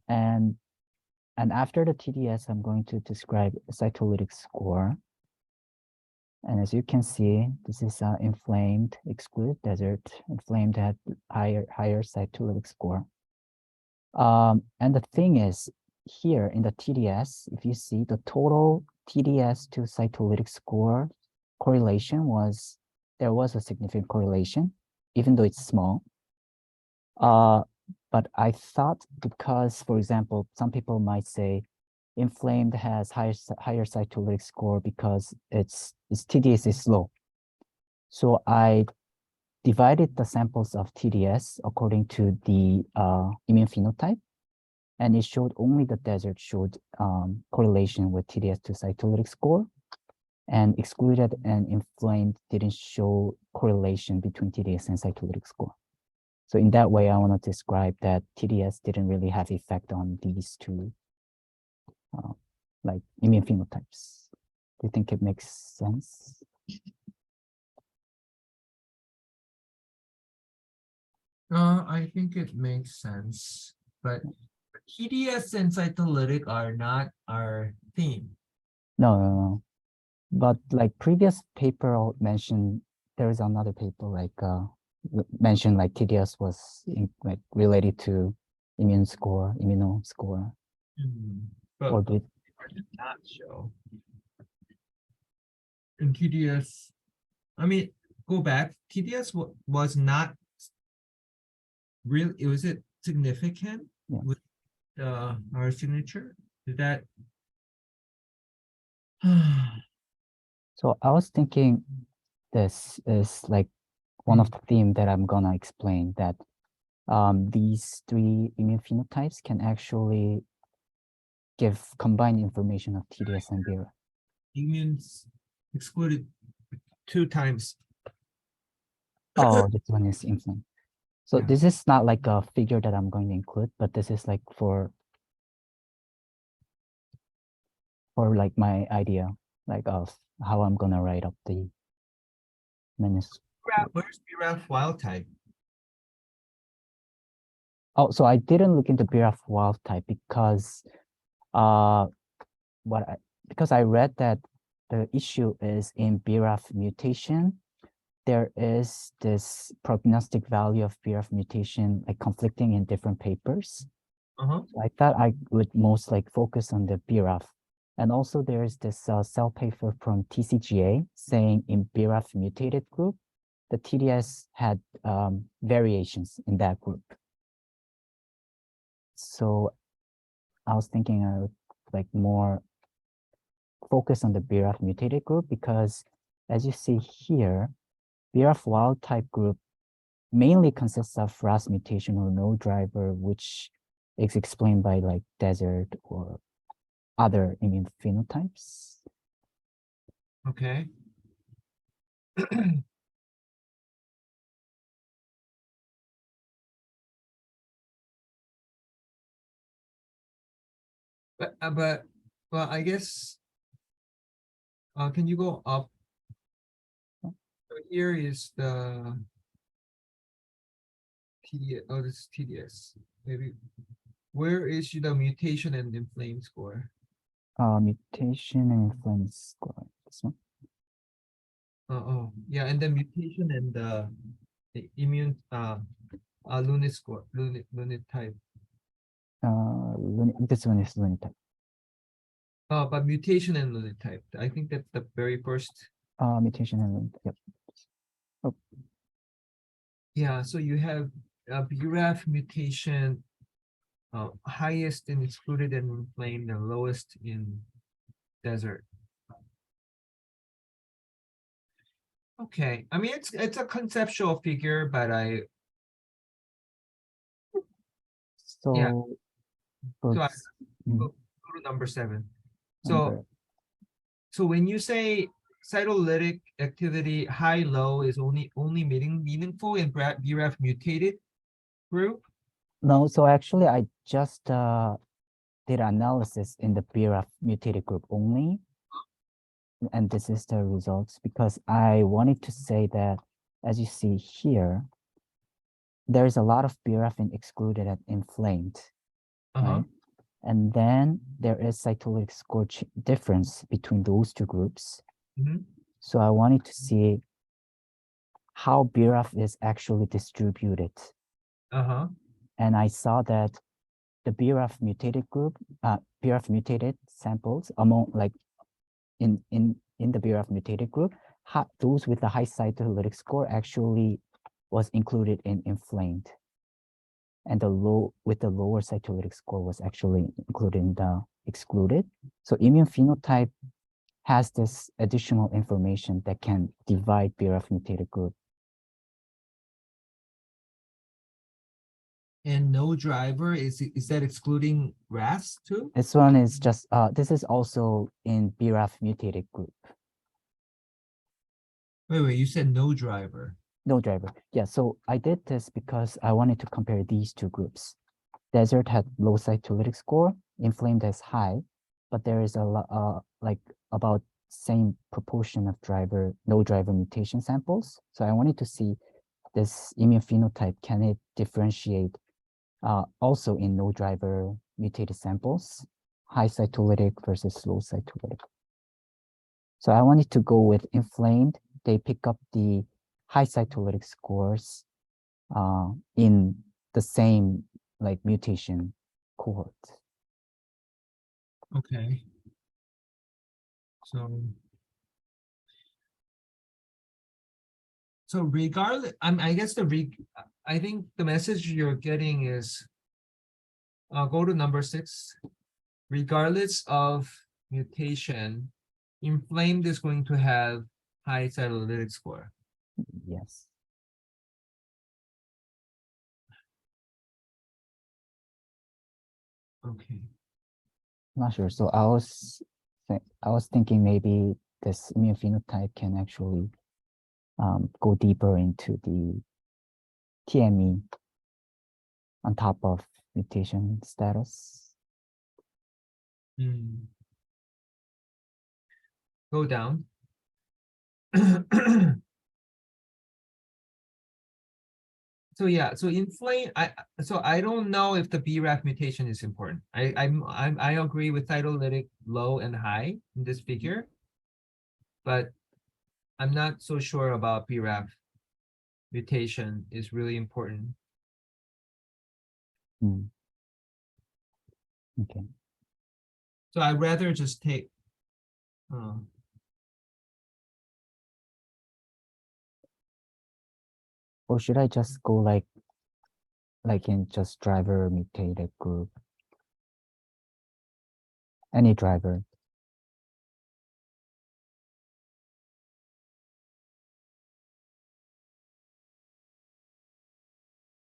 Speaker 9: And after the TDS, I'm going to describe cytolytic score. And as you can see, this is inflamed, exclude desert, inflamed had higher cytolytic score. And the thing is, here in the TDS, if you see the total TDS to cytolytic score correlation there was a significant correlation, even though it's small. But I thought because, for example, some people might say inflamed has higher cytolytic score because its TDS is low. So I divided the samples of TDS according to the immune phenotype, and it showed only the desert showed correlation with TDS to cytolytic score, and excluded and inflamed didn't show correlation between TDS and cytolytic score. So in that way, I want to describe that TDS didn't really have effect on these two like immune phenotypes. Do you think it makes sense?
Speaker 2: I think it makes sense, but TDS and cytolytic are not our theme.
Speaker 9: No. But like previous paper mentioned, there is another paper like mentioned like TDS was like related to immune score, immuno score,
Speaker 2: But
Speaker 9: or did
Speaker 2: did not show. In TDS, I mean, go back. TDS was not really. Was it significant
Speaker 9: Yeah.
Speaker 2: with our signature? Did that?
Speaker 9: So I was thinking this is like one of the theme that I'm gonna explain, that these 3 immune phenotypes can actually give combined information of TDS and BRAF.
Speaker 2: Immunes excluded 2 times.
Speaker 9: Oh, this one is inflamed. So
Speaker 2: Yeah.
Speaker 9: this is not like a figure that I'm going to include, but this is like for like my idea, like of how I'm gonna write up the manuscript.
Speaker 2: Where's BRAF wild type?
Speaker 9: Oh, so I didn't look into BRAF wild type because because I read that the issue is in BRAF mutation. There is this prognostic value of BRAF mutation like conflicting in different papers.
Speaker 2: Uh-huh.
Speaker 9: So I thought I would most like focus on the BRAF. And also there's this cell paper from TCGA saying in BRAF mutated group, the TDS had variations in that group. So I was thinking I would like more focus on the BRAF mutated group, because as you see here, BRAF wild type group mainly consists of RAS mutation or no driver, which is explained by like desert or other immune phenotypes.
Speaker 2: Okay. But well, I guess Can you go up? So here is the TDS. Oh, this is TDS. Maybe. Where is the mutation and inflame score?
Speaker 9: Mutation and influence score. This one.
Speaker 2: Oh, yeah, and the mutation and the immune Lunit score, Lunit type.
Speaker 9: This one is Lunit type.
Speaker 2: But mutation and Lunit type. I think that's the very first.
Speaker 9: Mutation and Lunit. Yep.
Speaker 2: Yeah, so you have BRAF mutation, highest in excluded and inflamed, and lowest in desert. Okay, I mean it's a conceptual figure, but
Speaker 9: So,
Speaker 2: Yeah.
Speaker 9: for
Speaker 2: So I
Speaker 9: s- mhm,
Speaker 2: go to number 7. So
Speaker 9: number-
Speaker 2: so when you say cytolytic activity high low is only meaningful in BRAF mutated group.
Speaker 9: no, so actually I just did analysis in the BRAF mutated group only. And this is the results because I wanted to say that, as you see here, there's a lot of BRAF in excluded and inflamed, right? And then there is cytolytic score difference between those two groups.
Speaker 2: Mhm.
Speaker 9: So I wanted to see how BRAF is actually distributed. And I saw that the BRAF mutated group, BRAF mutated samples among like in the BRAF mutated group, those with the high cytolytic score actually was included in inflamed. And the low with the lower cytolytic score was actually included in the excluded. So immune phenotype has this additional information that can divide BRAF mutated group.
Speaker 2: And no driver, is that excluding RAS too?
Speaker 9: This one is just, this is also in BRAF mutated group.
Speaker 2: Wait, you said no driver.
Speaker 9: No driver. Yeah, so I did this because I wanted to compare these two groups. Desert had low cytolytic score, inflamed as high, but there is a lot, like about same proportion of no driver mutation samples. So I wanted to see this immune phenotype, can it differentiate also in no driver mutated samples, high cytolytic versus low cytolytic. So I wanted to go with inflamed. They pick up the high cytolytic scores in the same like mutation cohort.
Speaker 2: Okay. So regardless, I guess I think the message you're getting is go to number 6. Regardless of mutation, inflamed is going to have high cytolytic score.
Speaker 9: Yes.
Speaker 2: Okay.
Speaker 9: Not sure. So I was thinking maybe this immune phenotype can actually go deeper into the TME on top of mutation status.
Speaker 2: Go down. So yeah, so inflame. I don't know if the BRAF mutation is important. I agree with cytolytic low and high in this figure, but I'm not so sure about BRAF mutation is really important.
Speaker 9: Okay.
Speaker 2: So I'd rather just take.
Speaker 9: Or should I just go like in just driver mutated group? Any driver.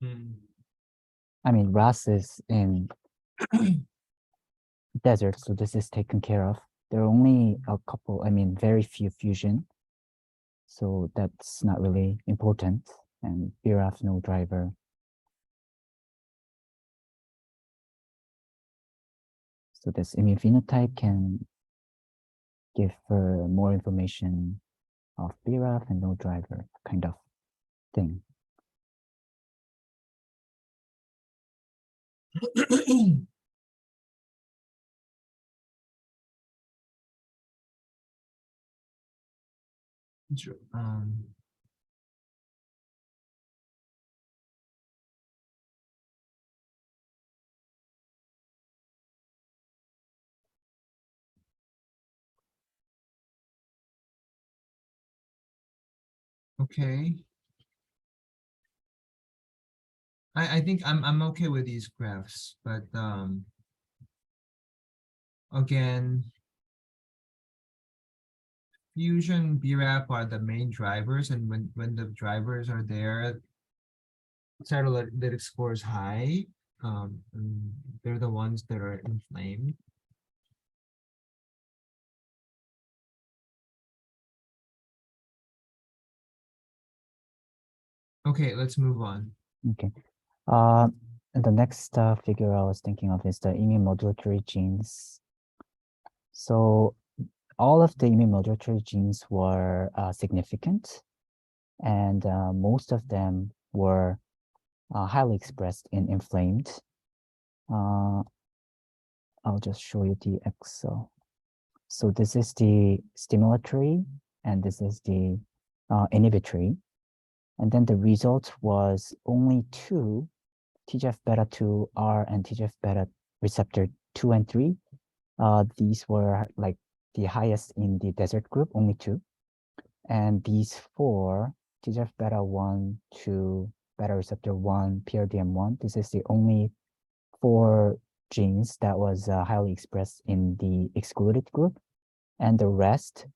Speaker 9: I mean, RAS is in desert, so this is taken care of. There are only a couple, I mean, very few fusion. So that's not really important. And BRAF no driver. So this immune phenotype can give more information of BRAF and no driver kind of thing.
Speaker 2: Sure, okay. I think I'm okay with these graphs, but again, Fusion, BRAF are the main drivers, and when the drivers are there, cytolytic score is high. And they're the ones that are inflamed. Okay, let's move on.
Speaker 9: Okay. And the next figure I was thinking of is the immune modulatory genes. So all of the immune modulatory genes were significant, and most of them were highly expressed in inflamed. I'll just show you the Excel. So this is the stimulatory, and this is the inhibitory. And then the result was only two, TGF-beta2R and TGF-beta receptor 2 and 3. These were like the highest in the desert group, only two. And these four, TGF-beta1, 2, beta receptor 1, PRDM1, this is the only 4 genes that was highly expressed in the excluded group. And the rest,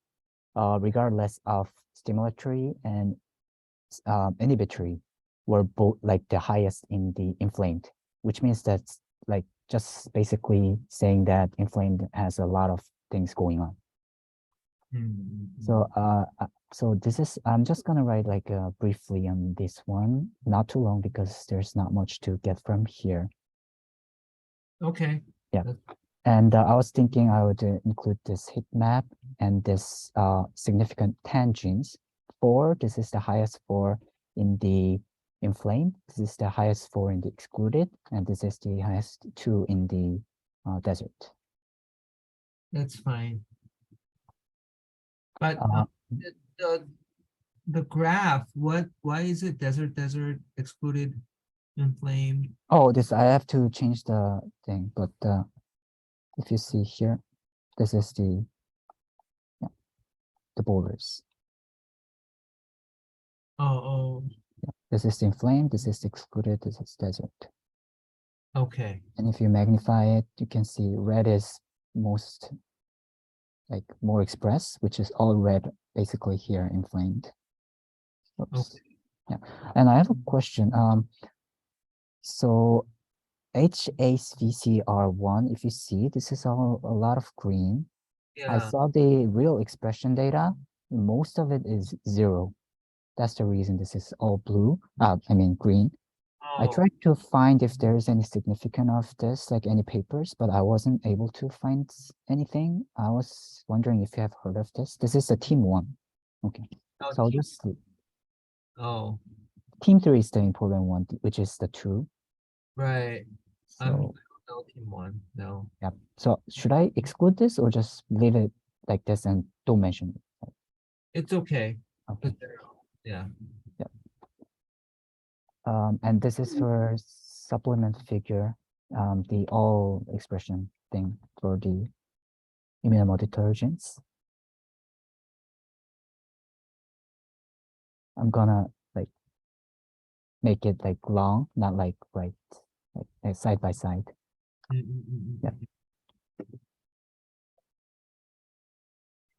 Speaker 9: regardless of stimulatory and inhibitory, were both like the highest in the inflamed, which means that's like just basically saying that inflamed has a lot of things going on. So so this is, I'm just gonna write like briefly on this one, not too long because there's not much to get from here.
Speaker 2: Okay.
Speaker 9: Yeah.
Speaker 2: That's-
Speaker 9: And I was thinking I would include this heat map and this significant 10 genes. 4, this is the highest 4 in the inflamed. This is the highest 4 in the excluded, and this is the highest 2 in the desert.
Speaker 2: That's fine. But
Speaker 9: Uh,
Speaker 2: the graph, why is it desert excluded, inflamed?
Speaker 9: Oh, this I have to change the thing, but if you see here, this is the boulders.
Speaker 2: Oh,
Speaker 9: This is the inflamed, this is the excluded, this is desert.
Speaker 2: okay.
Speaker 9: And if you magnify it, you can see red is most like more expressed, which is all red basically here inflamed. Oops.
Speaker 2: Okay.
Speaker 9: Yeah, and I have a question. So HACVCR1, if you see, this is all a lot of green. I
Speaker 2: Yeah.
Speaker 9: saw the real expression data. Most of it is 0. That's the reason this is all blue. I mean green. I
Speaker 2: Oh,
Speaker 9: tried to find if there is any significance of this, like any papers, but I wasn't able to find anything. I was wondering if you have heard of this. This is a team 1. Okay,
Speaker 2: oh,
Speaker 9: so I'll
Speaker 2: team-
Speaker 9: just
Speaker 2: oh,
Speaker 9: team 3 is the important one, which is the 2.
Speaker 2: right. I
Speaker 9: So
Speaker 2: don't know team 1, no.
Speaker 9: yeah. So should I exclude this or just leave it like this and don't mention it?
Speaker 2: It's okay.
Speaker 9: Okay.
Speaker 2: But yeah.
Speaker 9: And this is for supplement figure, the all expression thing for the immunodetergents. I'm gonna like make it like long, not like right, like side by side. Yeah.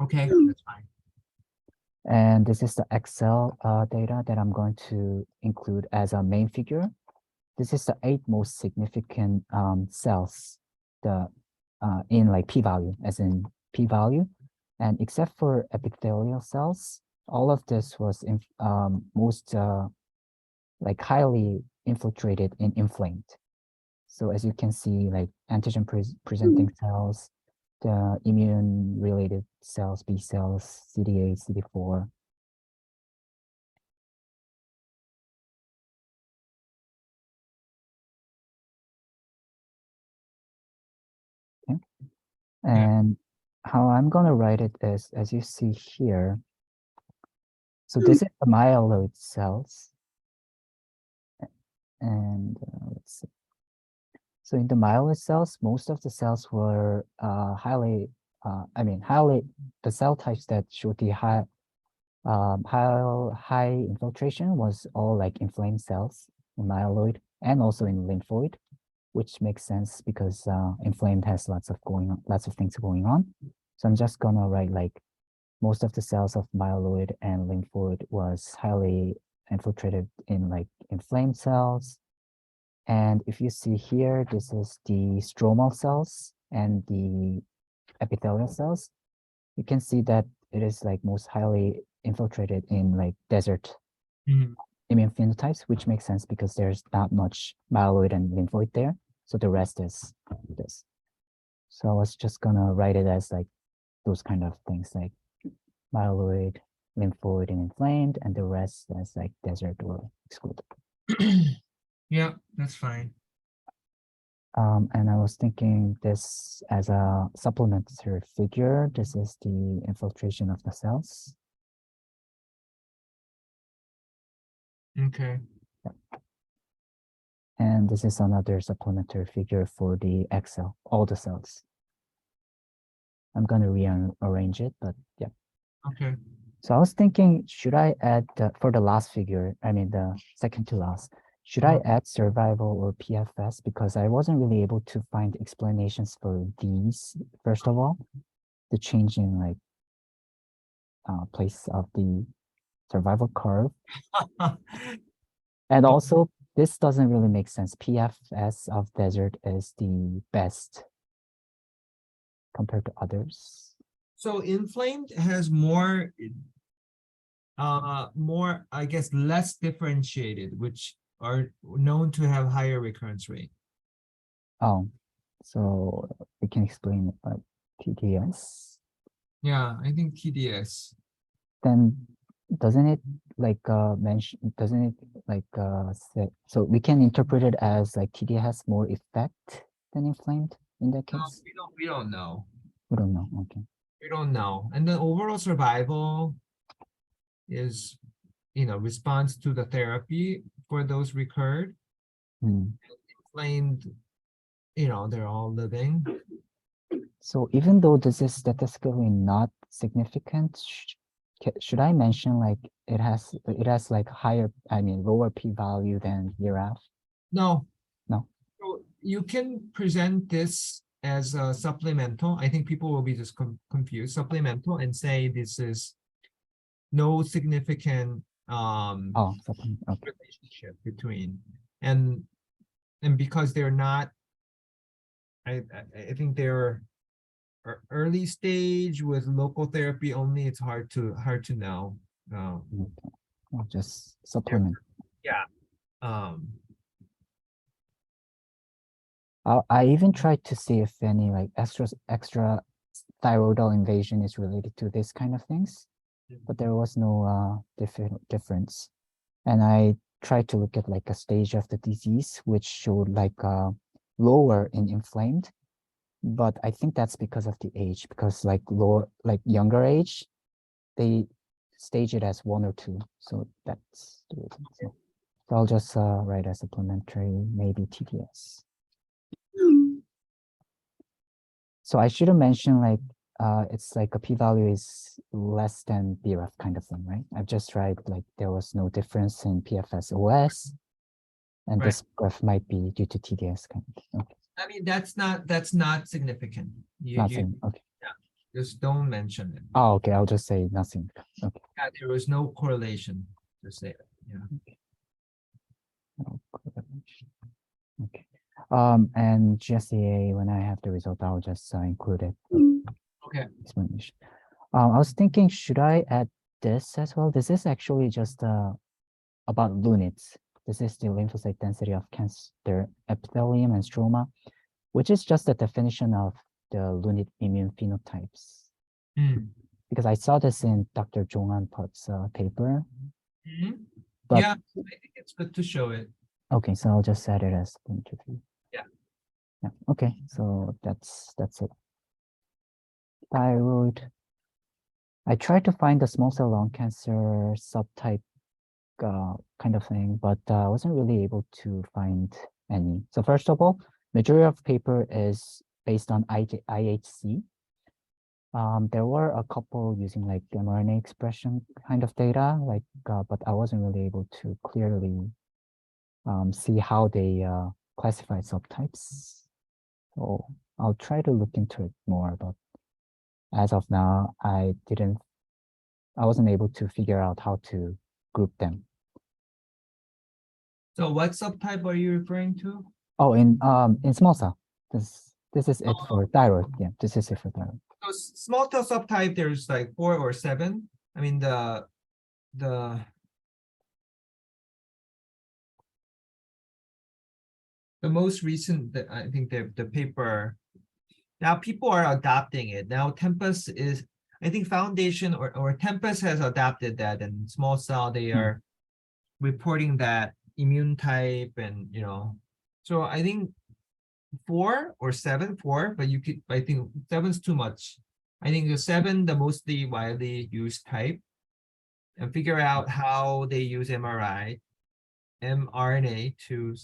Speaker 2: Okay, that's fine.
Speaker 9: And this is the Excel data that I'm going to include as a main figure. This is the 8 most significant cells in like p-value, as in p-value. And except for epithelial cells, all of this was most like highly infiltrated and inflamed. So as you can see, like antigen presenting cells, the immune related cells, B cells, CD8, CD4. Okay. And how I'm going to write it is, as you see here, so this is the myeloid cells. And let's see. So in the myeloid cells, most of the cells were highly, the cell types that show the high infiltration was all like inflamed cells in myeloid and also in lymphoid, which makes sense because inflamed has lots of things going on. So I'm just gonna write like most of the cells of myeloid and lymphoid was highly infiltrated in like inflamed cells. And if you see here, this is the stromal cells and the epithelial cells. You can see that it is like most highly infiltrated in like desert
Speaker 2: Mhm.
Speaker 9: immune phenotypes, which makes sense because there's not much myeloid and lymphoid there. So the rest is this. So I was just gonna write it as like those kind of things like myeloid, lymphoid, and inflamed, and the rest as like desert or excluded.
Speaker 2: Yeah, that's fine.
Speaker 9: And I was thinking this as a supplementary figure. This is the infiltration of the cells.
Speaker 2: Okay.
Speaker 9: And this is another supplementary figure for the X cell, all the cells. I'm going to rearrange it, but yeah.
Speaker 2: Okay.
Speaker 9: So I was thinking, should I add for the last figure, I mean the second to last, should I add survival or PFS? Because I wasn't really able to find explanations for these, first of all, the change in like place of the survival curve. And also, this doesn't really make sense. PFS of desert is the best compared to others.
Speaker 2: So inflamed has more, I guess, less differentiated, which are known to have higher recurrence rate.
Speaker 9: Oh, so we can explain TDS.
Speaker 2: Yeah, I think TDS.
Speaker 9: Then doesn't it like say, so we can interpret it as like TD has more effect than inflamed in that
Speaker 2: No,
Speaker 9: case?
Speaker 2: we don't know.
Speaker 9: We don't know. Okay.
Speaker 2: We don't know. And the overall survival is, response to the therapy for those recurred.
Speaker 9: Hmm.
Speaker 2: Inflamed, they're all living.
Speaker 9: So even though this is statistically not significant, should I mention like it has like lower p-value than BRAF?
Speaker 2: No.
Speaker 9: No.
Speaker 2: So you can present this as a supplemental. I think people will be just confused. Supplemental and say this is no significant
Speaker 9: Supplement. Okay.
Speaker 2: relationship between and because they're not, I think they're early stage with local therapy only. It's hard to know.
Speaker 9: Okay. I'll just supplement.
Speaker 2: Yeah.
Speaker 9: I even tried to see if any like extra thyroidal invasion is related to this kind of things, but there was no difference. And I tried to look at like a stage of the disease, which showed like lower in inflamed, but I think that's because of the age, because like younger age, they stage it as 1 or 2. So that's the reason. So I'll just write a supplementary, maybe TDS. So I should have mentioned like it's like a p-value is less than BRAF kind of thing, right? I've just tried like there was no difference in PFS OS, and
Speaker 2: Right.
Speaker 9: this graph might be due to TDS kind of thing. Okay.
Speaker 2: I mean, that's not significant.
Speaker 9: Nothing. Okay.
Speaker 2: Just don't mention it.
Speaker 9: Oh, okay. I'll just say nothing. Okay.
Speaker 2: Yeah, there was no correlation to say it. Yeah.
Speaker 9: No correlation. Okay. And GSEA, when I have the result, I'll just include it.
Speaker 2: Okay.
Speaker 9: Explanation. I was thinking, should I add this as well? This is actually just about LUNITs. This is the lymphocyte density of cancer epithelium and stroma, which is just a definition of the Lunit immune phenotypes.
Speaker 2: Hmm.
Speaker 9: Because I saw this in Dr. Jonghan Park's paper.
Speaker 2: Mhm.
Speaker 9: But-
Speaker 2: Yeah, I think it's good to show it.
Speaker 9: Okay, so I'll just set it as point of view.
Speaker 2: Yeah.
Speaker 9: Yeah. Okay, so that's it. Thyroid. I tried to find the small cell lung cancer subtype kind of thing, but I wasn't really able to find any. So first of all, majority of paper is based on IHC. There were a couple using like mRNA expression kind of data, like, but I wasn't really able to clearly see how they classify subtypes. So I'll try to look into it more, but as of now, I wasn't able to figure out how to group them.
Speaker 2: So what subtype are you referring to?
Speaker 9: Oh, in small cell, this is it for thyroid. Yeah, this is it for thyroid.
Speaker 2: So small cell subtype, there's like 4 or 7. I mean, the most recent, I think the paper, now people are adopting it. Now Tempus is, I think Foundation or Tempus has adopted that, and small cell, they are reporting that immune type, and so I think 4 or 7, 4, but I think 7's too much. I think the 7, the mostly widely used type, and figure out how they use mRNA to,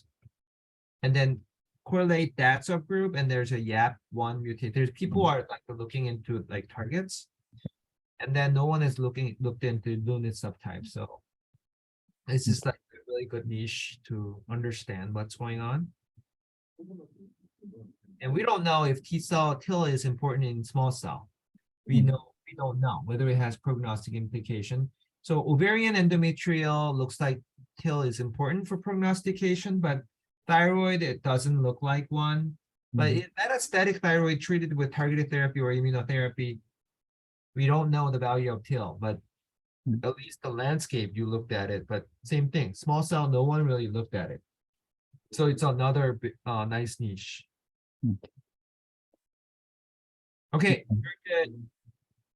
Speaker 2: and then correlate that subgroup, and there's a YAP1 mutate. There's people are like looking into like targets, and then no one has looked into Lunit subtype. So it's just like a really good niche to understand what's going on. And we don't know if TIL is important in small cell. We don't know whether it has prognostic implication. So ovarian endometrial looks like TIL is important for prognostication, but thyroid, it doesn't look like one. But in metastatic thyroid treated with targeted therapy or immunotherapy, we don't know the value of TIL, but at least the landscape, you looked at it. But same thing, small cell, no one really looked at it. So it's another nice niche. Okay, very good.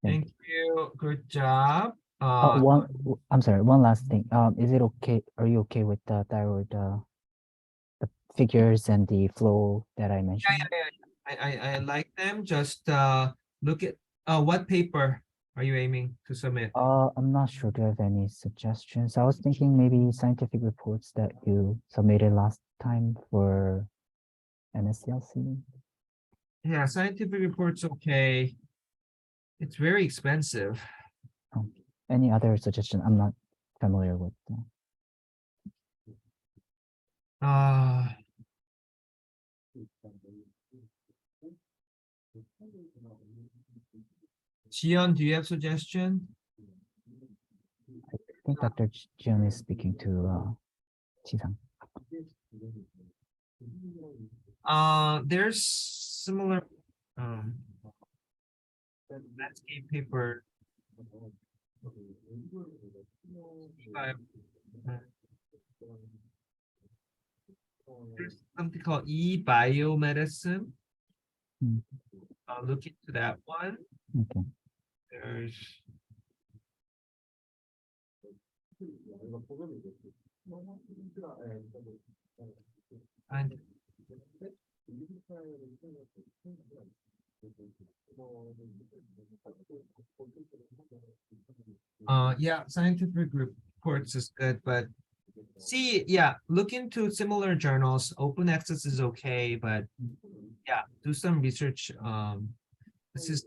Speaker 2: Thank you. Good job.
Speaker 9: I'm sorry, one last thing. Is it okay? Are you okay with the thyroid, the figures and the flow that I mentioned?
Speaker 2: I like them. Just look at what paper are you aiming to submit?
Speaker 9: I'm not sure. Do you have any suggestions? I was thinking maybe scientific reports that you submitted last time for NSCLC.
Speaker 2: Yeah, scientific reports, okay. It's very expensive.
Speaker 9: Any other suggestion? I'm not familiar with.
Speaker 2: Jian, do you have suggestion?
Speaker 9: I think Dr. Jian is speaking to Qisang.
Speaker 2: There's similar landscape paper. There's something called eBiomedicine. Look into that one.
Speaker 9: Okay.
Speaker 2: There's and yeah, scientific reports is good, but look into similar journals. Open access is okay, but yeah, do some research. This is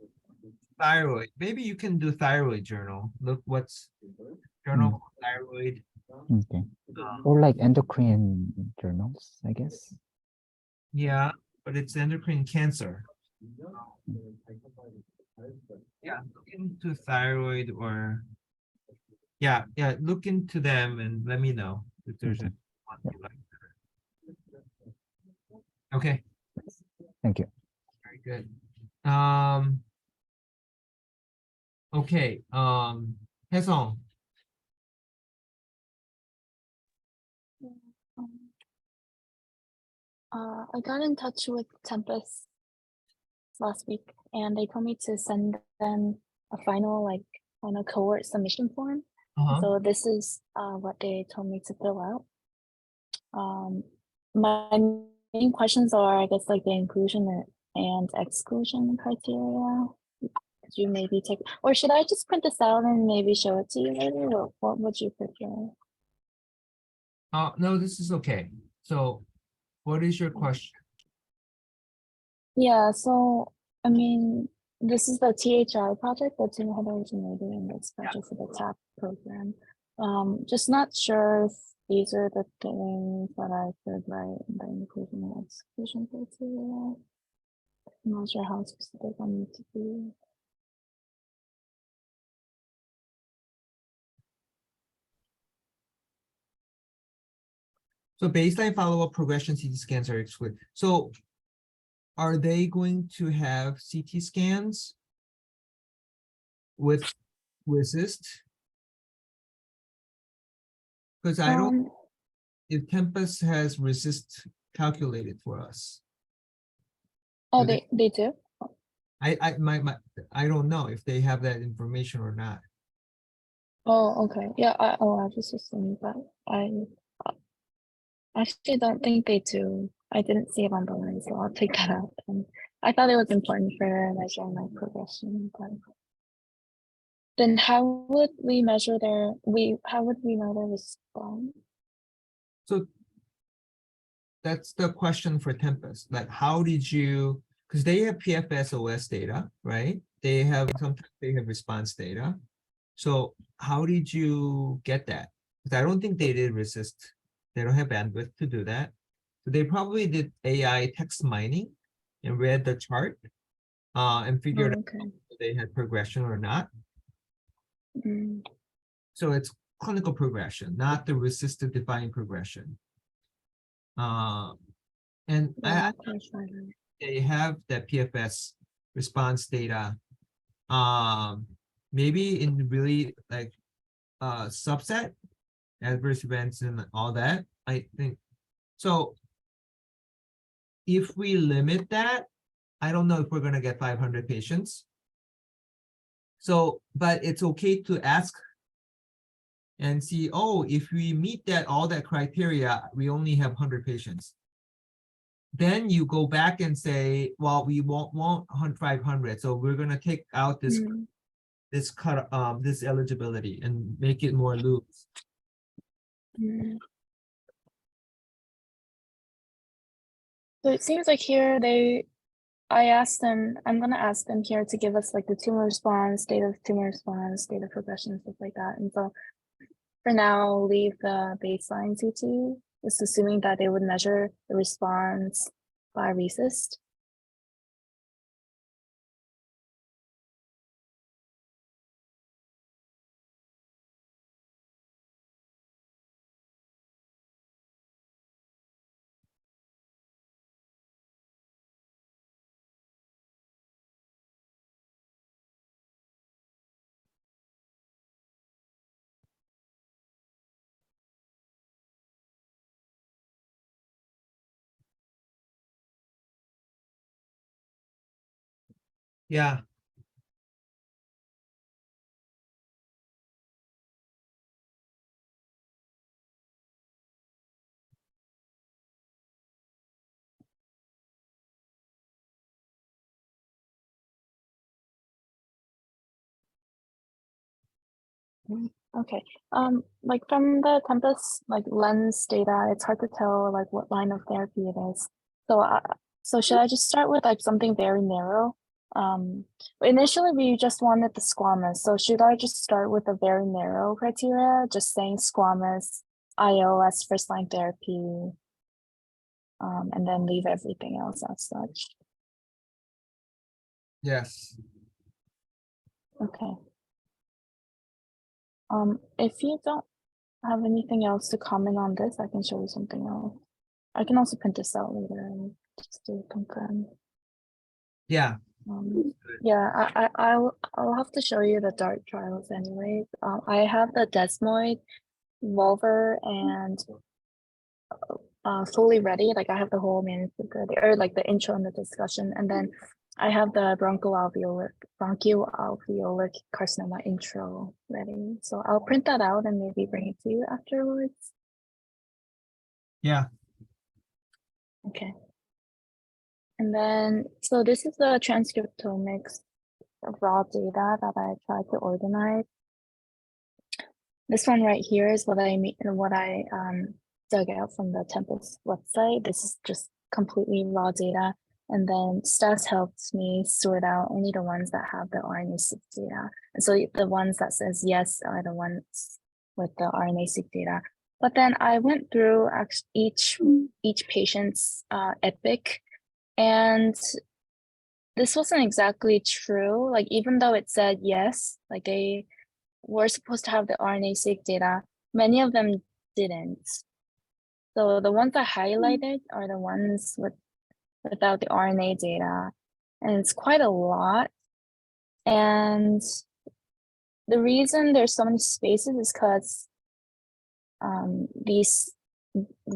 Speaker 2: thyroid. Maybe you can do thyroid journal. Look what's journal for thyroid.
Speaker 9: Okay. Or like endocrine journals, I guess.
Speaker 2: Yeah, but it's endocrine cancer. Yeah, look into thyroid or look into them and let me know if there's
Speaker 9: Okay.
Speaker 2: one you like. Okay,
Speaker 9: Thank you.
Speaker 2: very good. Okay, Haesong.
Speaker 10: I got in touch with Tempus last week, and they told me to send them a final cohort submission form.
Speaker 2: Uh-huh.
Speaker 10: So this is what they told me to fill out. My main questions are, I guess, like the inclusion and exclusion criteria. Could you maybe take, or should I just print this out and maybe show it to you later? Or what would you prefer?
Speaker 2: No, this is okay. So what is your question?
Speaker 10: Yeah, so I mean, this is the THI project, the Team Heterogeneity Index project for the TAP program. Just not sure if these are the things that I could write in the inclusion and exclusion criteria. I'm not sure how specific I need to be.
Speaker 2: So baseline follow-up progression CT scans are excluded. So are they going to have CT scans with resist? Because I don't, if Tempest has resist calculated for us.
Speaker 10: Oh,
Speaker 2: Do
Speaker 10: they do?
Speaker 2: I don't know if they have that information or not.
Speaker 10: Oh, okay. Yeah, I just assumed that. I actually don't think they do. I didn't see it on the line, so I'll take that out. And I thought it was important for measuring my progression, but then how would we measure how would we know their response?
Speaker 2: So that's the question for Tempest. Like, how did you, because they have PFS OS data, right? They have, sometimes they have response data. So how did you get that? Because I don't think they did resist. They don't have bandwidth to do that. So they probably did AI text mining and read the chart and figured out
Speaker 10: Okay.
Speaker 2: if they had progression or not.
Speaker 10: Mm,
Speaker 2: So it's clinical progression, not the resistant defining progression. And
Speaker 10: yeah, okay, fine.
Speaker 2: they have that PFS response data. Maybe in really like subset adverse events and all that, I think. So if we limit that, I don't know if we're gonna get 500 patients. So, but it's okay to ask and see, oh, if we meet that all that criteria, we only have 100 patients. Then you go back and say, well, we won't want 500, so we're gonna take out this this cut this eligibility and make it more loose.
Speaker 10: So it seems like here I'm gonna ask them here to give us like the tumor response, state of tumor response, state of progression, stuff like that. And so for now, I'll leave the baseline CT, just assuming that they would measure the response by RECIST.
Speaker 2: Yeah.
Speaker 10: Okay. Like from the Tempest like lens data, it's hard to tell like what line of therapy it is. So should I just start with like something very narrow? Initially we just wanted the squamous. So should I just start with a very narrow criteria, just saying squamous, IO as first line therapy, and then leave everything else as such?
Speaker 2: Yes.
Speaker 10: Okay. If you don't have anything else to comment on this, I can show you something else. I can also print this out later just to confirm.
Speaker 2: Yeah.
Speaker 10: Yeah, I'll have to show you the DART trials anyway. I have the desmoid, Volver, and fully ready. Like I have the whole manuscript ready, or like the intro and the discussion, and then I have the bronchoalveolar carcinoma intro ready. So I'll print that out and maybe bring it to you afterwards.
Speaker 2: Yeah,
Speaker 10: Okay. And then, so this is the transcriptomics raw data that I tried to organize. This one right here is what I dug out from the Tempus website. This is just completely raw data. And then Stas helped me sort out only the ones that have the RNA-seq data. And so the ones that says yes are the ones with the RNA-seq data. But then I went through each patient's epic, and this wasn't exactly true. Like, even though it said yes, like they were supposed to have the RNA-seq data, many of them didn't. So the ones I highlighted are the ones without the RNA data, and it's quite a lot. And the reason there's so many spaces is because these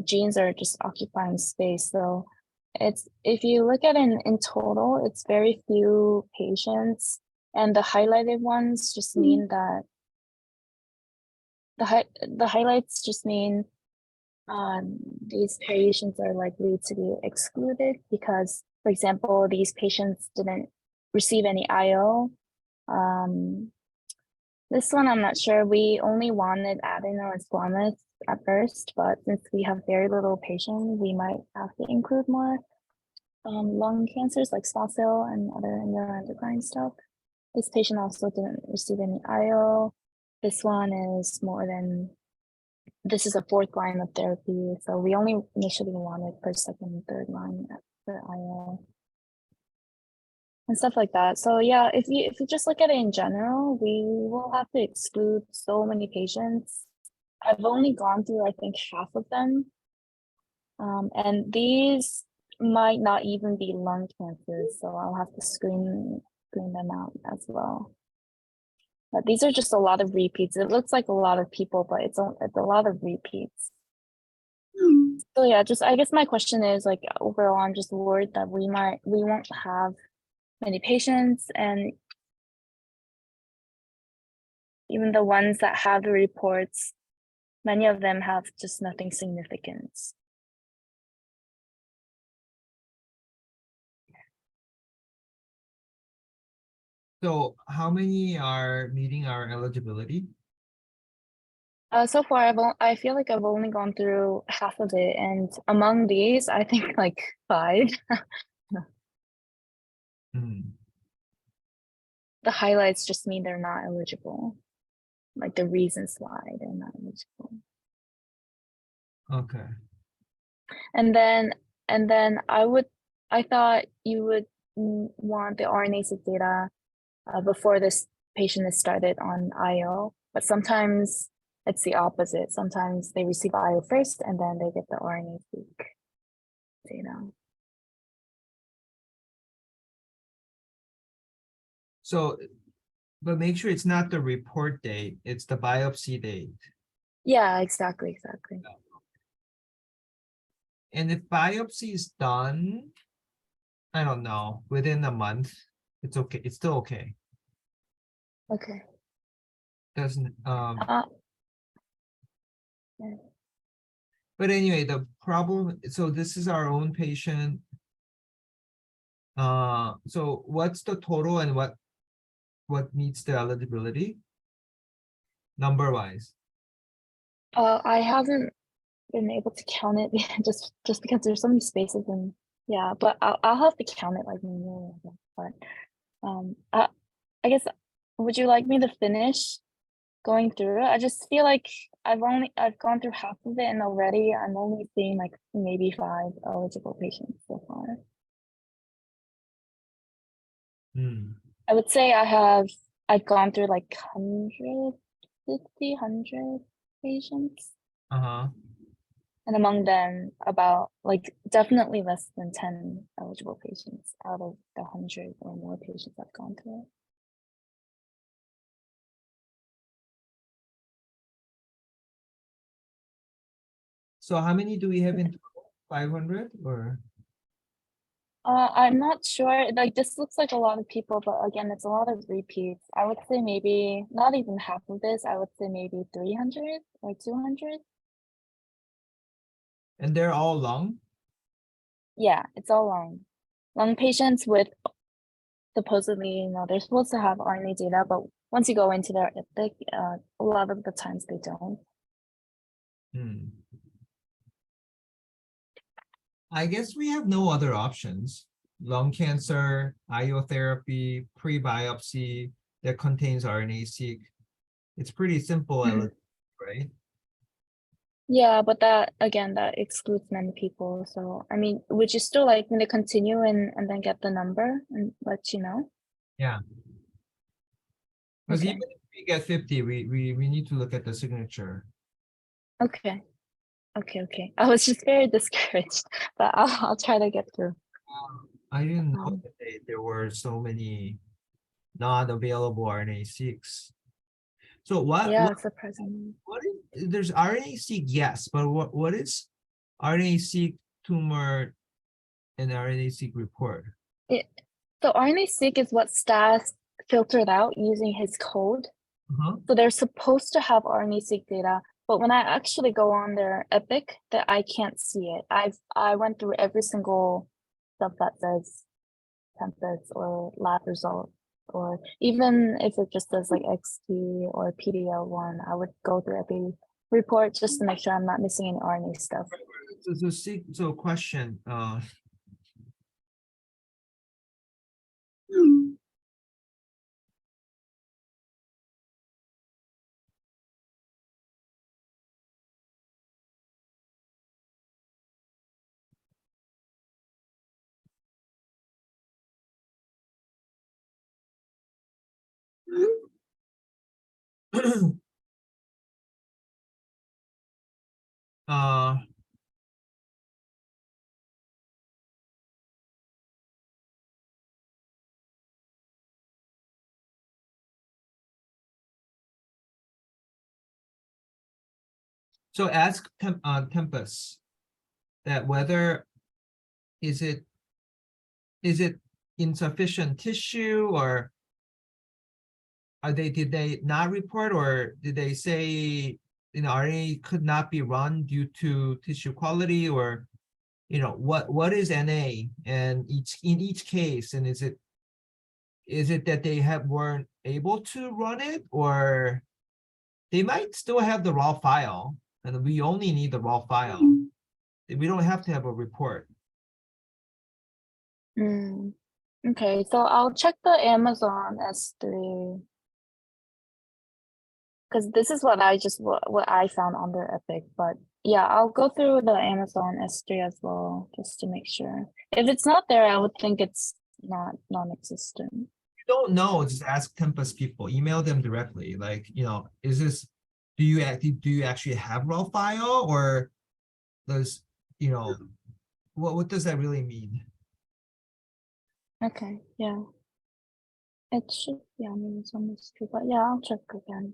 Speaker 10: genes are just occupying space. So it's, if you look at it in total, it's very few patients, and the highlighted ones just mean that the highlights just mean these patients are likely to be excluded because, for example, these patients didn't receive any IO. This one, I'm not sure. We only wanted adeno and squamous at first, but since we have very little patients, we might have to include more lung cancers like small cell and other neuroendocrine stuff. This patient also didn't receive any IO. This one is this is a 4th line of therapy. So we only initially wanted first, second, and 3rd line for IO. And stuff like that. So yeah, if you just look at it in general, we will have to exclude so many patients. I've only gone through, I think, half of them. And these might not even be lung cancers, so I'll have to screen them out as well. But these are just a lot of repeats. It looks like a lot of people, but it's a lot of repeats. So yeah, I guess my question is, like, overall, I'm just worried that we won't have many patients, and even the ones that have the reports, many of them have just nothing significant.
Speaker 2: so how many are meeting our eligibility?
Speaker 10: So far, I feel like I've only gone through half of it, and among these, I think like 5.
Speaker 2: Hmm,
Speaker 10: The highlights just mean they're not eligible, like the reasons why they're not eligible.
Speaker 2: okay.
Speaker 10: And then I thought you would want the RNA-seq data before this patient is started on IO, but sometimes it's the opposite. Sometimes they receive IO first and then they get the RNA-seq data.
Speaker 2: So, but make sure it's not the report date, it's the biopsy date.
Speaker 10: Yeah, exactly.
Speaker 2: And if biopsy is done, I don't know, within a month, it's okay, it's still okay.
Speaker 10: Okay.
Speaker 2: Doesn't,
Speaker 10: Yeah.
Speaker 2: but anyway, the problem, so this is our own patient. So what's the total and what meets the eligibility? Number wise.
Speaker 10: I haven't been able to count it just because there's so many spaces, and yeah, but I'll have to count it like manually, but I guess, would you like me to finish going through it? I just feel like I've gone through half of it, and already I'm only seeing like maybe 5 eligible patients so far. I would say I've gone through like 100 patients. And among them, about like definitely less than 10 eligible patients out of the 100 or more patients I've gone through.
Speaker 2: So how many do we have in total? 500 or?
Speaker 10: I'm not sure. Like this looks like a lot of people, but again, it's a lot of repeats. I would say maybe not even half of this. I would say maybe 300 or 200.
Speaker 2: And they're all lung?
Speaker 10: Yeah, it's all lung patients with supposedly, they're supposed to have RNA data, but once you go into their epic, a lot of the times they don't.
Speaker 2: Hmm. I guess we have no other options. Lung cancer, IO therapy, pre-biopsy that contains RNA-seq. It's pretty simple, right?
Speaker 10: Yeah, but that again, that excludes many people. So I mean, would you still like me to continue and then get the number and let you know?
Speaker 2: Yeah. Because
Speaker 10: Okay.
Speaker 2: even if we get 50, we need to look at the signature.
Speaker 10: Okay. Okay. I was just very discouraged, but I'll try to get through.
Speaker 2: I didn't know
Speaker 10: Um,
Speaker 2: that there were so many not available RNA-seqs. So
Speaker 10: Yeah, surprisingly.
Speaker 2: what is, there's RNA-seq, yes, but what is RNA-seq tumor and RNA-seq report?
Speaker 10: So RNA-seq is what Stas filtered out using his code.
Speaker 2: Uh-huh.
Speaker 10: So they're supposed to have RNA-seq data, but when I actually go on their Epic, that I can't see it. I went through every single stuff that says Tempus or lab result, or even if it just says like XT or PDL1, I would go through every report just to make sure I'm not missing any RNA stuff.
Speaker 2: So question, uh, so ask Tempus that whether is it insufficient tissue, or did they not report, or did they say RNA could not be run due to tissue quality, or what is NA and in each case, and is it that they weren't able to run it, or they might still have the raw file and we only need the raw file. We don't have to have a report.
Speaker 10: Okay, so I'll check the Amazon S3 because this is what I found on their Epic. But yeah, I'll go through the Amazon S3 as well just to make sure. If it's not there, I would think it's not non-existent.
Speaker 2: You don't know, just ask Tempus people, email them directly. Like, is this, do you actually have raw file, or does, what does that really mean?
Speaker 10: Okay, yeah. It should be on Amazon S3, but yeah, I'll check again.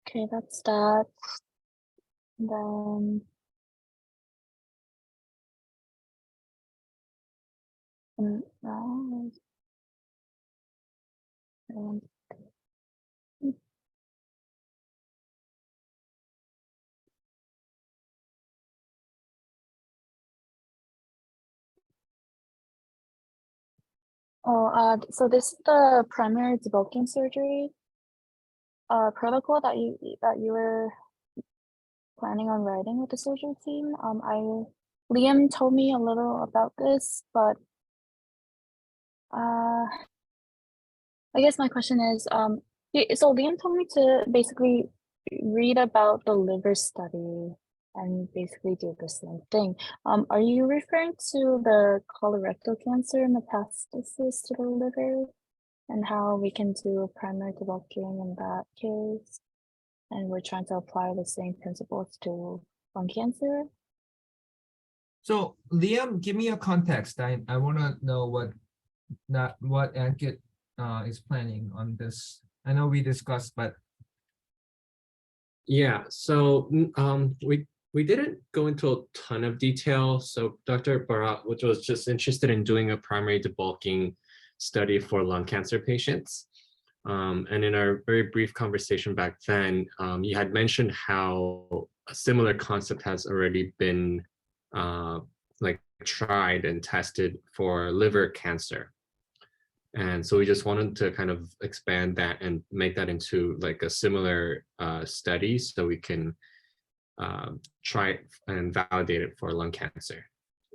Speaker 10: Okay, that's that. And then so this is the primary debulking surgery protocol that you were planning on writing with the surgery team. Liam told me a little about this, but I guess my question is, so Liam told me to basically read about the liver study and basically do the same thing. Are you referring to the colorectal cancer metastasis to the liver and how we can do primary debulking in that case? And we're trying to apply the same principles to lung cancer?
Speaker 2: So Liam, give me a context. I want to know what Ankit is planning on this. I know we discussed, but
Speaker 5: Yeah, so We didn't go into a ton of detail. So Dr. Barat, which was just interested in doing a primary debulking study for lung cancer patients. And in our very brief conversation back then, you had mentioned how a similar concept has already been like tried and tested for liver cancer. And so we just wanted to kind of expand that and make that into like a similar study so we can try it and validate it for lung cancer.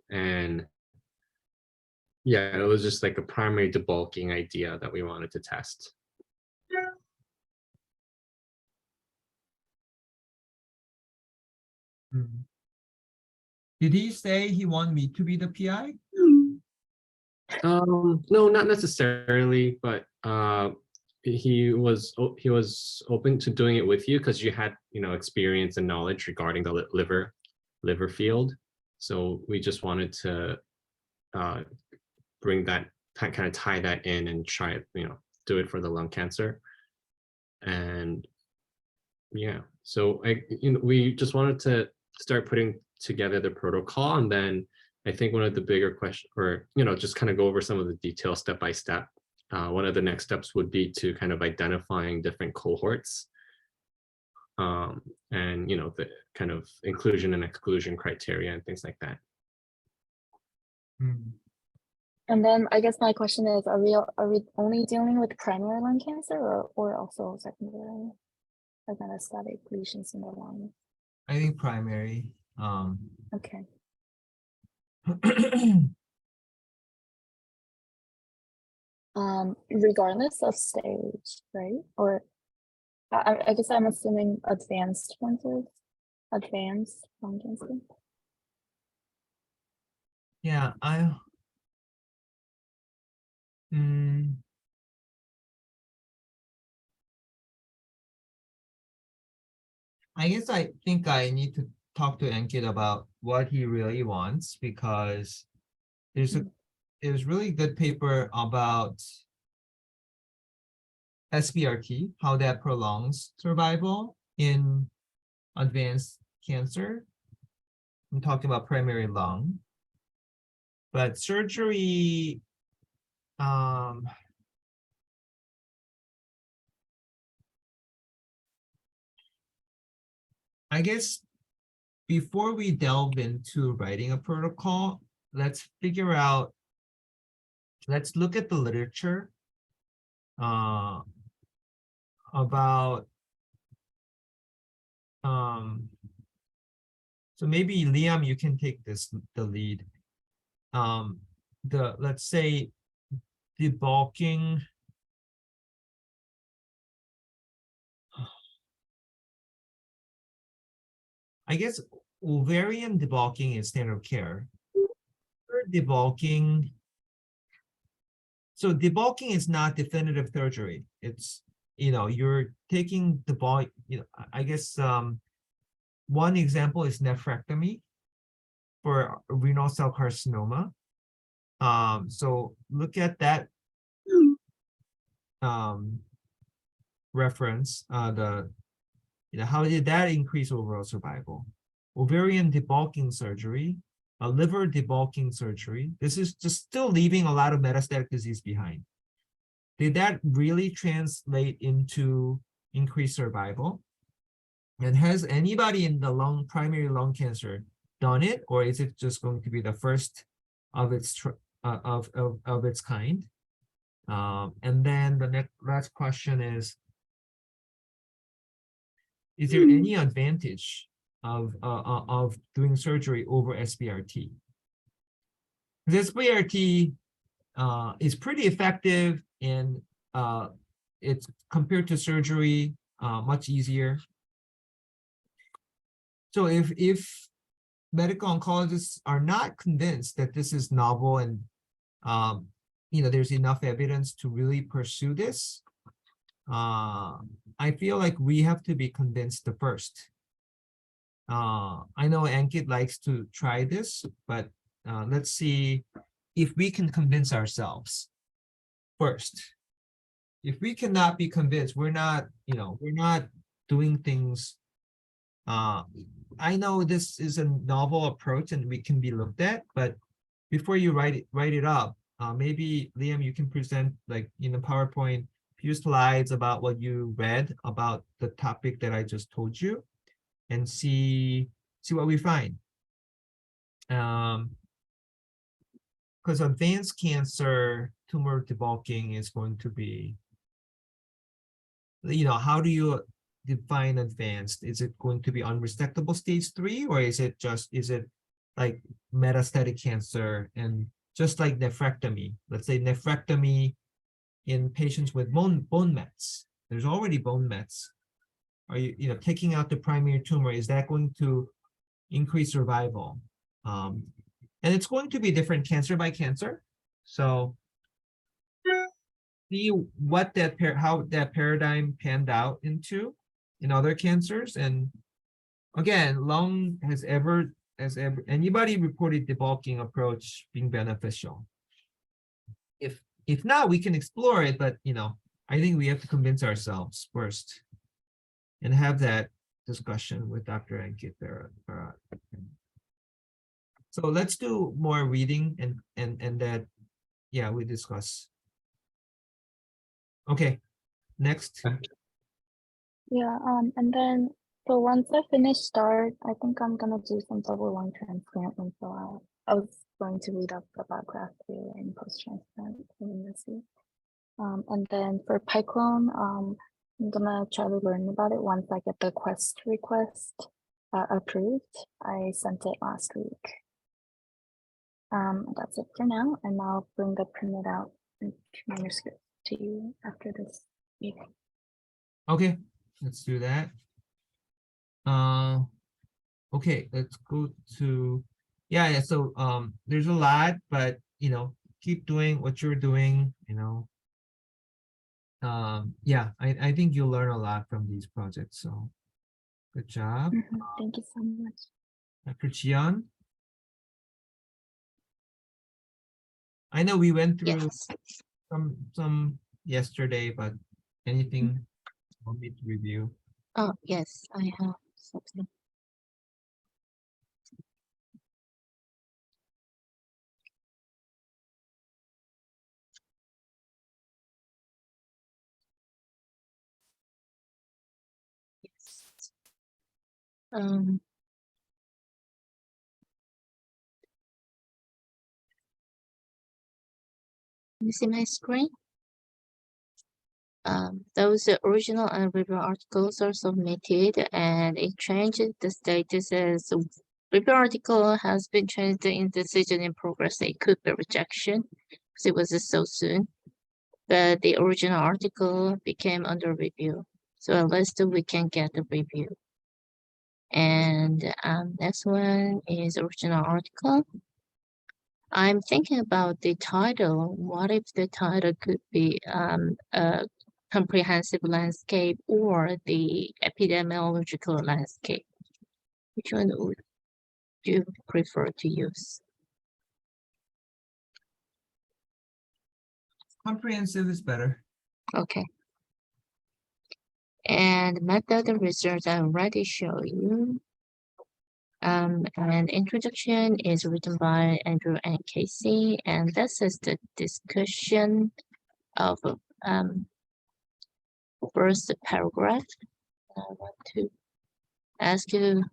Speaker 5: And yeah, it was just like a primary debulking idea that we wanted to test.
Speaker 2: Did he say he wanted me to be the PI?
Speaker 5: No, not necessarily, but he was open to doing it with you because you had experience and knowledge regarding the liver field. So we just wanted to bring that, kind of tie that in and try it, do it for the lung cancer. And yeah, so we just wanted to start putting together the protocol, and then I think one of the bigger questions, or just kind of go over some of the details step by step. One of the next steps would be to kind of identifying different cohorts, and the kind of inclusion and exclusion criteria and things like that.
Speaker 10: And then I guess my question is, are we only dealing with primary lung cancer or also secondary, like metastatic lesions in the lung?
Speaker 2: I think primary.
Speaker 10: Okay. Regardless of stage, right? Or I guess I'm assuming advanced lung cancer.
Speaker 2: Yeah, I guess I think I need to talk to Ankit about what he really wants, because there's really good paper about SBRT, how that prolongs survival in advanced cancer. I'm talking about primary lung, but surgery, I guess before we delve into writing a protocol, let's look at the literature about, so maybe Liam, you can take the lead. Let's say debulking. I guess ovarian debulking is standard of care. Debulking. So debulking is not definitive surgery. It's, you're taking the ball, I guess one example is nephrectomy for renal cell carcinoma. So look at that reference, how did that increase overall survival? Ovarian debulking surgery, a liver debulking surgery. This is just still leaving a lot of metastatic disease behind. Did that really translate into increased survival? And has anybody in the primary lung cancer done it, or is it just going to be the first of its kind? And then the last question is there any advantage of doing surgery over SBRT? This SBRT is pretty effective, and it's compared to surgery much easier. So if medical oncologists are not convinced that this is novel and there's enough evidence to really pursue this, I feel like we have to be convinced the first. I know Ankit likes to try this, but let's see if we can convince ourselves first. If we cannot be convinced, we're not doing things I know this is a novel approach and we can be looked at, but before you write it up, maybe Liam, you can present like in a PowerPoint few slides about what you read about the topic that I just told you, and see what we find. Because advanced cancer tumor debulking is going to be, how do you define advanced? Is it going to be unresectable stage 3, or is it like metastatic cancer? And just like nephrectomy, let's say nephrectomy in patients with bone mets, there's already bone mets. Are you taking out the primary tumor, is that going to increase survival? And it's going to be different cancer by cancer. So see how that paradigm panned out into in other cancers. And again, lung has anybody reported debulking approach being beneficial? If not, we can explore it, but I think we have to convince ourselves first and have that discussion with Dr. Ankit Barat. So let's do more reading and that, yeah, we discuss. Okay, next.
Speaker 10: Yeah, and then so once I finish START, I think I'm gonna do some double lung transplant, and so I was going to read up about graft failure and post-transplant malignancy. And then for PyClone, I'm gonna try to learn about it once I get the Quest request approved. I sent it last week. That's it for now, and I'll bring the printed out manuscript to you after this meeting.
Speaker 2: Okay, let's do that. Okay, let's go to, yeah. So there's a lot, but keep doing what you're doing. Yeah, I think you'll learn a lot from these projects. So good job.
Speaker 10: Thank you so much.
Speaker 2: Dr. Chian. I know we went through
Speaker 6: Yes.
Speaker 2: some yesterday, but anything you want me to review?
Speaker 6: Oh, yes, I have something. Yes. You see my screen? Those original and review articles are submitted, and it changed the status as review article has been changed in decision in progress. It could be rejection because it was so soon, but the original article became under review. So at least we can get the review. And next one is original article. I'm thinking about the title. What if the title could be a comprehensive landscape or the epidemiological landscape? Which one would you prefer to use?
Speaker 2: Comprehensive is better.
Speaker 6: Okay. And method of research I already showed you. And introduction is written by Andrew and Casey, and this is the discussion of first paragraph. I want to ask you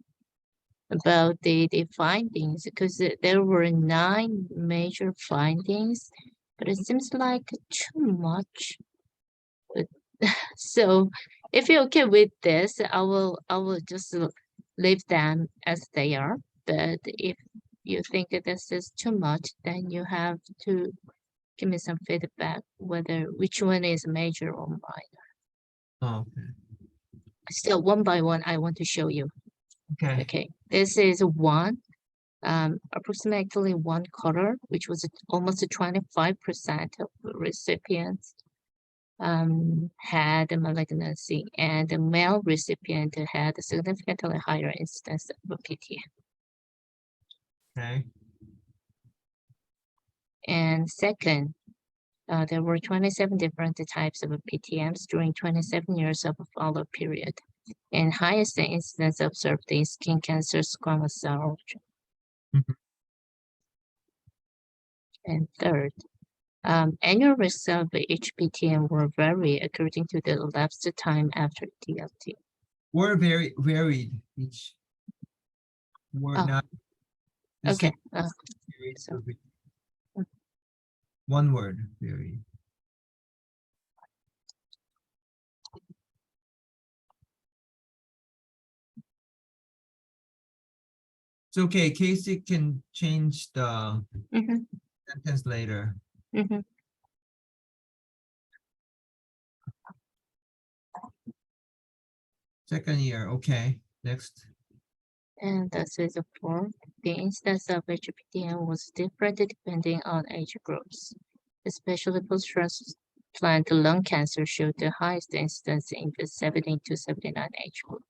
Speaker 6: about the findings, because there were 9 major findings, but it seems like too much. But so if you're okay with this, I will just leave them as they are. But if you think that this is too much, then you have to give me some feedback whether which one is major or minor.
Speaker 2: Oh, okay.
Speaker 6: Still, one by one, I want to show you.
Speaker 2: Okay.
Speaker 6: Okay, this is one, approximately 1/4, which was almost 25% of recipients had a malignancy, and the male recipient had a significantly higher incidence of PTM.
Speaker 2: Okay.
Speaker 6: And second, there were 27 different types of PTMs during 27 years of follow period. And highest incidence observed in skin cancer, squamous cell.
Speaker 2: Mhm.
Speaker 6: And third, annual risks of HPTM were vary according to the elapsed time after DLT.
Speaker 2: Were very varied each. Were
Speaker 6: Oh,
Speaker 2: not. the
Speaker 6: Okay,
Speaker 2: same varied
Speaker 6: so-
Speaker 2: per week. One word, varied. It's okay, Casey can change the
Speaker 6: mhm,
Speaker 2: sentence later.
Speaker 6: mhm.
Speaker 2: Second year, okay, next.
Speaker 6: And this is a fourth. The incidence of HPTM was different depending on age groups. Especially post-transplant lung cancer showed the highest incidence in the 70 to 79 age group.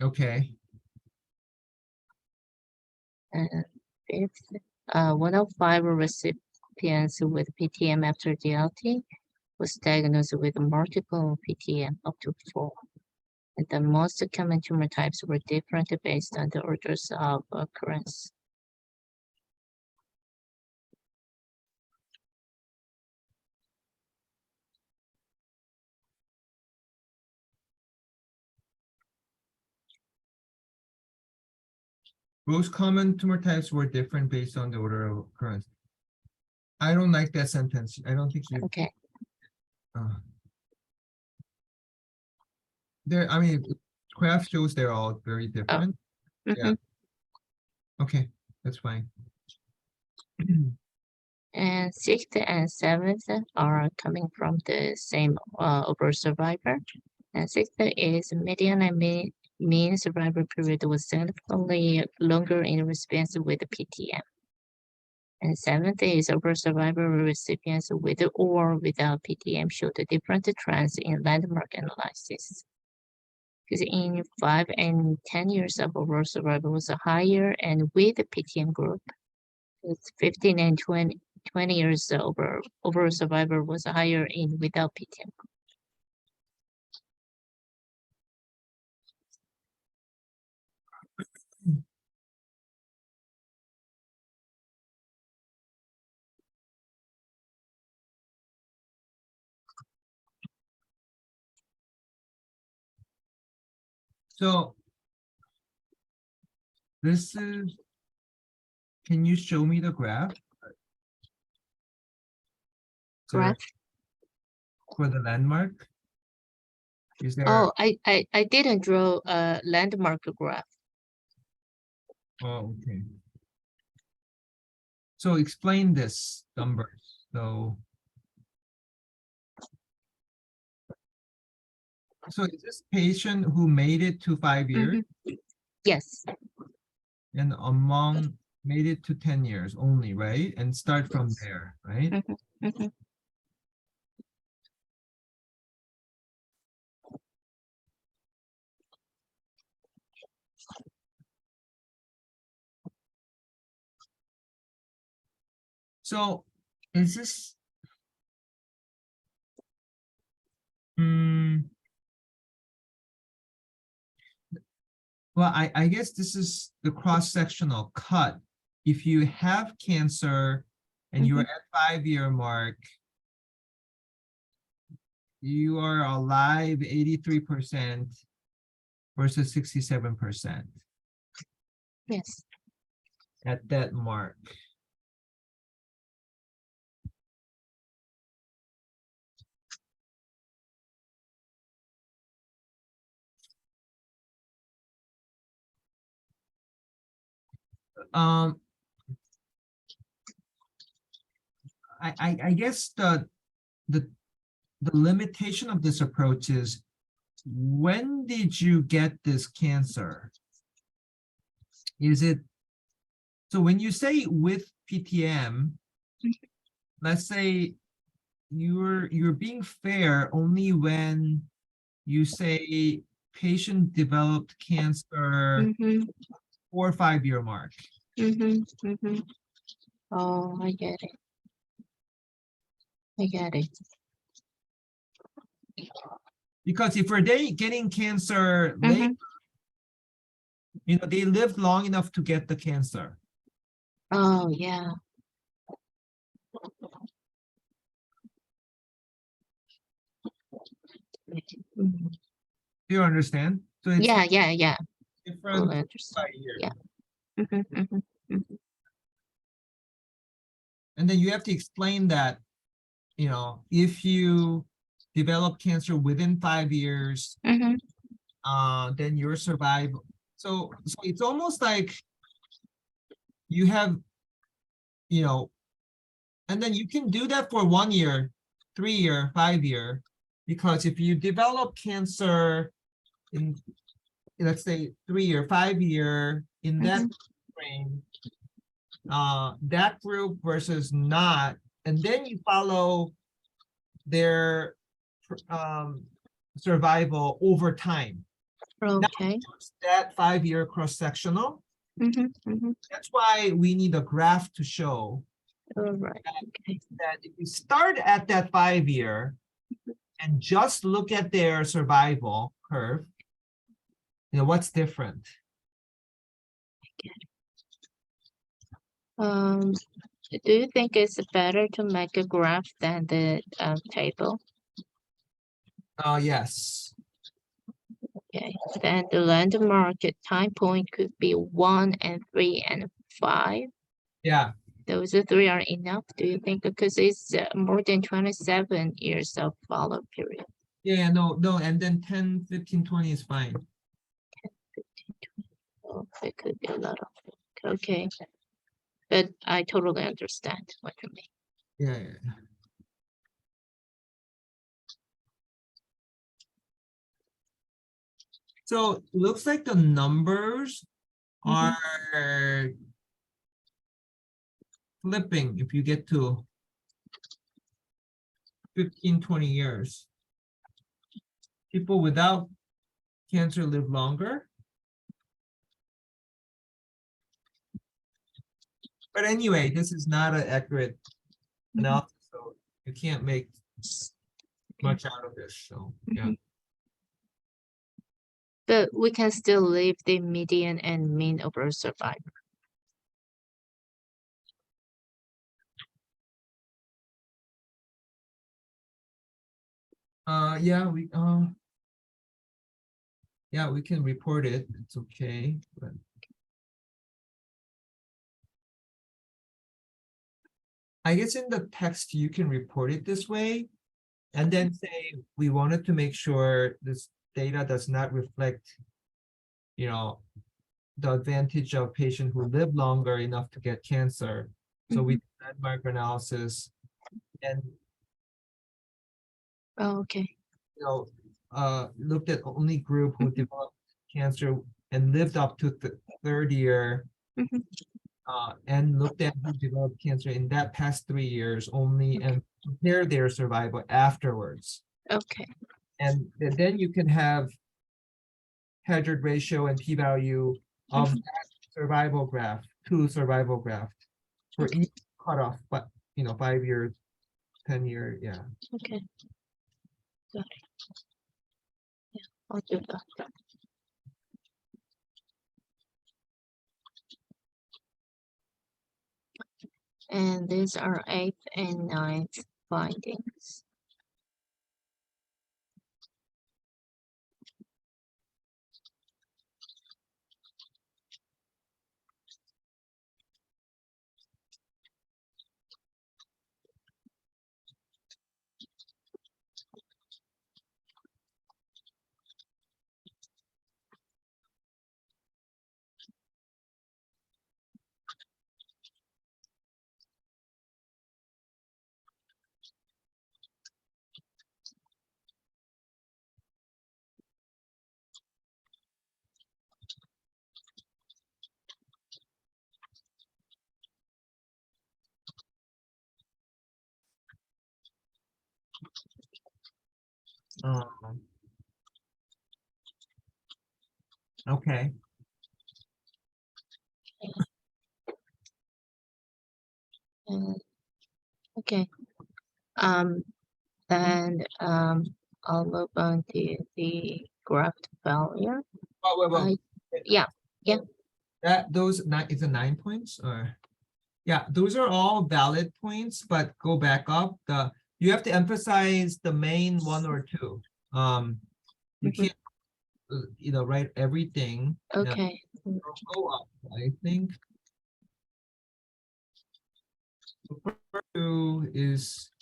Speaker 2: Okay,
Speaker 6: And fifth, 105 recipients with PTM after DLT was diagnosed with multiple PTM up to 4. And the most common tumor types were different based on the orders of occurrence.
Speaker 2: most common tumor types were different based on the order of occurrence. I don't like that sentence. I don't think you.
Speaker 6: Okay,
Speaker 2: There, I mean, graph shows they're all very different. Yeah.
Speaker 6: mhm.
Speaker 2: Okay, that's fine.
Speaker 6: And sixth and seventh are coming from the same overall survivor. And sixth is median and mean survival period was significantly longer in response with the PTM. And seventh is overall survival recipients with or without PTM showed different trends in landmark analysis. Because in 5 and 10 years of overall survival was higher, and with the PTM group, it's 15 and 20 years overall survival was higher in without PTM.
Speaker 2: So this is, can you show me the graph? So
Speaker 6: Graph?
Speaker 2: for the landmark? Is there?
Speaker 6: Oh, I didn't draw a landmark graph.
Speaker 2: Oh, okay. So explain this numbers. So is this patient who made it to 5 years
Speaker 6: Yes,
Speaker 2: and among made it to 10 years only, right? And start from there, right?
Speaker 6: mhm.
Speaker 2: So is this? Well, I guess this is the cross-sectional cut. If you have cancer and you're at 5-year mark, you are alive 83% versus 67%
Speaker 6: Yes.
Speaker 2: at that mark. I guess the limitation of this approach is, when did you get this cancer? Is it, so when you say with PTM, let's say you're being fair only when you say patient developed cancer 4 or 5 year mark.
Speaker 6: Oh, I get it. I get it.
Speaker 2: Because if they getting cancer late,
Speaker 6: Mhm.
Speaker 2: you know, they lived long enough to get the cancer.
Speaker 6: Oh, yeah. Mhm.
Speaker 2: Do you understand? So it's
Speaker 6: Yeah, yeah, yeah.
Speaker 2: different
Speaker 6: Totally
Speaker 2: by
Speaker 6: understand.
Speaker 2: year.
Speaker 6: Yeah. Mhm, mhm, mhm.
Speaker 2: And then you have to explain that, you know, if you develop cancer within 5 years,
Speaker 6: Mhm.
Speaker 2: then your survival. So it's almost like you have, you know, and then you can do that for 1 year, 3 year, 5 year, because if you develop cancer in, let's say 3 year, 5 year, in that frame, that group versus not, and then you follow their survival over time.
Speaker 6: Okay.
Speaker 2: Just that 5-year cross-sectional.
Speaker 6: Mhm, mhm.
Speaker 2: That's why we need a graph to show
Speaker 6: All right. Okay.
Speaker 2: that if we start at that 5-year and just look at their survival curve, you know, what's different?
Speaker 6: Do you think it's better to make a graph than the table?
Speaker 2: Yes.
Speaker 6: Okay, then the landmark time point could be 1 and 3 and 5.
Speaker 2: Yeah.
Speaker 6: Those three are enough, do you think? Because it's more than 27 years of follow period.
Speaker 2: Yeah, no, and then 10, 15, 20 is fine.
Speaker 6: So it could be a lot of, okay. But I totally understand what you mean.
Speaker 2: Yeah. So looks like the numbers are flipping if you get to 15, 20 years. People without cancer live longer. But anyway, this is not an accurate analysis, so you can't make much out of this. So yeah.
Speaker 6: But we can still leave the median and mean overall survival.
Speaker 2: Yeah, we can report it. It's okay. But I guess in the text you can report it this way, and then say we wanted to make sure this data does not reflect, you know, the advantage of patients who live longer enough to get cancer. So we did landmark analysis and
Speaker 6: Oh, okay.
Speaker 2: you know, looked at only group who developed cancer and lived up to the 3rd year, and looked at who developed cancer in that past 3 years only, and compare their survival afterwards.
Speaker 6: Okay.
Speaker 2: And then you can have hazard ratio and p-value of that survival graph, survival graph for each cutoff, but you know, 5 years, 10 year, yeah.
Speaker 6: Okay. Got it. Yeah, I'll do that. And these are 8th and 9th findings.
Speaker 2: Okay.
Speaker 6: Okay. Then I'll move on to the graft failure.
Speaker 2: Wait.
Speaker 6: Yeah,
Speaker 2: Those nine, is it 9 points or? Yeah, those are all valid points, but go back up. You have to emphasize the main one or two. You
Speaker 6: Mhm.
Speaker 2: can't, write everything. Now,
Speaker 6: okay.
Speaker 2: go up, I think. So part two is,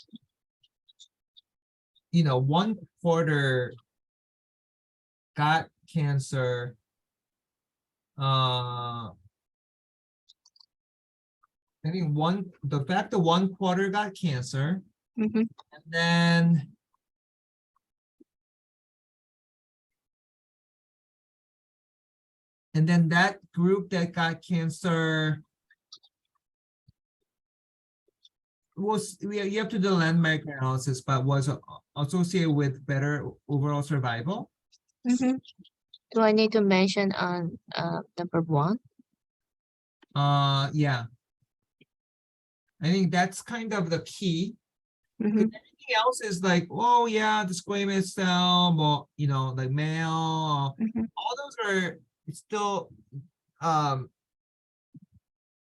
Speaker 2: 1/4 got cancer. I think the fact that 1/4 got cancer,
Speaker 6: Mhm.
Speaker 2: and then that group that got cancer was, you have to do landmark analysis, but was associated with better overall survival.
Speaker 6: Mhm. Do I need to mention on number 1?
Speaker 2: Yeah. I think that's kind of the key.
Speaker 6: Mhm.
Speaker 2: Everything else is like, oh yeah, the squamous cell, but like male,
Speaker 6: Mhm.
Speaker 2: all those are still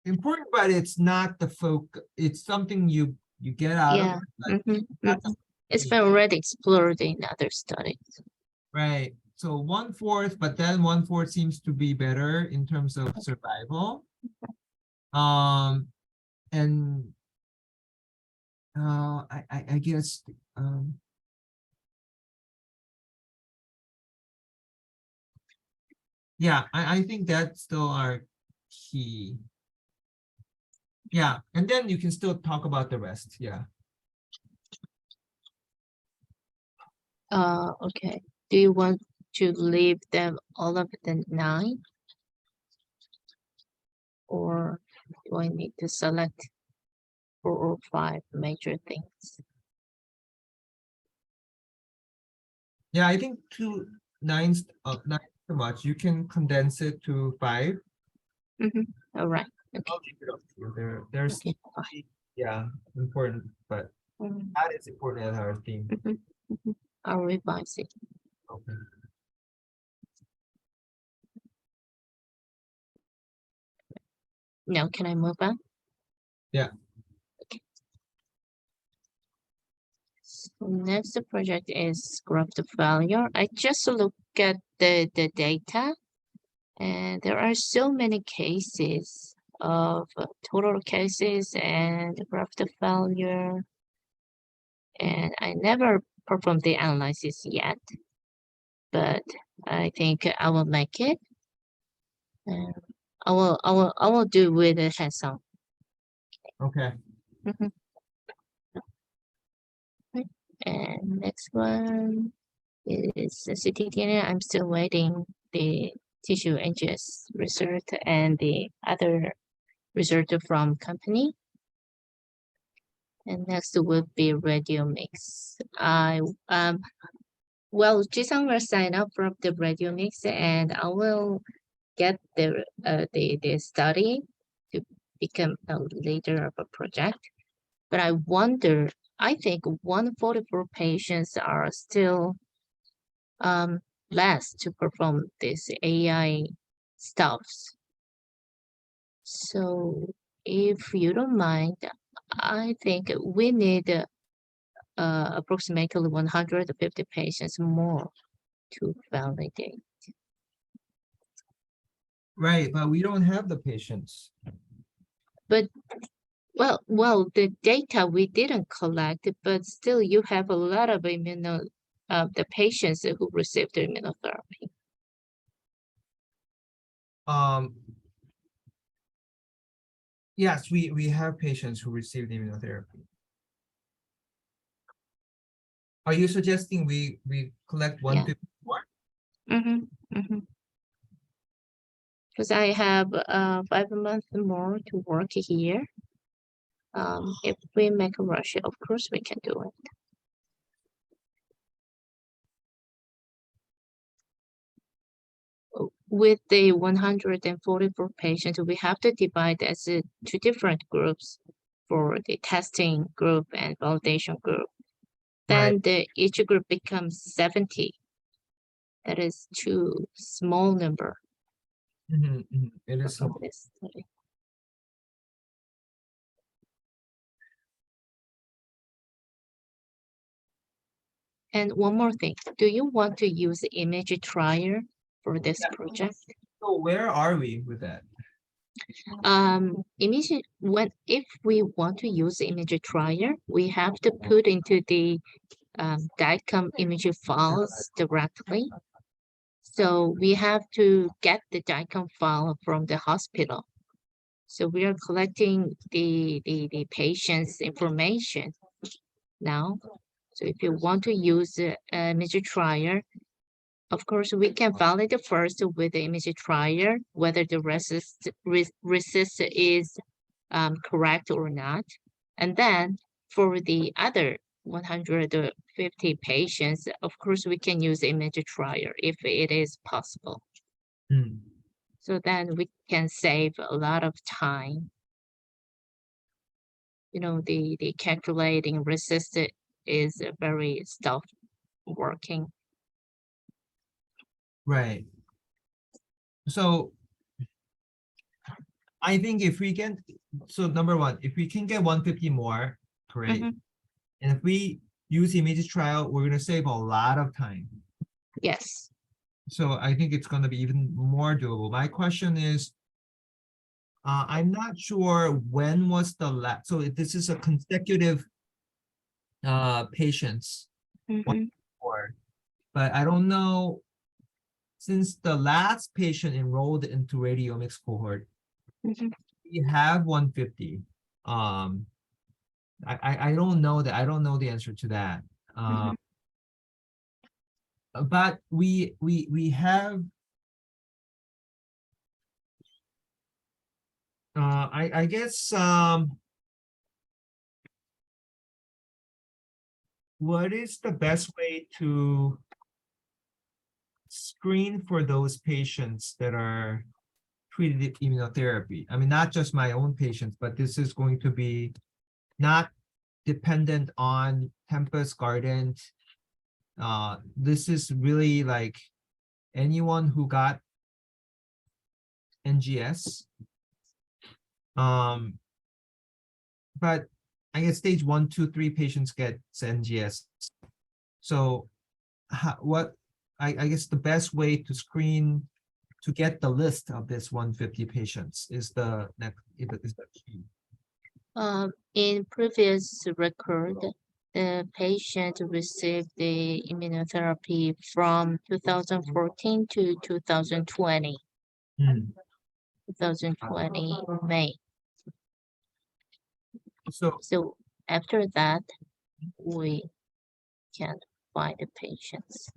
Speaker 2: important, but it's not the focus. It's something you get out
Speaker 6: Yeah.
Speaker 2: of, but
Speaker 6: Mhm.
Speaker 2: not the
Speaker 6: Mhm. It's been already explored in other studies.
Speaker 2: right. So 1/4, but then 1/4 seems to be better in terms of survival. And I guess yeah, I think that's still our key. Yeah, and then you can still talk about the rest. Yeah.
Speaker 6: Okay. Do you want to leave them all of the 9? Or do I need to select 4 or 5 major things?
Speaker 2: Yeah, I think 2 9's not too much. You can condense it to 5.
Speaker 6: All right. Okay.
Speaker 2: I'll keep it up. There's
Speaker 6: Okay. Fine.
Speaker 2: yeah, important, but
Speaker 6: Mhm.
Speaker 2: that is important as our theme.
Speaker 6: I'll revise it.
Speaker 2: Okay.
Speaker 6: Now, can I move on?
Speaker 2: Yeah.
Speaker 6: Okay. So next project is graft failure. I just look at the data, and there are so many cases of total cases and graft failure. And I never performed the analysis yet, but I think I will make it. And I will do with the hands-on.
Speaker 2: Okay.
Speaker 6: And next one is the ctDNA. I'm still waiting the tissue NGS result and the other result from company. And next will be RadioMix. Well, Jisung will sign up for the RadioMix, and I will get the study to become a leader of a project. But I wonder, I think 144 patients are still less to perform this AI stuffs. So if you don't mind, I think we need approximately 150 patients more to validate.
Speaker 2: Right, but we don't have the patients.
Speaker 6: But well, the data we didn't collect, but still you have a lot of the patients who received the immunotherapy.
Speaker 2: Yes, we have patients who received immunotherapy. Are you suggesting we collect 154?
Speaker 6: Because I have 5 months more to work here. If we make a rush, of course we can do it. With the 144 patients, we have to divide as 2 different groups for the testing group and validation group.
Speaker 2: Right.
Speaker 6: Then each group becomes 70. That is too small number
Speaker 2: It is
Speaker 6: for
Speaker 2: small.
Speaker 6: this study. And one more thing, do you want to use image trier for this project?
Speaker 2: So where are we with that?
Speaker 6: If we want to use image trier, we have to put into the DICOM image files directly. So we have to get the DICOM file from the hospital. So we are collecting the patient's information now. So if you want to use image trier, of course, we can validate first with the image trier, whether the resist is correct or not. And then for the other 150 patients, of course, we can use image trier if it is possible.
Speaker 2: Hmm.
Speaker 6: So then we can save a lot of time. You know, the calculating resist is very stuff working.
Speaker 2: Right. So I think if we can, so number one, if we can get 150 more, great.
Speaker 6: Mhm.
Speaker 2: And if we use image trial, we're gonna save a lot of time.
Speaker 6: Yes.
Speaker 2: So I think it's gonna be even more doable. My question is, I'm not sure when was the last, so this is a consecutive patients
Speaker 6: Mhm.
Speaker 2: for, but I don't know, since the last patient enrolled into radiomics cohort,
Speaker 6: Mhm.
Speaker 2: we have 150. I don't know that. I don't know the answer to that. But we have I guess what is the best way to screen for those patients that are treated with immunotherapy? I mean, not just my own patients, but this is going to be not dependent on Tempus Guardant. This is really like anyone who got NGS. But I guess stage 1, 2, 3 patients get NGS. So I guess the best way to screen to get the list of this 150 patients is the next is the key.
Speaker 6: In previous record, the patient received the immunotherapy from 2014 to 2020. 2020 May. So after that, we can't find the patients.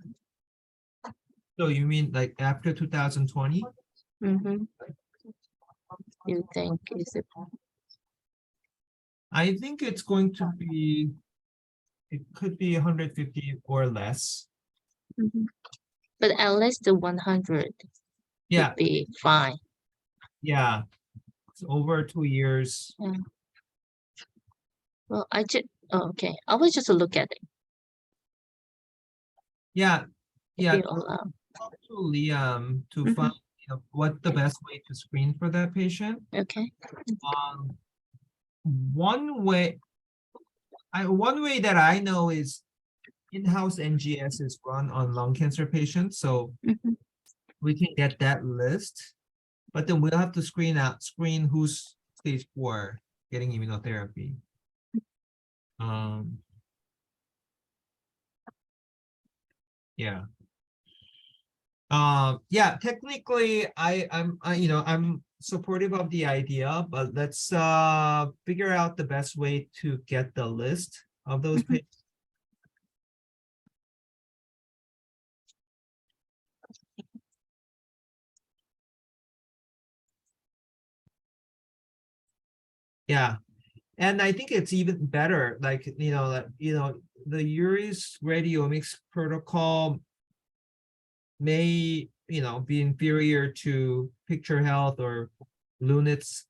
Speaker 2: So you mean like after 2020?
Speaker 6: You think is it?
Speaker 2: I think it's going to be, it could be 150 or less.
Speaker 6: But at least the 100
Speaker 2: Yeah,
Speaker 6: would be fine.
Speaker 2: yeah. It's over 2 years.
Speaker 6: Well, okay. I will just look at it.
Speaker 2: Yeah,
Speaker 6: If
Speaker 2: yeah.
Speaker 6: you allow.
Speaker 2: Talk to Liam to find what the best way to screen for that patient.
Speaker 6: Okay.
Speaker 2: One way that I know is in-house NGS is run on lung cancer patients, so we can get that list, but then we'll have to screen who's stage 4 getting immunotherapy. Yeah. Yeah, technically I'm supportive of the idea, but let's figure out the best way to get the list of those patients. Yeah, and I think it's even better, like the URI's radiomics protocol may be inferior to Picture Health or Lunit's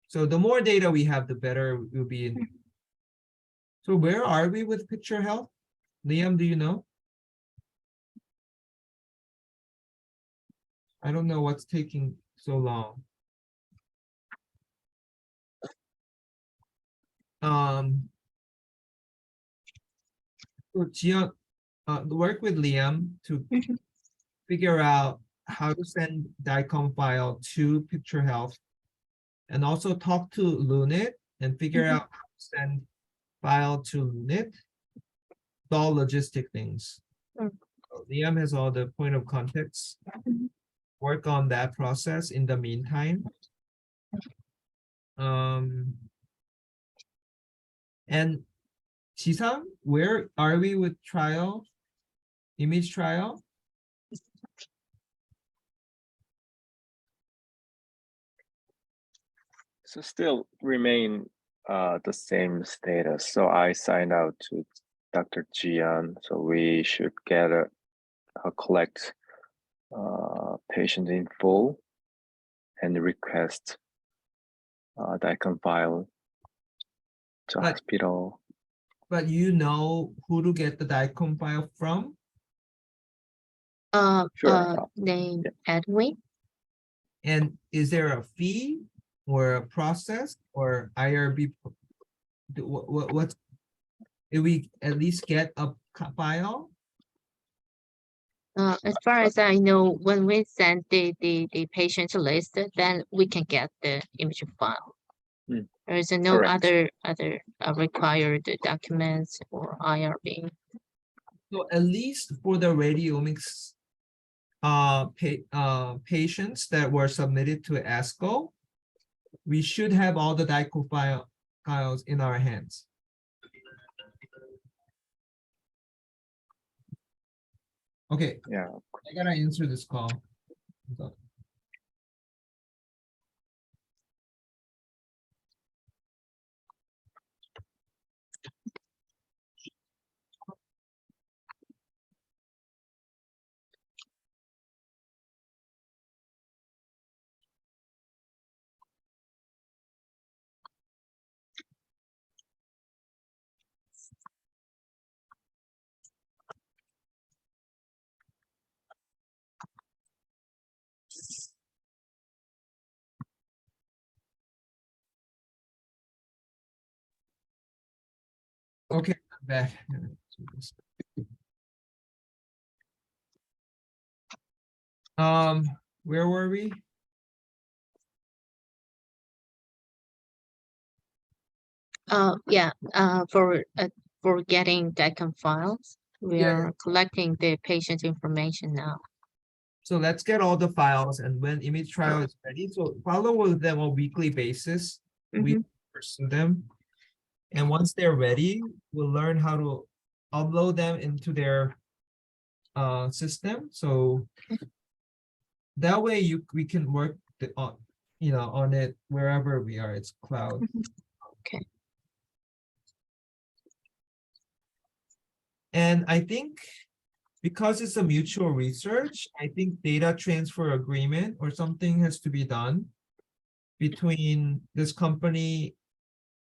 Speaker 2: So the more data we have, the better we'll be in. So where are we with Picture Health? Liam, do you know? I don't know what's taking so long. So Jian, work with Liam to figure out how to send DICOM file to Picture Health, and also talk to Lunit and figure out how to send file to Lunit. It's all logistic things.
Speaker 6: Mm.
Speaker 2: So Liam has all the point of contacts. Work on that process in the meantime. And Chisang, where are we with trial? Image trial?
Speaker 8: So still remain the same status. So I signed out to Dr. Jian. So we should get a collect patient info and request DICOM file to
Speaker 2: But-
Speaker 8: hospital.
Speaker 2: But you know who to get the DICOM file from?
Speaker 8: Sure.
Speaker 6: Name
Speaker 8: Yeah.
Speaker 6: Edwin.
Speaker 2: And is there a fee or a process or IRB? What's, if we at least get a file?
Speaker 6: As far as I know, when we send the patient list, then we can get the image file.
Speaker 8: Mm.
Speaker 6: There is no
Speaker 8: Correct.
Speaker 6: other required documents or IRB.
Speaker 2: So at least for the radiomics patients that were submitted to ASCO, we should have all the DICOM files in our hands. Okay,
Speaker 8: Yeah.
Speaker 2: I gotta answer this call. Okay, I'm back. Where were we?
Speaker 6: Yeah, for getting DICOM files, we
Speaker 2: Yeah.
Speaker 6: are collecting the patient information now.
Speaker 2: So let's get all the files, and when image trial is ready, so follow with them on a weekly basis. We pursue them. And once they're ready, we'll learn how to upload them into their system. So that way we can work on it wherever we are. It's cloud.
Speaker 6: Okay.
Speaker 2: And I think because it's a mutual research, I think data transfer agreement or something has to be done between this company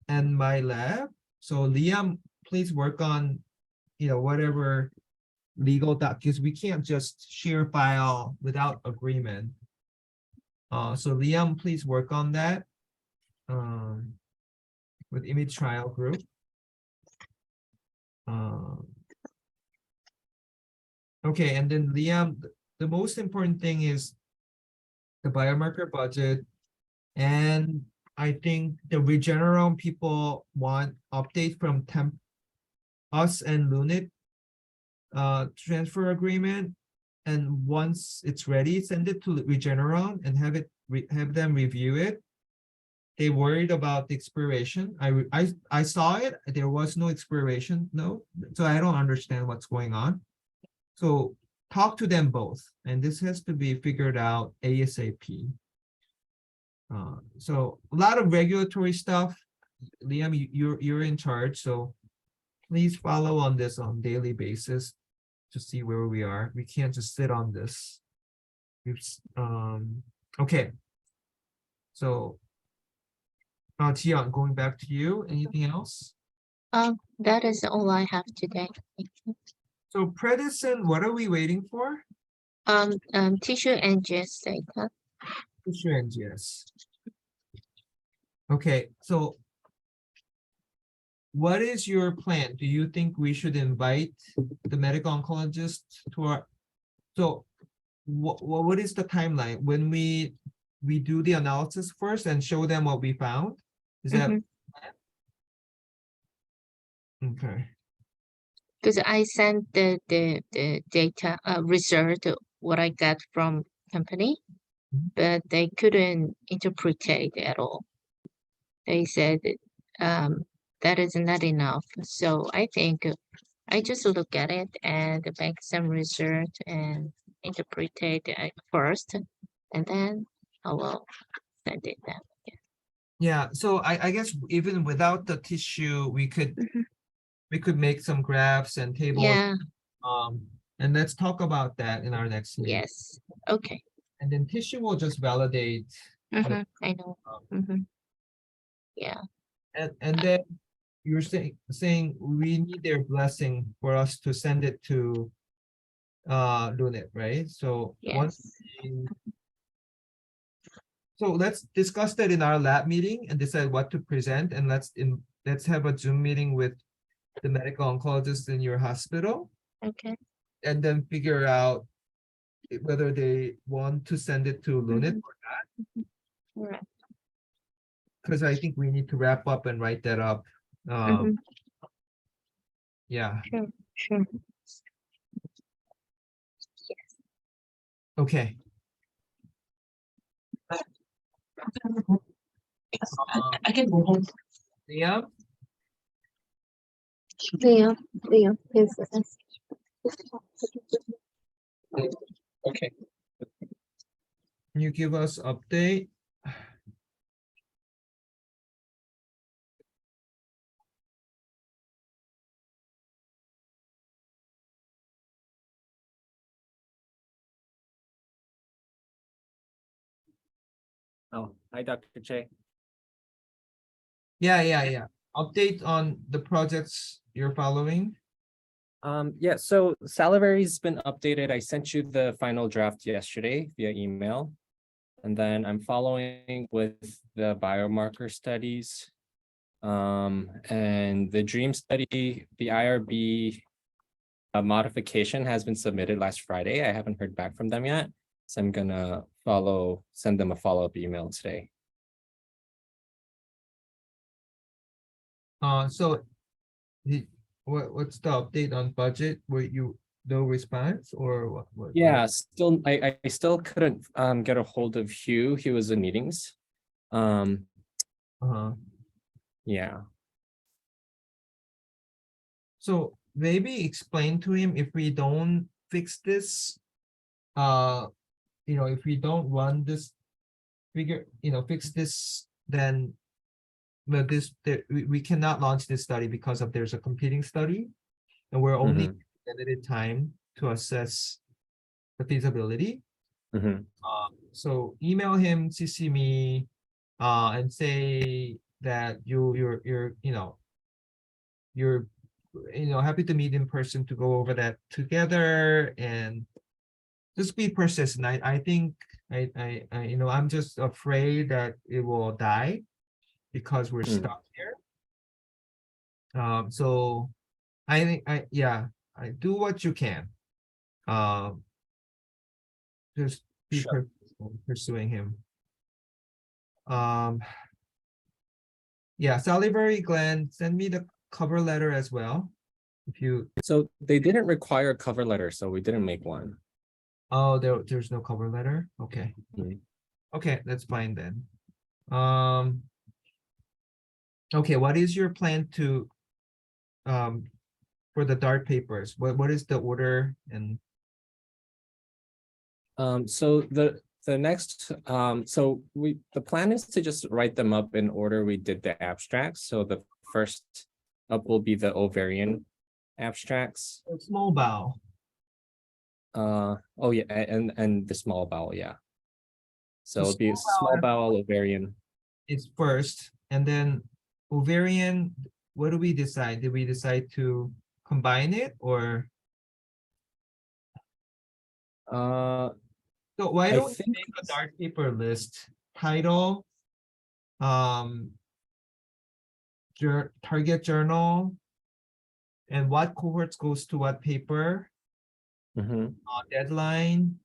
Speaker 2: and my lab. So Liam, please work on, whatever legal because we can't just share file without agreement. So Liam, please work on that with image trial group. Okay, and then Liam, the most important thing is the biomarker budget. And I think the Regeneron people want update from us and Lunit transfer agreement. And once it's ready, send it to Regeneron and have them review it. They worried about the expiration. I saw it. There was no expiration, no. So I don't understand what's going on. So talk to them both, and this has to be figured out ASAP. So a lot of regulatory stuff. Liam, you're in charge, so please follow on this on daily basis to see where we are. We can't just sit on this. Okay. So Tian, going back to you, anything else?
Speaker 6: That is all I have today. Thank you.
Speaker 2: So Predison, what are we waiting for?
Speaker 6: Tissue and GS data.
Speaker 2: Tissue NGS. Okay, so what is your plan? Do you think we should invite the medical oncologist to our, so what is the timeline? When we do the analysis first and show them what we found? Is that?
Speaker 6: Mhm.
Speaker 2: Okay,
Speaker 6: Because I sent the data result what I got from company,
Speaker 2: Mhm.
Speaker 6: but they couldn't interpret it at all. They said that is not enough. So I think I just look at it and make some result and interpret it first, and then I will send it down.
Speaker 2: yeah, so I guess even without the tissue, we could make some graphs and tables.
Speaker 6: Yeah.
Speaker 2: And let's talk about that in our next meeting.
Speaker 6: Yes. Okay.
Speaker 2: And then tissue will just validate.
Speaker 6: I know. Yeah.
Speaker 2: And then you're saying we need their blessing for us to send it to Lunit, right? So once
Speaker 6: Yes.
Speaker 2: so let's discuss that in our lab meeting and decide what to present, and let's have a Zoom meeting with the medical oncologist in your hospital,
Speaker 6: Okay.
Speaker 2: and then figure out whether they want to send it to Lunit or not.
Speaker 6: All right.
Speaker 2: Because I think we need to wrap up and write that up. Yeah,
Speaker 6: Sure.
Speaker 2: okay.
Speaker 6: I can go home.
Speaker 2: Yeah,
Speaker 6: Leo, yes.
Speaker 2: okay. Can you give us update?
Speaker 11: Oh, hi, Dr. Che.
Speaker 2: Yeah. Update on the projects you're following.
Speaker 11: Yeah, so Salivary's been updated. I sent you the final draft yesterday via email. And then I'm following with the biomarker studies. And the DREAM study, the IRB modification has been submitted last Friday. I haven't heard back from them yet. So I'm gonna send them a follow-up email today.
Speaker 2: So what's the update on budget? Were you no response or what?
Speaker 11: Yeah, still, I still couldn't get a hold of Hugh. He was in meetings. Yeah.
Speaker 2: So maybe explain to him if we don't fix this, if we don't run this fix this, then we cannot launch this study because of there's a competing study, and we're only limited time to assess the feasibility. So email him, CC me, and say that you're happy to meet in person to go over that together, and just be persistent. I think I'm just afraid that it will die because we're stuck here. So I think I do what you can. Just be pursuing him. Yeah, Salivary, Glenn, send me the cover letter as well. If you
Speaker 11: So they didn't require a cover letter, so we didn't make one.
Speaker 2: Oh, there's no cover letter. Okay. Okay, that's fine then. Okay, what is your plan to for the DART papers? What is the order? And
Speaker 11: So the next the plan is to just write them up in order we did the abstracts. So the first up will be the ovarian abstracts.
Speaker 2: Small bowel.
Speaker 11: Oh yeah, and the small bowel, yeah. So it'll be small bowel, ovarian.
Speaker 2: It's first, And then ovarian, what do we decide? Did we decide to combine it or? So why
Speaker 11: I
Speaker 2: don't you
Speaker 11: think
Speaker 2: make a dark paper list, title, target journal, and what cohorts goes to what paper,
Speaker 11: Mhm.
Speaker 2: deadline,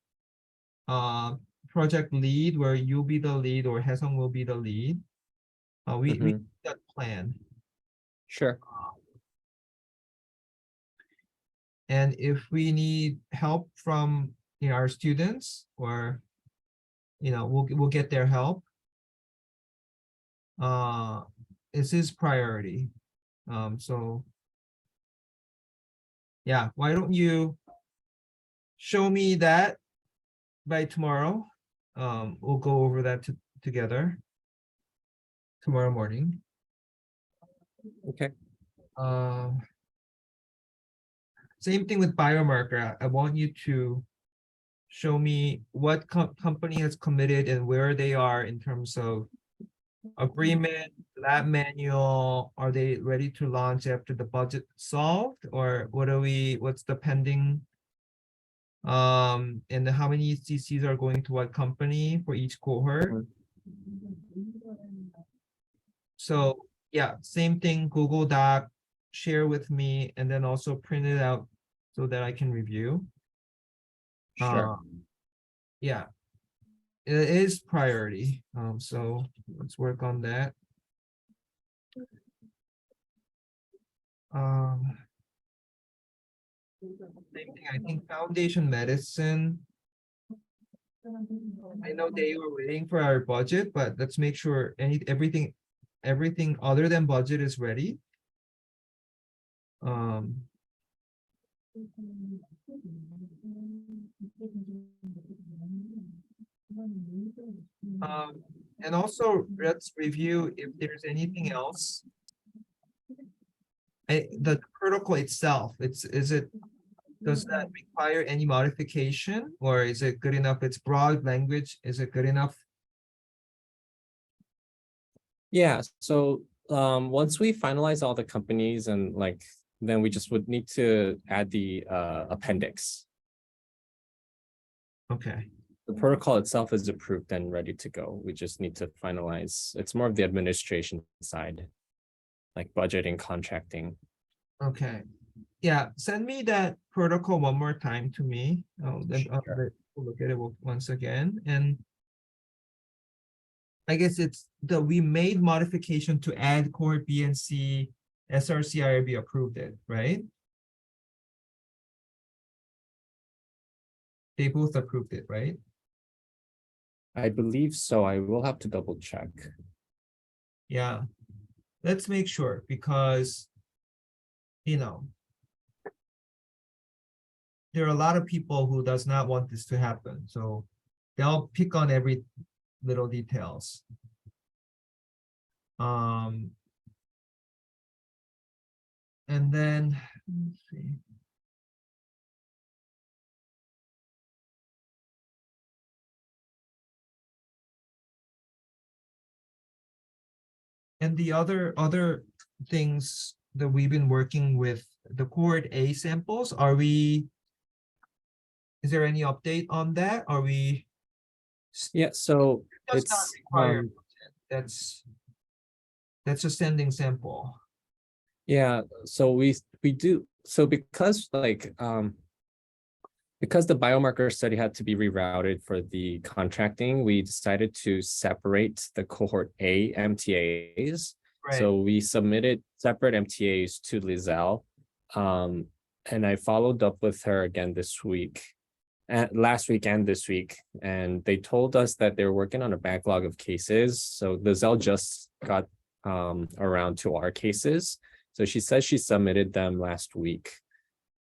Speaker 2: project lead, where you'll be the lead or Haesung will be the lead. We
Speaker 11: Mhm.
Speaker 2: that plan.
Speaker 11: Sure.
Speaker 2: And if we need help from our students, or we'll get their help. This is priority. So yeah, why don't you show me that by tomorrow? We'll go over that together tomorrow morning.
Speaker 11: Okay.
Speaker 2: Same thing with biomarker. I want you to show me what company has committed and where they are in terms of agreement, lab manual. Are they ready to launch after the budget solved, or what's the pending? And how many CCs are going to what company for each cohort? So yeah, same thing, Google Doc, share with me, and then also print it out so that I can review.
Speaker 11: Sure.
Speaker 2: Yeah, it is priority. So let's work on that. Same thing, I think foundation medicine. I know they were waiting for our budget, but let's make sure everything other than budget is ready. And also let's review if there's anything else. The protocol itself, does that require any modification, or is it good enough? It's broad language. Is it good enough?
Speaker 11: Yeah, so once we finalize all the companies and then we just would need to add the appendix.
Speaker 2: Okay.
Speaker 11: The protocol itself is approved and ready to go. We just need to finalize. It's more of the administration side, like budgeting, contracting.
Speaker 2: Okay. Yeah, send me that protocol one more time to me. Then I'll look at it once again. And I guess we made modification to add cohort B and C. SRC IRB approved it, right? They both approved it, right?
Speaker 11: I believe so. I will have to double check.
Speaker 2: Yeah, let's make sure, because there are a lot of people who does not want this to happen, so they'll pick on every little details. And then let's see. And the other things that we've been working with, the cohort A samples, is there any update on that? Are we?
Speaker 11: Yeah, so
Speaker 2: Does not
Speaker 11: it's
Speaker 2: require, that's a standing sample.
Speaker 11: yeah, so we do, so because because the biomarker study had to be rerouted for the contracting, we decided to separate the cohort A MTAs.
Speaker 2: Right.
Speaker 11: So we submitted separate MTAs to Lizelle. And I followed up with her again this week, last week and this week, and they told us that they're working on a backlog of cases. So Lizelle just got around to our cases. So she says she submitted them last week.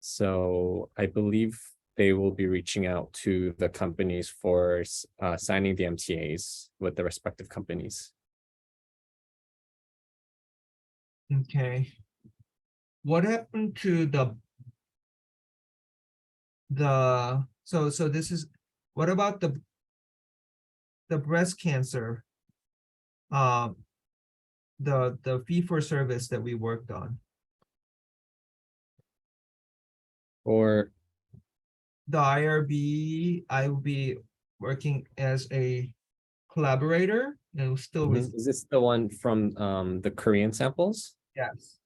Speaker 11: So I believe they will be reaching out to the companies for signing the MTAs with the respective companies.
Speaker 2: Okay. What happened to so this is, what about the breast cancer? the fee for service that we worked on.
Speaker 11: Or
Speaker 2: The IRB, I will be working as a collaborator and still
Speaker 11: is this the one from the Korean samples?
Speaker 2: yes.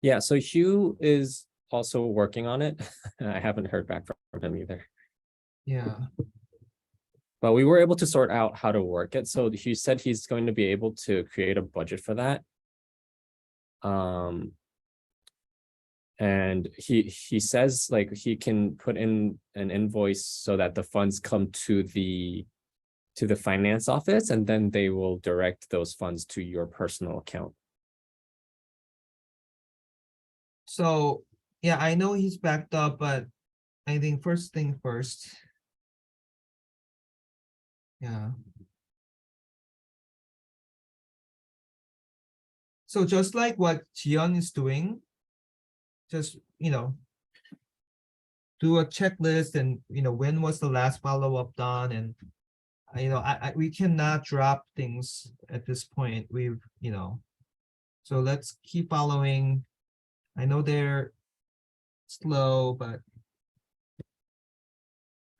Speaker 11: Yeah, so Hugh is also working on it. I haven't heard back from him either.
Speaker 2: Yeah.
Speaker 11: But we were able to sort out how to work it. So he said he's going to be able to create a budget for that. And he says like he can put in an invoice so that the funds come to the finance office, and then they will direct those funds to your personal account.
Speaker 2: So yeah, I know he's backed up, but I think first thing first. Yeah. So just like what Jiyeon is doing, just, do a checklist and, when was the last follow-up done, and, we cannot drop things at this point. So let's keep following. I know they're slow, but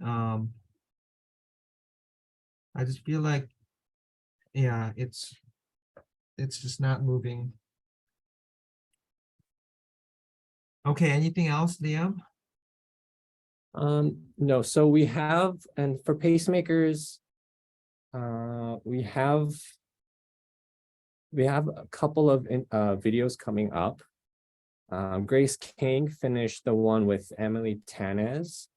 Speaker 2: I just feel like, yeah, it's just not moving. Okay, anything else, Liam?
Speaker 11: No, so we have, and for pacemakers, we have a couple of videos coming up. Grace King finished the one with Emily Tanez.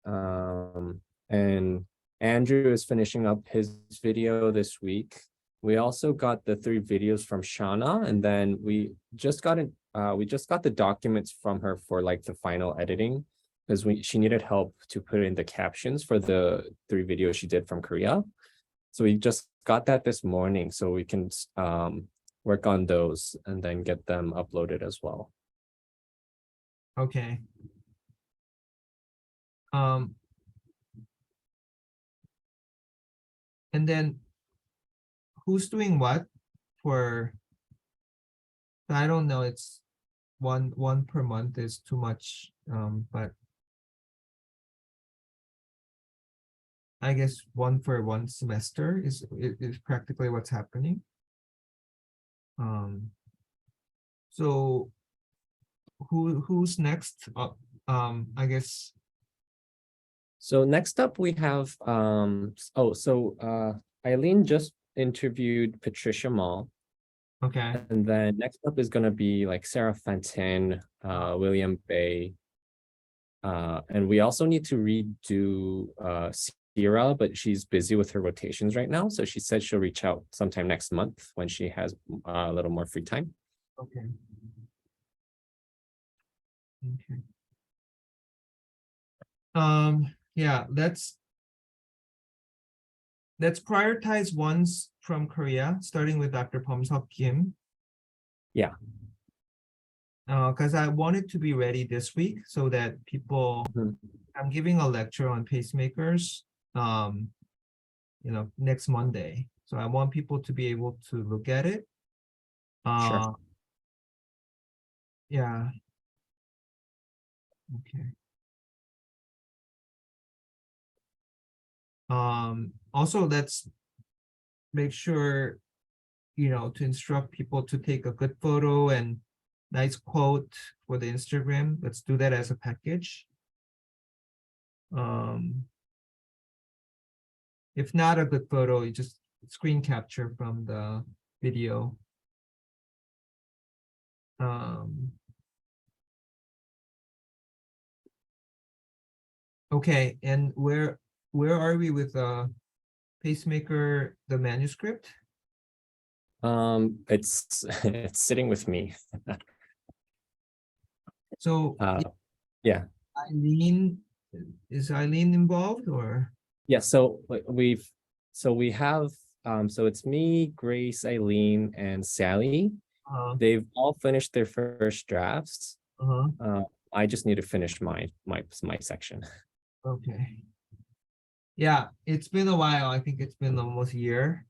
Speaker 11: And Andrew is finishing up his video this week. We also got the 3 videos from Shauna, and then we just got the documents from her for like the final editing, because she needed help to put in the captions for the 3 videos she did from Korea. So we just got that this morning, so we can work on those and then get them uploaded as well.
Speaker 2: Okay. And then who's doing what for? I don't know, it's one per month is too much, but I guess 1 for 1 semester is practically what's happening. So who's next up? I guess.
Speaker 11: So next up we have Eileen just interviewed Patricia Mall.
Speaker 2: Okay.
Speaker 11: And then next up is gonna be like Sarah Fenton, William Bay. And we also need to redo Sierra, but she's busy with her rotations right now. So she said she'll reach out sometime next month when she has a little more free time.
Speaker 2: Okay. Okay. Yeah, let's prioritize ones from Korea, starting with Dr. Pom-seok Kim.
Speaker 11: Yeah.
Speaker 2: Because I want it to be ready this week so that people, I'm giving a lecture on pacemakers, next Monday. So I want people to be able to look at it.
Speaker 11: Sure.
Speaker 2: Yeah. Okay. Also, let's make sure, to instruct people to take a good photo and nice quote for the Instagram. Let's do that as a package. If not a good photo, you just screen capture from the video. Okay, and where are we with pacemaker, the manuscript?
Speaker 11: It's sitting with me.
Speaker 2: So
Speaker 11: yeah.
Speaker 2: Is Eileen involved or?
Speaker 11: Yeah, so we have so it's me, Grace, Eileen, and Sally. They've all finished their first drafts. I just need to finish my section.
Speaker 2: Okay. Yeah, it's been a while. I think it's been almost a year.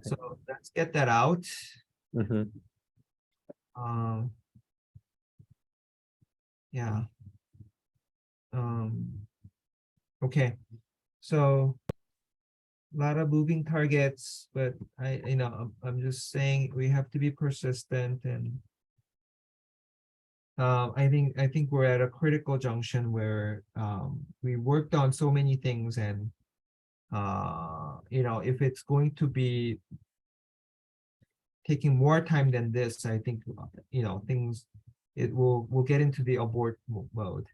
Speaker 2: So let's get that out.
Speaker 11: Mhm.
Speaker 2: Um, yeah. Okay, so a lot of moving targets, but I'm just saying we have to be persistent and I think we're at a critical junction where we worked on so many things and if it's going to be taking more time than this, I think things we'll get into the abort mode.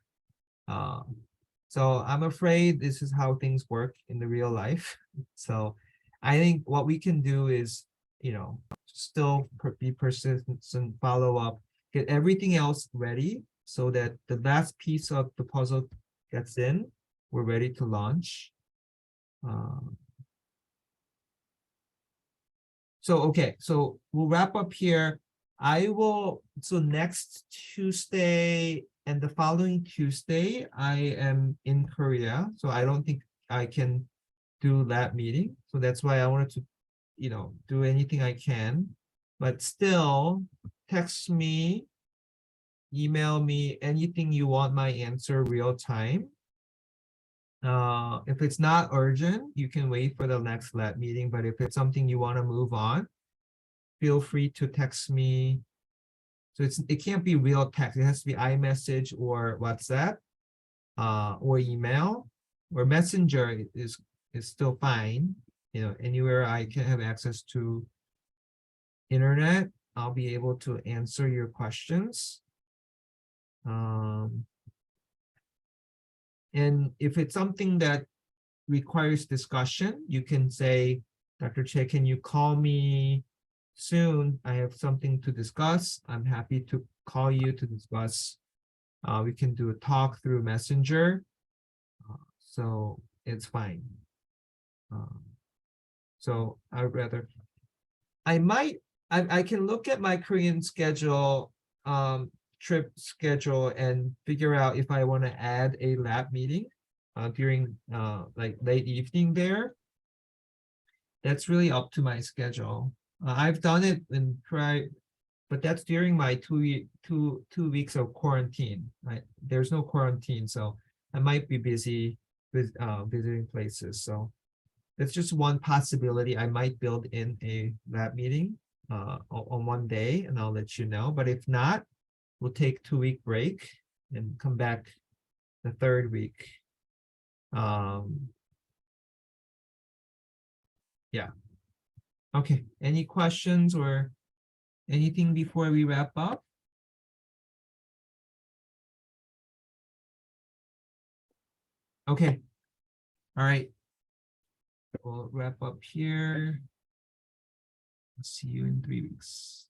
Speaker 2: So I'm afraid this is how things work in the real life. So I think what we can do is, still be persistent and follow up, get everything else ready so that the last piece of the puzzle gets in, we're ready to launch. Okay, so we'll wrap up here. So next Tuesday and the following Tuesday, I am in Korea, so I don't think I can do that meeting. So that's why I wanted to, do anything I can, but still text me, email me, anything you want my answer real time. If it's not urgent, you can wait for the next lab meeting, but if it's something you want to move on, feel free to text me. So it can't be real text. It has to be iMessage or WhatsApp, or email, or Messenger is still fine. Anywhere I can have access to internet, I'll be able to answer your questions. And if it's something that requires discussion, you can say, Dr. Che, can you call me soon? I have something to discuss. I'm happy to call you to discuss. We can do a talk through Messenger. So it's fine. So I'd rather, I can look at my Korean schedule, trip schedule and figure out if I want to add a lab meeting during like late evening there. That's really up to my schedule. I've done it in but that's during my two weeks of quarantine. Right? There's no quarantine, so I might be busy with visiting places. So that's just one possibility. I might build in a lab meeting on one day, and I'll let you know. But if not, we'll take 2-week break and come back the third week. Yeah. Okay. Any questions or anything before we wrap up? Okay. All right. We'll wrap up here. See you in 3 weeks.